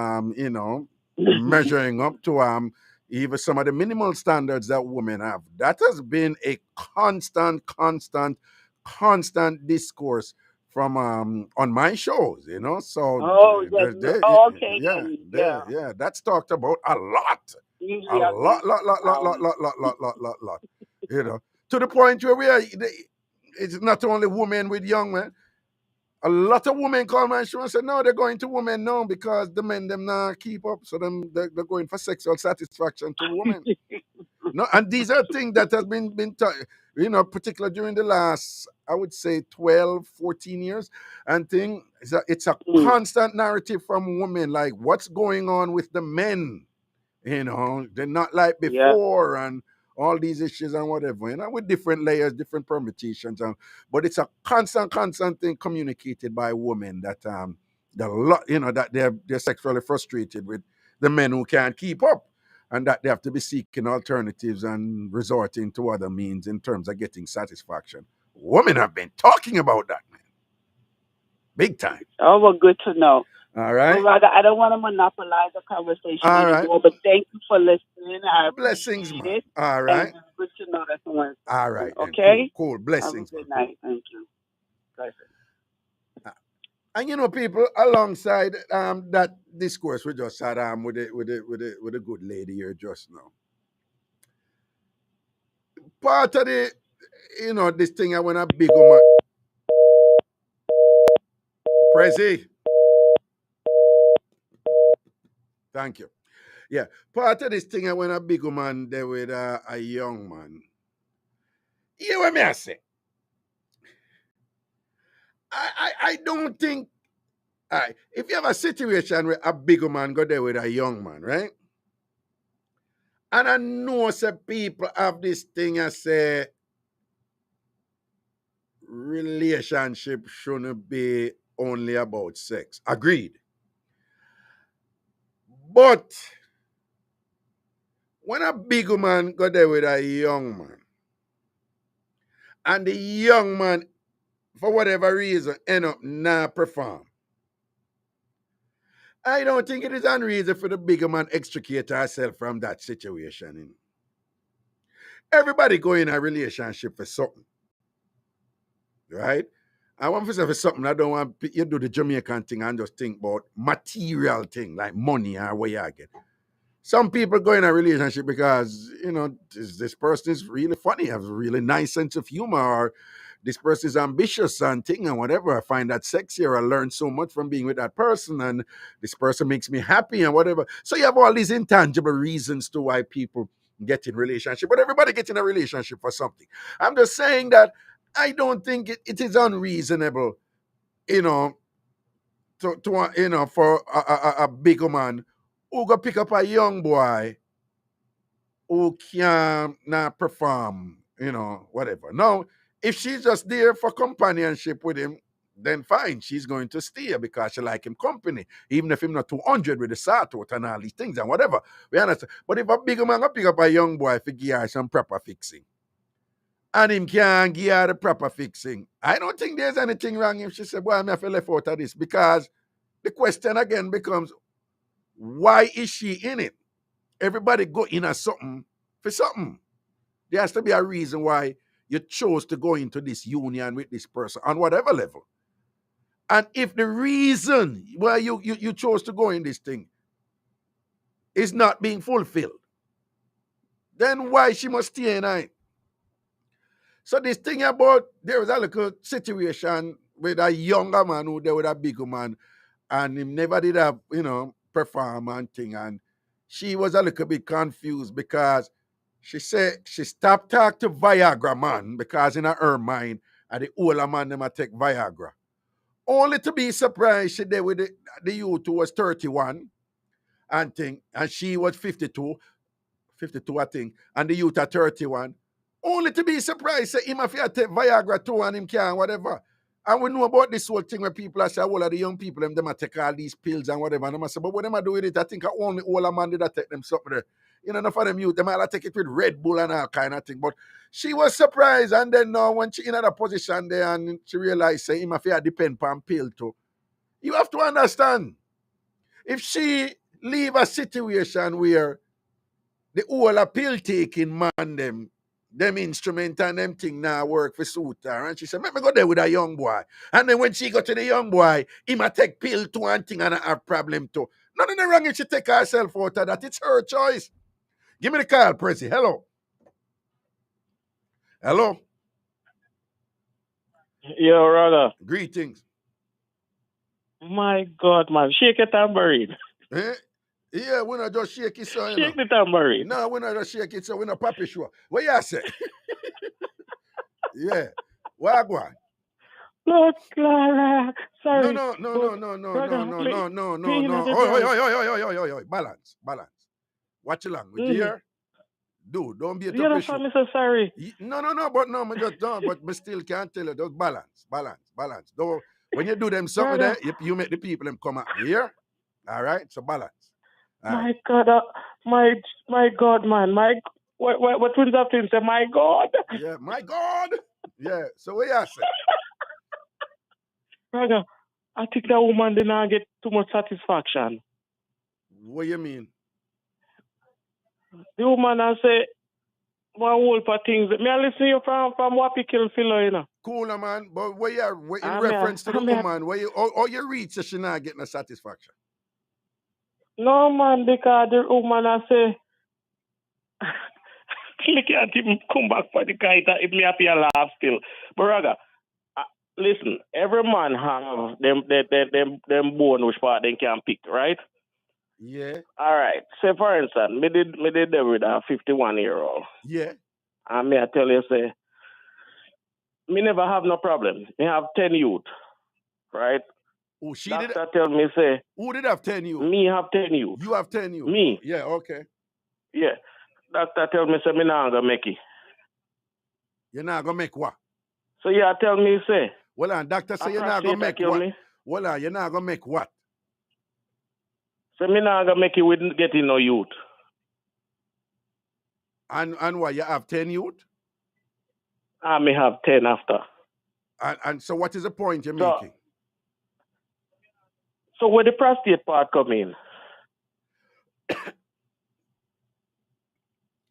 measuring up to even some of the minimal standards that women have. That has been a constant discourse from on my shows, So okay. Yeah, that's talked about a lot. Usually A lot. To the point where it's not only women with young men. A lot of women call my show and say, no, they're going to women now because the men them not keep up. So they're going for sexual satisfaction to women. No, and these are things that has been particularly during the last, I would say, 12, 14 years. And it's a constant narrative from women, like what's going on with the men. They're not like before and all these issues and whatever, with different layers, different permutations. But it's a constant thing communicated by women that that they're sexually frustrated with the men who can't keep up and that they have to be seeking alternatives and resorting to other means in terms of getting satisfaction. Women have been talking about that, man. Big time. Oh, well, good to know. All right. Well, I don't want to monopolize the conversation anymore, but thank you for listening. I Blessings, appreciate it. All right. And it's good to know that someone's all right. Okay? Cool. Blessings. Have a good night. Thank you. And people, alongside that discourse we just had with a good lady here just now. Part of the this thing I want to big on my Prezi. Thank you. Yeah. Part of this thing I want a big man there with a young man. You what me I say? I don't think if you have a situation where a big man go there with a young man, right? And I know some people have this thing I say relationship shouldn't be only about sex. Agreed. But when a big man go there with a young man, and the young man, for whatever reason, end up not perform, I don't think it is unreasonable for the bigger man extricate herself from that situation. Everybody go in a relationship for something. Right? I want to say for something. I don't want you do the Jamaican thing and just think about material thing like money or what you get. Some people go in a relationship because, this person is really funny, has a really nice sense of humor, or this person is ambitious and thing and whatever. I find that sexy, or I learn so much from being with that person, and this person makes me happy and whatever. So you have all these intangible reasons to why people get in relationship, but everybody gets in a relationship for something. I'm just saying that I don't think it is unreasonable, for a bigger man who go pick up a young boy who can not perform, whatever. Now, if she's just there for companionship with him, then fine, she's going to stay because she like him company, even if him not 200 with the sawtooth and all these things and whatever. We understand. But if a bigger man go pick up a young boy for give her some proper fixing, and him can't give her the proper fixing, I don't think there's anything wrong if she said, boy, I'm have to left out of this, because the question again becomes, why is she in it? Everybody go in a something for something. There has to be a reason why you chose to go into this union with this person on whatever level. And if the reason why you chose to go in this thing is not being fulfilled, then why she must stay in it? So this thing about, there was a little situation with a younger man who there with a bigger man, and him never did have, perform and thing, and she was a little bit confused because she said she stopped talking to Viagra man because in her mind, and the older man them a take Viagra. Only to be surprised she there with the youth who was 31 and thing, and she was 52 I think, and the youth are 31. Only to be surprised say him if he take Viagra too and him can whatever. And we know about this whole thing where people are saying, all of the young people, them take all these pills and whatever. And them say, but what them do with it? I think only older man did take them something there. Enough of them youth, them all take it with Red Bull and all kind of thing. But she was surprised, and then now when she in a position there and she realized say him if he depend on pill too. You have to understand, if she leave a situation where the whole pill taking man them instrument and them thing now work for suit her. And she said, let me go there with a young boy. And then when she got to the young boy, he might take pill to one thing and I have problem too. Nothing wrong if she take herself out of that. It's her choice. Give me the call, Prezi. Hello. Hello. Yo, Raga. Greetings. My God, man. Shake a tambourine. Eh? Yeah, we not just shake it so. Shake the tambourine. No, we not just shake it so. We not papi show. What you say? Yeah. What go on? Lord Clara. Sorry. No. Oi. Balance. Watch your language. Here. Dude, don't be a You understand me so sorry. No, but no, me just don't, but me still can't tell you. Just balance. Don't, when you do them something there, you make the people them come out here. All right? So balance. My God, my God, man. What twins have to say? My God. Yeah, my God. Yeah, so what you say? Raga, I think that woman did not get too much satisfaction. What you mean? The woman I say one whole for things. Me I listen to you from Wapi Kill Filo, you know. Cool, man. But what in reference to the woman, or you reach so she not getting a satisfaction? No, man, because the woman I say look at him come back for the guy that if me happy a laugh still. But Raga, listen, every man have them bone which part they can pick, right? Yeah. All right. Say for instance, me did there with a 51-year-old. Yeah. And me I tell you, say, me never have no problem. Me have 10 youth, right? Oh, she Doctor did. Tell me say. Who did have 10 youth? Me have 10 youth. You have 10 youth. Me. Yeah. Okay. Yeah. Doctor tell me say me not gonna make it. You're not gonna make what? So yeah, tell me say. Well, and doctor say you're not gonna make what? Well, you're not gonna make what? So me not gonna make it with getting no youth. And what? You have 10 youth? I may have 10 after. And so what is the point you're making? So where the prostate part come in?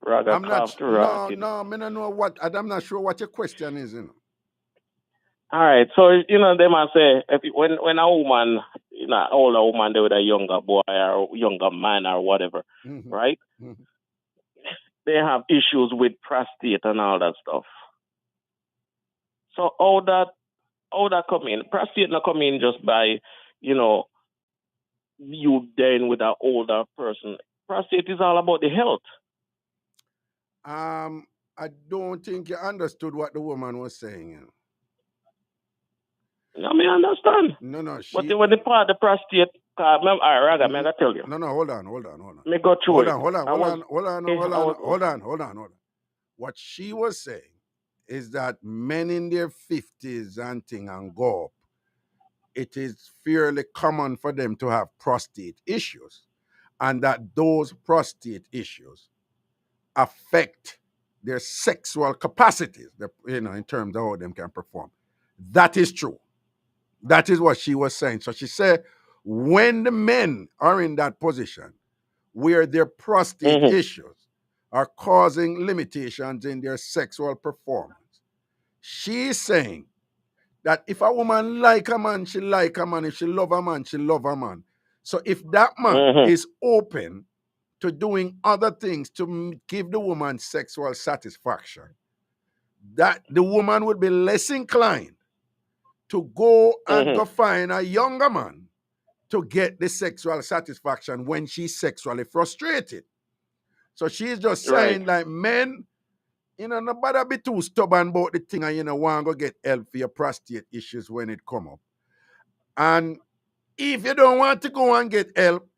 I'm not know what. I'm not sure what your question is. All right, so they might say when a woman, older woman, they with a younger boy or younger man or whatever, right? Mm-hmm. They have issues with prostate and all that stuff. So all that come in. Prostate not come in just by you dealing with an older person. Prostate is all about the health. I don't think you understood what the woman was saying. I mean, I understand. No. But when the part of the prostate, I'm gonna tell you. No, hold on. Me go through it. Hold on. What she was saying is that men in their 50s and thing and go up, it is fairly common for them to have prostate issues, and that those prostate issues affect their sexual capacities, in terms of how them can perform. That is true. That is what she was saying. So she said, when the men are in that position where their prostate issues are causing limitations in their sexual performance, she's saying that if a woman like a man, she like a man. If she love a man, she love a man. So if that man is open to doing other things to give the woman sexual satisfaction, that the woman would be less inclined to go and go find a younger man to get the sexual satisfaction when she's sexually frustrated. So she's just saying, like, men, nobody be too stubborn about the thing and, want to go get help for your prostate issues when it come up. And if you don't want to go and get help,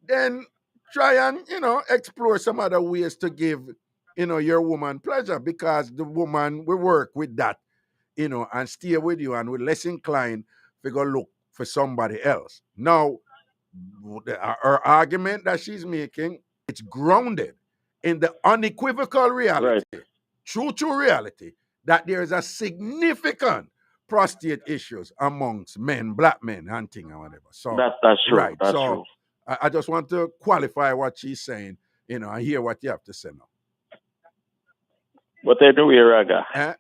then try and, explore some other ways to give, your woman pleasure, because the woman will work with that, and stay with you and will less inclined to go look for somebody else. Now, her argument that she's making, it's grounded in the unequivocal reality, true reality, that there is a significant prostate issues amongst men, black men, hunting and whatever. So that's true. Right. That's so true. I just want to qualify what she's saying, and hear what you have to say now. But I do hear Raga. I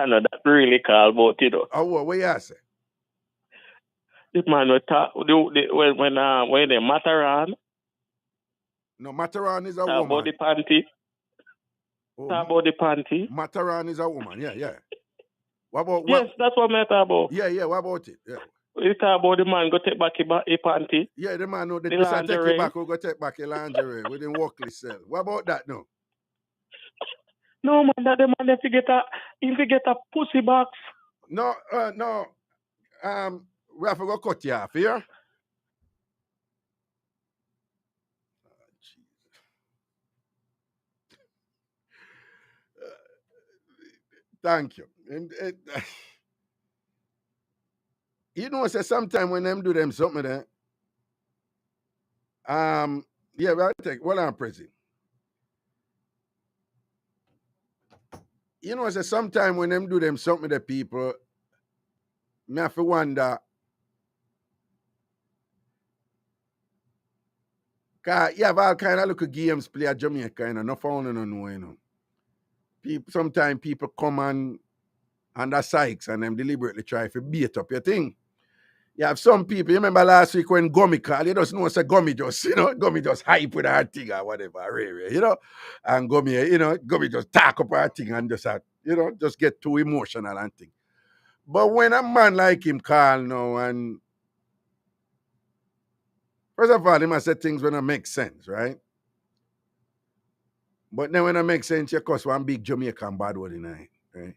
know that really call about, Oh, what you say? The man will talk when they Mataran. No, Mataran is a talk woman. About the panty. Talk about the panty. Mataran is a woman, yeah. What about yes, that's what I talk about. Yeah, what about it? Yeah. You talk about the man go take back his panty. Yeah, the man know the lingerie. take it back, go take back your lingerie within workless cell. What about that now? No man, that the man if you get a pussy box. No. We have to go cut you off here. Thank you. And, say sometime when them do them something there. Yeah, well, I'm present. Say sometime when them do them something to people, me have to wonder. Cause you have all kind of little games play at Jamaica, no found no. Sometimes people come and under Sykes and them deliberately try to beat up your thing. You have some people, you remember last week when Gummy called, you just know it's a Gummy just, Gummy just hype with her thing or whatever, and Gummy just talk up her thing and just, just get too emotional and thing. But when a man like him call now, and first of all, he must say things when it makes sense, right? But then when it makes sense, you cause one big Jamaican bad word in it, right?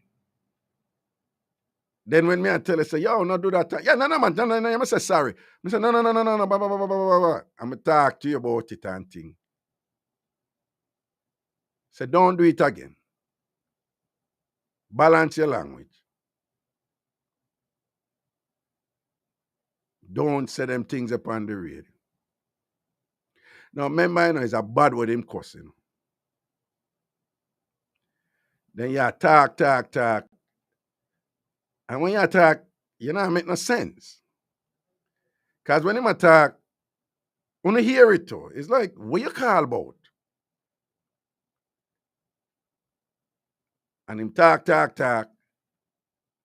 Then when me I tell her, say, yo, not do that. Yeah, no, man, no, you must say sorry. I say, no, blah, blah, blah, blah, blah. I'm going to talk to you about it and thing. Say, don't do it again. Balance your language. Don't say them things upon the radio. Now, remember, it's a bad word him cussing. Then you talk. And when you talk, you not make no sense. Because when him attack, when you hear it too, it's like, what you call about? And him talk, and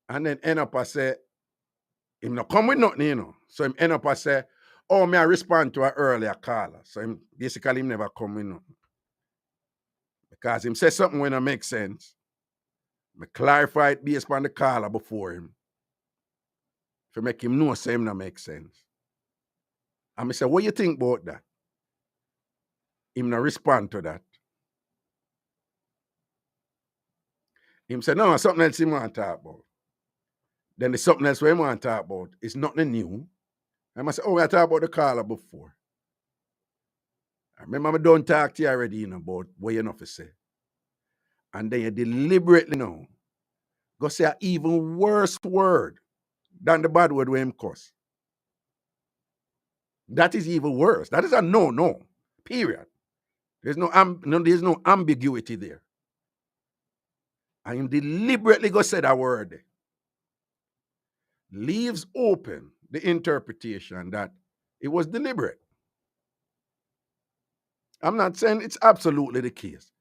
then end up I say, him not come with nothing, So him end up I say, oh, me I respond to an earlier caller. So him basically him never come with nothing. Because him say something when it makes sense. Me clarify it based on the caller before him. To make him know say him not make sense. And me say, what you think about that? Him not respond to that. Him say, no, something else he want to talk about. Then the something else we want to talk about is nothing new. I must say, oh, I talked about the caller before. I remember I don't talk to you already, about what you know to say. And then you deliberately go say an even worse word than the bad word we him cuss. That is even worse. That is a no. Period. There's no ambiguity there. And him deliberately go say that word. Leaves open the interpretation that it was deliberate. I'm not saying it's absolutely the case.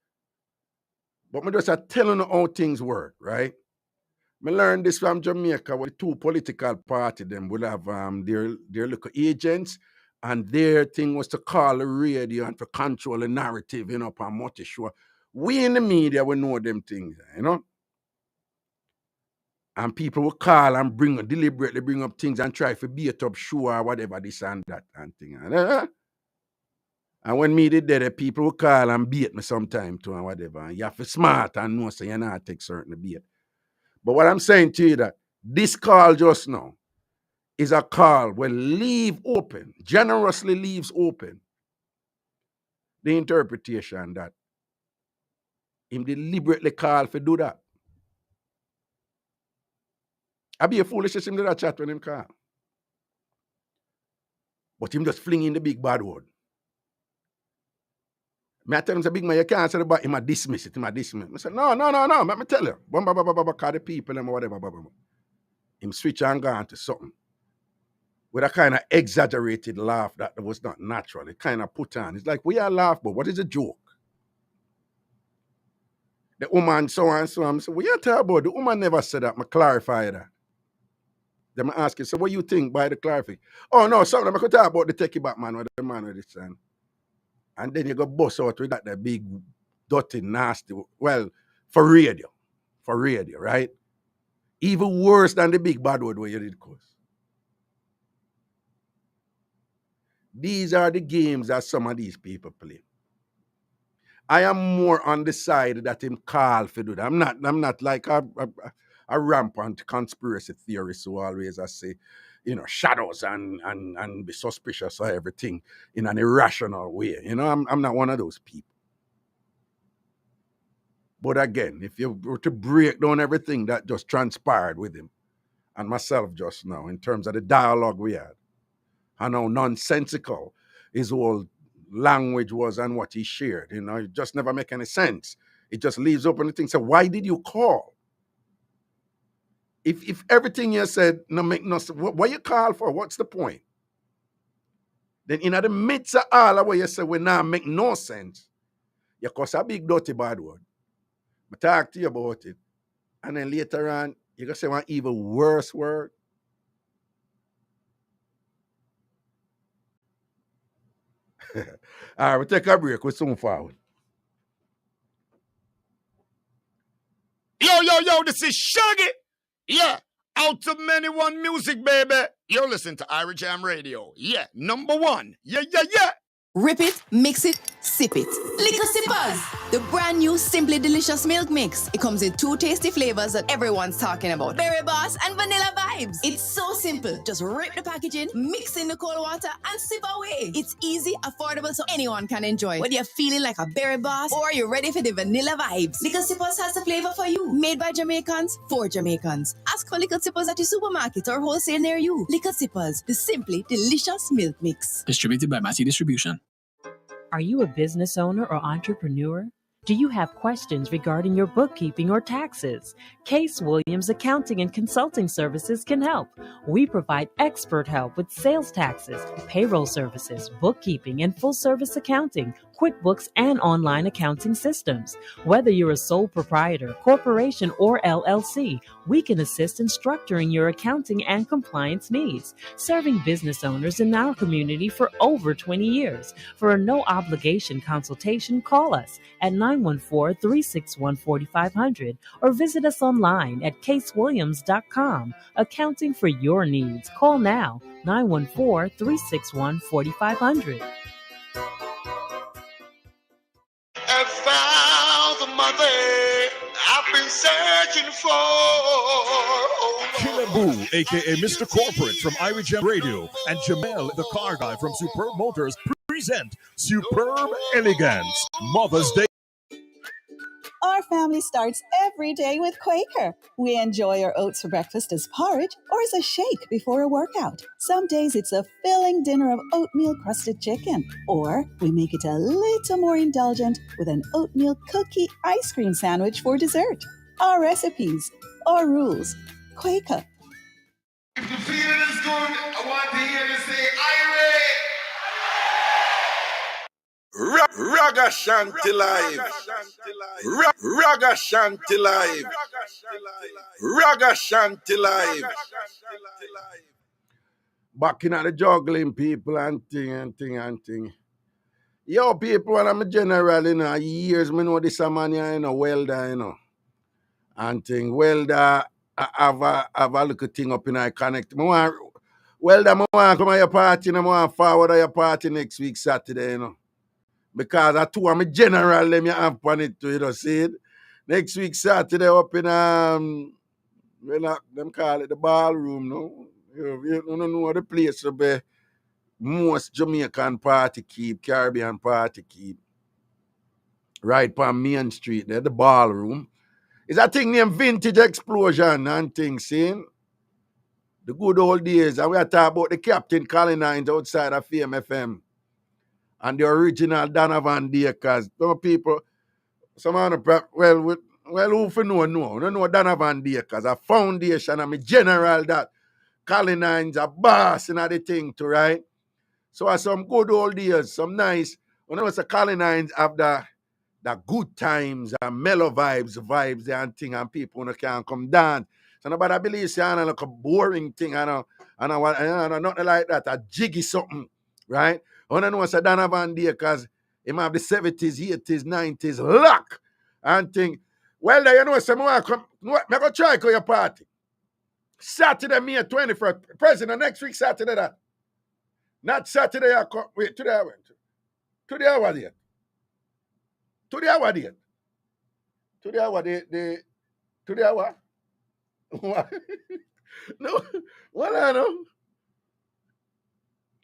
But I'm just telling you how things work, right? I learned this from Jamaica, where the two political parties them will have their little agents And their thing was to call the radio and to control the narrative, you know, upon multi show. We in the media, we know them things, you know. And people will call and deliberately bring up things and try to beat up show or whatever, this and that and thing. And when me did that, people will call and beat me sometime too and whatever. And you have to smart and know so you're not take certain beat. But what I'm saying to you that this call just now is a call where leave open, generously leaves open the interpretation that him deliberately call for do that. I be a foolish him do that chat when him call. But him just fling in the big bad word. Me I tell him, say, big man, you can't say about him, I dismiss it, I say, no, let me tell you. Call the people and whatever. Him switch and go on to something. With a kind of exaggerated laugh that was not natural. It kind of put on. It's like, we are laugh, but what is a joke? The woman so and so. I said, what you talking about? The woman never said that. I clarify that. Then I ask you, so what you think by the clarification? Oh, no, something I could talk about the techie back man with the man with this son. And then you go bust out with that big, dirty, nasty, well, for radio, right? Even worse than the big bad word where you did cause. These are the games that some of these people play. I am more on the side that him call for do that. I'm not like a rampant conspiracy theorist who always I say, you know, shadows and be suspicious of everything in an irrational way. You know, I'm not one of those people. But again, if you were to break down everything that just transpired with him and myself just now in terms of the dialogue we had, and how nonsensical his whole language was and what he shared, you know, it just never make any sense. It just leaves open the thing. So why did you call? If everything you said no make no sense, what you call for? What's the point? Then in the midst of all of what you say will not make no sense, you cause a big dirty bad word. But talk to you about it. And then later on, you're gonna say one even worse word. All right, we'll take a break. We'll soon forward. Yo, this is Shaggy. Yeah, out to many one music, baby. You're listening to Irie Jam Radio. Yeah, number one. Yeah. Rip it, mix it, sip it. Liquor Sippers, the brand new Simply Delicious Milk Mix. It comes in 2 tasty flavors that everyone's talking about. Berry Boss and Vanilla Vibes. It's so simple. Just rip the packaging, mix in the cold water, and sip away. It's easy, affordable, so anyone can enjoy. Whether you're feeling like a Berry Boss or you're ready for the Vanilla Vibes, Liquor Sippers has the flavor for you. Made by Jamaicans, for Jamaicans. Ask for Liquor Sippers at your supermarket or wholesale near you. Liquor Sippers, the Simply Delicious Milk Mix. Distributed by Massey Distribution. Are you a business owner or entrepreneur? Do you have questions regarding your bookkeeping or taxes? Case Williams Accounting and Consulting Services can help. We provide expert help with sales taxes, payroll services, bookkeeping, and full-service accounting, QuickBooks, and online accounting systems. Whether you're a sole proprietor, corporation, or LLC, we can assist in structuring your accounting and compliance needs, serving business owners in our community for over 20 years. For a no-obligation consultation, call us at 914-361-4500 or visit us online at casewilliams.com. Accounting for your needs. Call now, 914-361-4500. I found the mother I've been searching for. Killer Boo, aka Mr. Corporate from Irie Jam Radio, and Jamel, the car guy from Superb Motors, present Superb Elegance Mother's Day. Our family starts every day with Quaker. We enjoy our oats for breakfast as porridge or as a shake before a workout. Some days it's a filling dinner of oatmeal-crusted chicken. Or we make it a little more indulgent with an oatmeal cookie ice cream sandwich for dessert. Our recipes, our rules. Quaker. If the feeling is good, I want to hear you say, Irie! Ragashanti live. Ragashanti live. Ragashanti live. backing at the juggling people and thing. Yo, people, when I'm a general, you know, years, me know this a man here, you know, welder, you know. And thing, welder, I have a little thing up in I connect. Welder, I want to come at your party, and I want to forward at your party next week, Saturday, you know. Because I too am a general, let me have on it to, you know, see it. Next week, Saturday, up in, them call it the ballroom, no? You don't know the place to be. Most Jamaican party keep, Caribbean party keep. Right on Main Street there, the ballroom. It's a thing named Vintage Explosion and things, seeing? The good old days. And we are talking about the Captain Colonines outside of Fame FM. And the original Donovan Dakers. Some people, some of the, who for know? We don't know Donovan Dakers. A foundation, I'm a general that Colonines are boss in the thing to, right? So some good old days, some nice. When I was a Colonines have the good times and mellow vibes there and thing, and people who can come down. So nobody believes it's like a boring thing, and nothing like that, a jiggy something, right? I don't know what's a Donovan Day because he have the 70s, 80s, 90s lock and thing. Well, you know, some more come, I go try to your party. Saturday, May 21st, President, next week, Saturday that. Not Saturday, I come, wait, today I went. Today I was here. Today I was here. Today I was the today I was. What? No, what I know.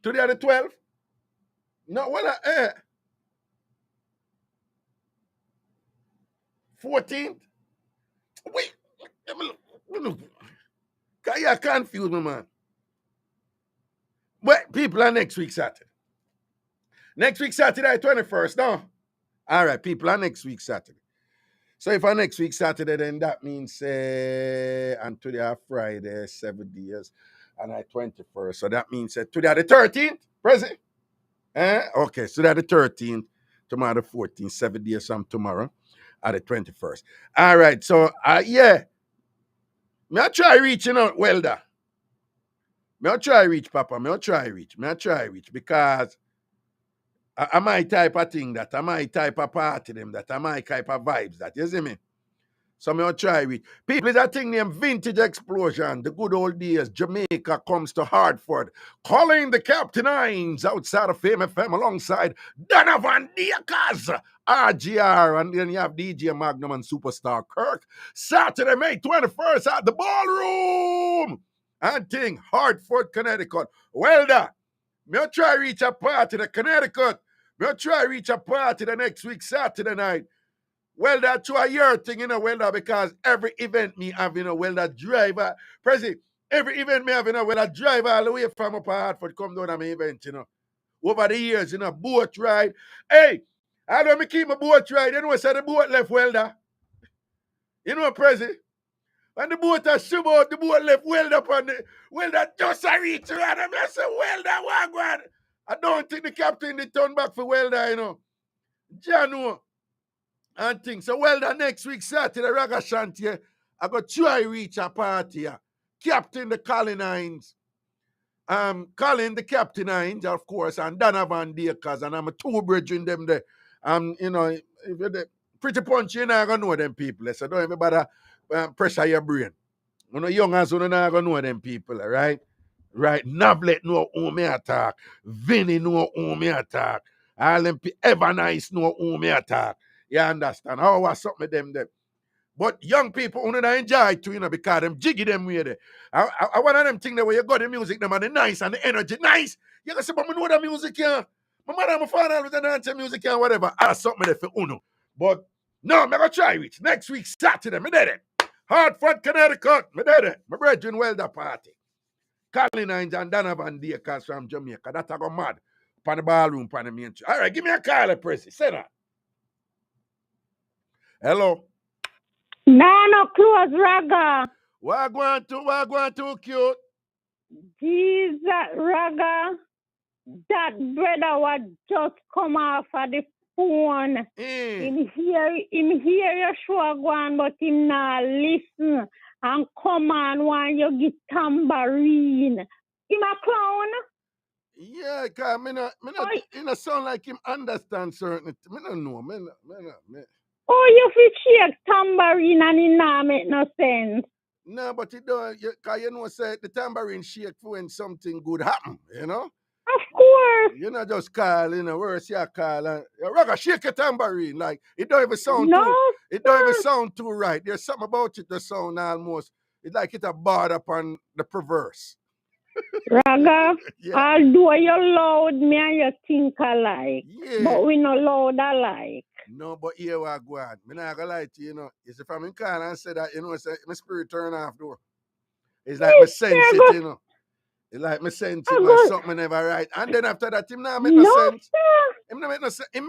Today are the 12th. No, what I 14th. Wait, you confuse me, man. But people are next week Saturday. Next week Saturday, 21st, no? All right, people are next week Saturday. So if I next week Saturday, then that means and today are Friday, 7 days, and I 21st. So that means today are the 13th, present. Okay, so that the 13th, tomorrow the 14th, 7 days from tomorrow, at the 21st. All right, so yeah. Me I try reaching out, welder. Me I try reach, Papa. Me I try reach because I my type of thing that, I my type of party them that, I my type of vibes that, you see me? So me try reach. People, is a thing named Vintage Explosion, the good old days, Jamaica comes to Hartford, calling the Captain Hines outside of Fame FM alongside Donovan Dakers, RGR, and then you have DJ Magnum and Superstar Kirk. Saturday, May 21st at the Ballroom, and thing, Hartford, Connecticut. Well done. Me try reach a party to Connecticut. Me try reach a party the next week, Saturday night. Well, that's a year thing, you know, well, that because every event me have, you know, well, that driver, Prezi, every event me have, you know, well, that driver all the way from up Hartford come down to my event, you know. Over the years, you know, boat ride. Hey, how do me keep my boat ride? You know, say the boat left welder. You know, Prezi, when the boat has shub out, the boat left welder upon the welder just a reach around and I say, welder, wagwan. I don't think the captain did turn back for welder, you know. Janu. And things. So, well, the next week, Saturday, Ragashanti, I go try reach a party. Captain the Colin Hines. Colin the Captain Hines, of course, and Donovan Dakers, and I'm a two bridging them there. You know, if you're pretty punchy, you're not going to know them people. So, don't everybody pressure your brain. You know, young as you're not going to know them people, right? Right? Nablet know who me attack. Vinny know who me attack. All them ever nice know who me attack. You understand? How was something with them there? But young people who don't enjoy it too, you know, because them jiggy them way there. I one of them things that where you got the music, them and the nice and the energy. Nice. You can say, but I know the music, yeah. My mother and my father with the dance music and whatever. I something there for Uno. But no, I'm going to try it. Next week, Saturday, me did it. Hartford, Connecticut, me did it. My brethren welder party. Colin Hines and Donovan Dakers from Jamaica. That's I go mad. Pan the ballroom, pan the main. All right, give me a call, Prissy. Say that. Hello. No, close, Raga. What going to cute? Jesus, Raga. That brother was just come off of the phone. Him hear your show going, but him not listen. And come on, when you get tambourine. Him a clown? Yeah, cause me not sound like him understand certain. Me no know. Me. Oh, you fit shake tambourine and it not make no sense. No, but it don't. Cause you know, say the tambourine shake for when something good happen. You know. Of course. You know, just call. You know, worse you call. Raga, shake a tambourine. Like it don't even sound No, too. It don't even sound too right. There's something about it that sound almost. It's like it a bad upon the perverse. Raga, Yeah. although you loud, me and you think alike. Yeah. But we no loud alike. No, but here we go on. Me not gonna lie to you, you know. It's if I'm in call and say that, you know, say my spirit turn off though. It's like me sense it, you know. It's like me sense it, but something never right. And then after that, him not make no sense. Him not make no sense. Him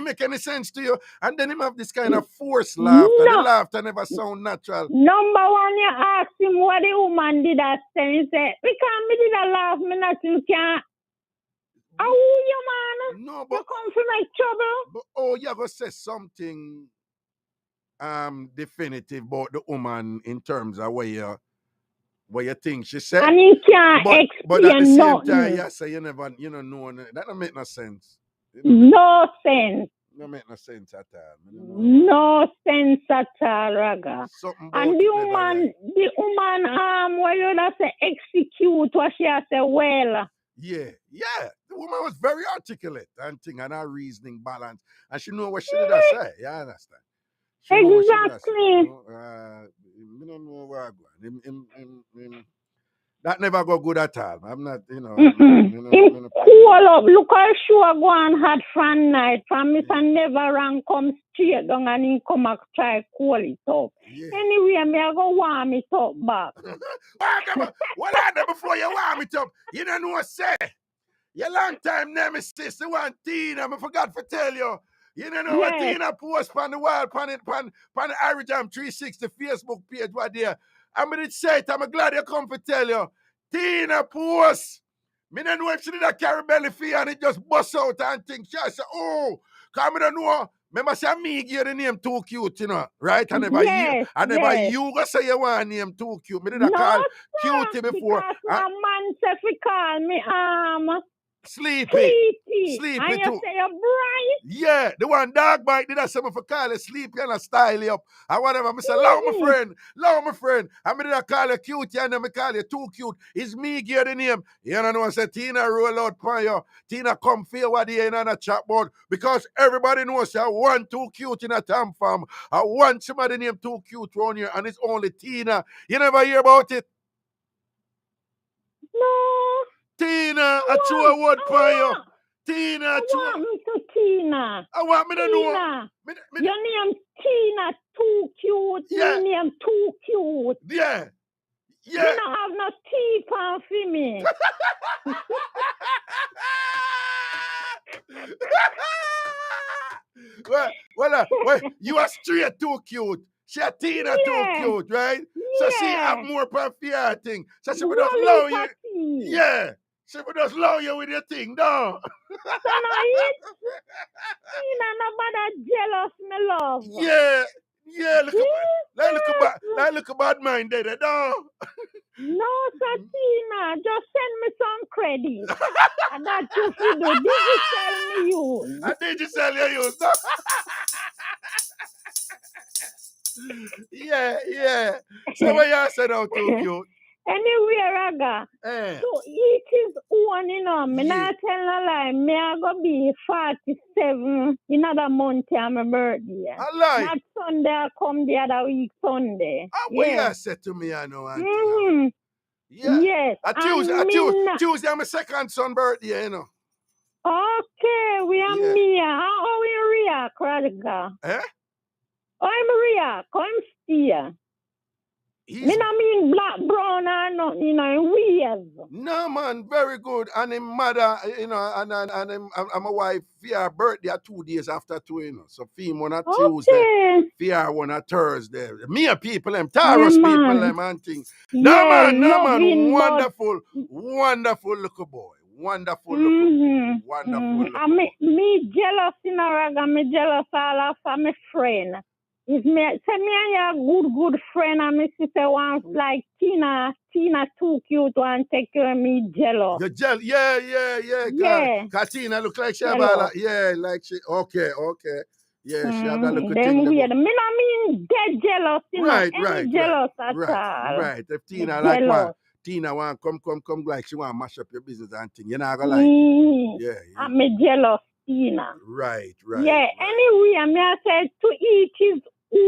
make any sense to you. And then him have this kind of forced laughter. The laughter never sound natural. Number one, you ask him what the woman did that say. He said, because me did a laugh, me nothing can. How you, man? No, but you come to make trouble. But you gonna say something definitive about the woman in terms of what you think she said. And he can't explain but at the same nothing. time, you say you never, you know, that don't make no sense. No sense. No make no sense at all. No sense at all, Raga. And the woman, what you have say execute what she has say well. Yeah. The woman was very articulate and her reasoning balance. And she know what she did say. You understand? Exactly. I don't know where I go. That never go good at all. I'm not, you know. Cool up. Look how sure go and had fun night. From Mr. Never Run come straight down and he come and try cool it up. Yeah. Anyway, me I go warm it up back. What happened before you warm it up? You don't know what say. Your long time nemesis, the one Tina, I forgot to tell you. You don't know what Tina post on the wall, on the Irie Jam 360 Facebook page, what there. I'm going to say it, I'm glad you come to tell you. Tina post. Me don't know if she did a carry belly fee and it just bust out and think. She said, oh, because I don't know. Remember, say me give the name too cute, you know, right? I never you go say you want name too cute. Me did a call cutie before. Because my man said he call me Sleepy and you too. say you're bright. Yeah, the one dog bite did that something for call it sleepy and I style you up. And whatever. I say, love my friend. I did I call you cute and then I call you too cute. It's me give the name. You know, I say Tina roll out for you. Tina come feel what you in on a chat board. Because everybody knows I want too cute in a time farm. I want somebody named too cute around here and it's only Tina. You never hear about it? No. Tina, I threw a word for you. Tina, I want me to Tina. I want me to know. Your name Tina, too cute. Yeah. Your name too cute. Yeah. You don't have no teeth on for me. well, you are straight too cute. She a Tina too cute, right? So she have more prefer thing. So she would just love you. Yeah. She would just love you with your thing, no. So now it? Tina nobody jealous, me love. Yeah, look a bad mind there, no. No, sir, Tina, just send me some credit. And that's what you do. Digital me use. I digital you use, no. Yeah. So what you say now, too cute? Anyway, Raga, so each his own, you know. Me not tell no lie. Me I go be 47 in another month on my birthday. I lie. Not Sunday, I come the other week Sunday. What you said to me, I know, Auntie. Yes. Tuesday, I'm my second son birthday, you know. Okay, we are me. How we react, Raga? I'm react. I'm still. Me not mean black, brown, or nothing, you know, weird. No, man, very good. And his mother, you know, and my wife, for her birthday 2 days after two, you know. So, film on a Tuesday, for her one a Thursday. Me and people, them, Taurus people, them, and things. No, man, wonderful little boy. Wonderful little boy. Me jealous in a Raga, me jealous all of my friend. If me say me and your good friend and me sister want like Tina too cute and take care of me jealous. You're jealous? Yeah. Cause Tina look like she have all that. Yeah, like she. Okay. Yeah, she have that little Them thing. weird. Me not mean dead jealous, you know. Any jealous at all. Right. If Tina like one, Tina want come like she want mash up your business and thing. You're not gonna like it. Yeah. I'm a jealous Tina. Right. Yeah. Anyway, I mean I said to each his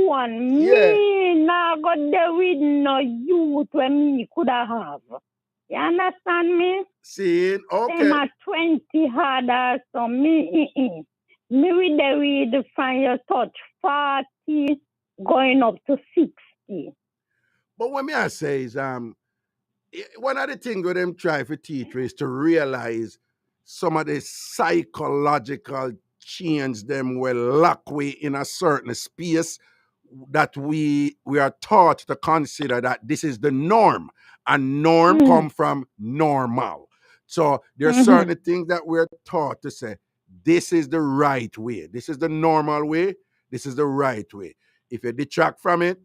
own. Me now got there with no youth when me could have. You understand me? See, okay. Them are 20 harder, so me with the weed find your touch 40 going up to 60. But what me I say is one of the things with them try to teach is to realize some of the psychological change them will lock we in a certain space that we are taught to consider that this is the norm. And norm come from normal. So there are certain things that we're taught to say, this is the right way. This is the normal way. This is the right way. If you detract from it,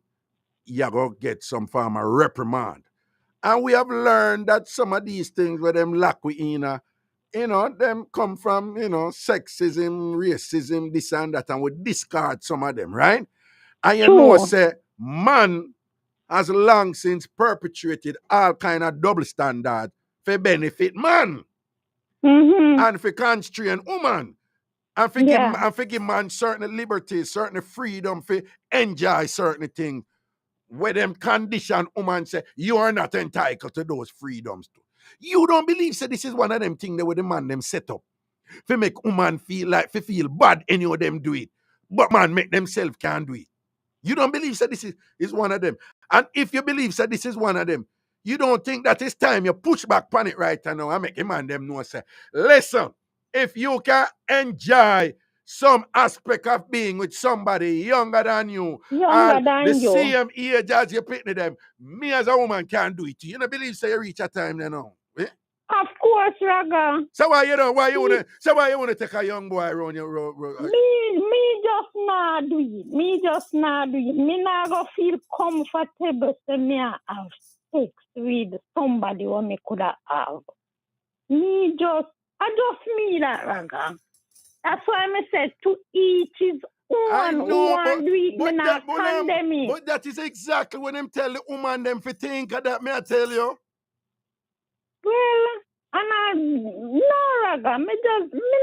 you're going to get some form of reprimand. And we have learned that some of these things where them lack we in, them come from, sexism, racism, this and that, and we discard some of them, right? And you know, say, man has long since perpetuated all kind of double standard for benefit man. And for constrain woman. And for give man certain liberties, certain freedom for enjoy certain things. Where them condition woman say, you are not entitled to those freedoms too. You don't believe so this is one of them things that with the man them set up. For make woman feel bad any of them do it. But man make themselves can't do it. You don't believe so this is one of them. And if you believe so this is one of them, you don't think that it's time you push back on it right now and make a man them know say, listen, if you can enjoy some aspect of being with somebody younger than you, the same age as you picking them, me as a woman can't do it. You don't believe so you reach a time then now? Eh? Of course, Raga. So why you wanna take a young boy around your road? Me just not do it. Me not go feel comfortable to me have sex with somebody who me could have. I just me that, Raga. That's why I said to each his own. But that is exactly what them tell the woman them for think of that, may I tell you? Well, no, Raga, me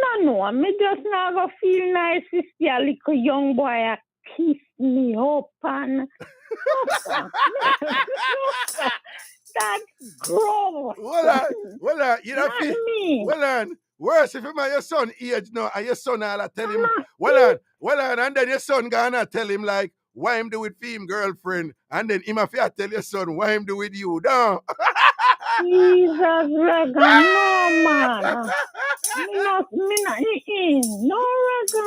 not know. Me just not go feel nice to see a little young boy kiss me up and that's gross. Well, you don't feel me. Well, worse if your son age now and your son all tell him, well, and then your son gonna tell him like, why him do with him girlfriend, and then him have to tell your son why him do with you, no. Jesus, Raga, no man. Me not no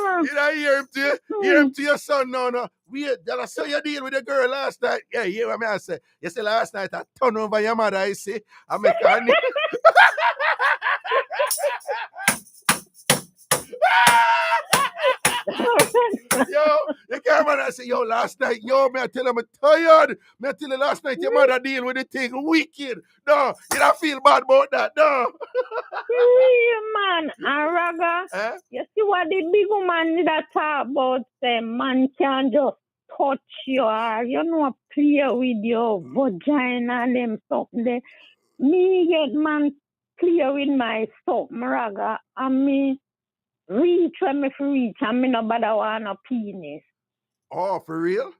Raga. You don't hear him to your son no. Wait, I saw you deal with the girl last night. Yeah, you hear what I say? You say last night I turn over your mother, I see. I make her yo, the camera say, yo, last night, me I tell him I'm tired. Me I tell you last night your mother deal with the thing wicked. No, you don't feel bad about that, no. Man, and Raga, you see what the big woman that talk about, say, man can just touch you or, play with your vagina and them something there. Me get man play with my something, Raga, and me reach when me reach and me no bother want no penis. Oh, for real?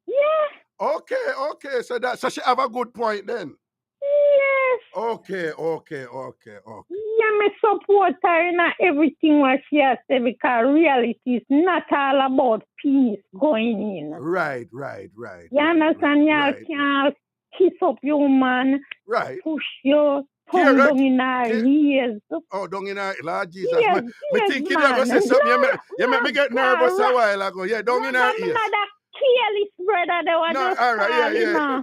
Yeah. Okay. So she have a good point then. Yes. Okay. Yeah, me support her in everything what she has said because reality is not all about penis going in. Right. You understand? You can't kiss up your man. Right. Push your tongue down in her ears. Oh, down in her, Lord Jesus. Yes, me think you never say something. You make me get nervous a while ago. Yeah, down in her ears. Careless brother, they were just all right, yeah.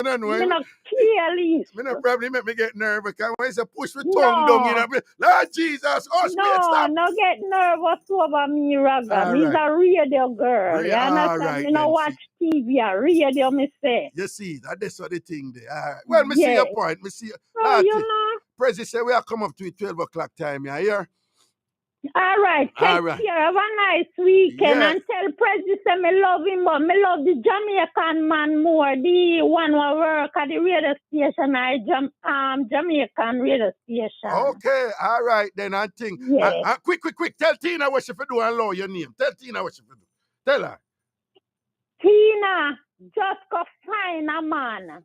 don't know. Me not careless. Me not probably make me get nervous because when you push my tongue down in a Lord Jesus, no get nervous over me, Raga. Me's a radio girl. You understand? Right, me no watch TV, radio me say. You see, that's what the thing there. All right. Well, me see your point. Me see. You know. Prezi say we are come up to 12 o'clock time, you hear? All right, take care. Have a nice weekend and tell Prezi say me love him, but me love the Jamaican man more. The one who work at the radio station, Jamaican radio station. Okay, all right then. I think. Quick. Tell Tina what she for do and know your name. Tell Tina what she for do. Tell her. Tina, just go find a man.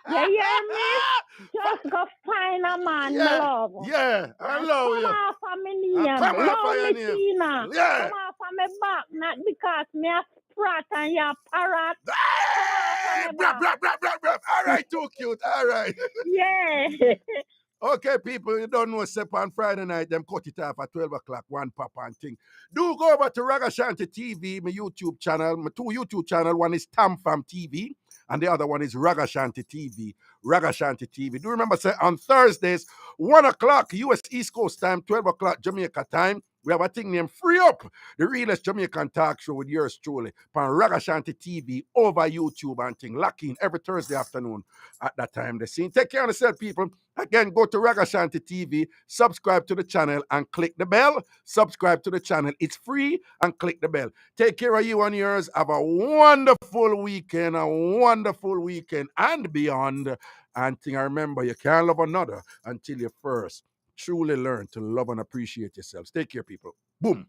You hear me? Just go find a man, love. Yeah, I love you. Come off of me name. Come off of your name. Tina. Yeah. Come off of me back, not because me a sprat and you a parrot. Hey! Blah. All right, too cute. All right. Yeah. Okay, people, you don't know, step on Friday night, them cut it off at 12 o'clock, one papa and thing. Do go over to Ragashanti TV, my YouTube channel, my two YouTube channel. One is Tamfam TV, and the other one is Ragashanti TV. Ragashanti TV. Do remember, say, on Thursdays, 1 o'clock, US East Coast time, 12 o'clock, Jamaica time, we have a thing named Free Up, the realest Jamaican talk show with yours truly, on Ragashanti TV over YouTube and thing. Lock in every Thursday afternoon at that time. The scene. Take care of yourself, people. Again, go to Ragashanti TV, subscribe to the channel and click the bell. Subscribe to the channel. It's free and click the bell. Take care of you and yours. Have a wonderful weekend and beyond. And thing, I remember, you can't love another until you first truly learn to love and appreciate yourselves. Take care, people. Boom.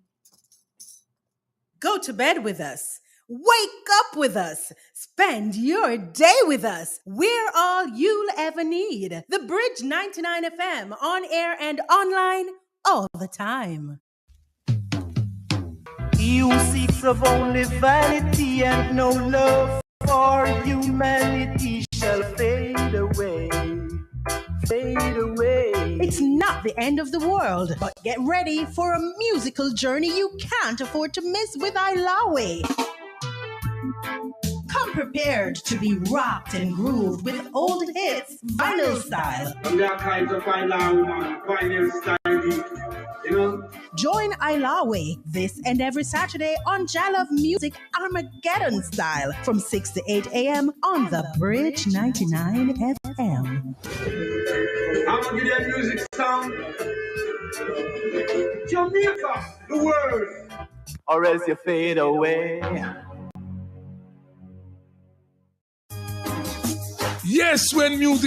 Go to bed with us. Wake up with us. Spend your day with us. We're all you'll ever need. The Bridge 99 FM, on air and online all the time. He who seeks of only vanity and no love for humanity shall fade away. Fade away. It's not the end of the world, but get ready for a musical journey you can't afford to miss with Ilawe. Come prepared to be rocked and grooved with old hits, vinyl style. Join Ilawe this and every Saturday on Jalove Music Armageddon style from 6 to 8 a.m. on the Bridge 99 FM. I'm gonna give that music sound. Jamaica, the world. Or else you fade away. Yes, when music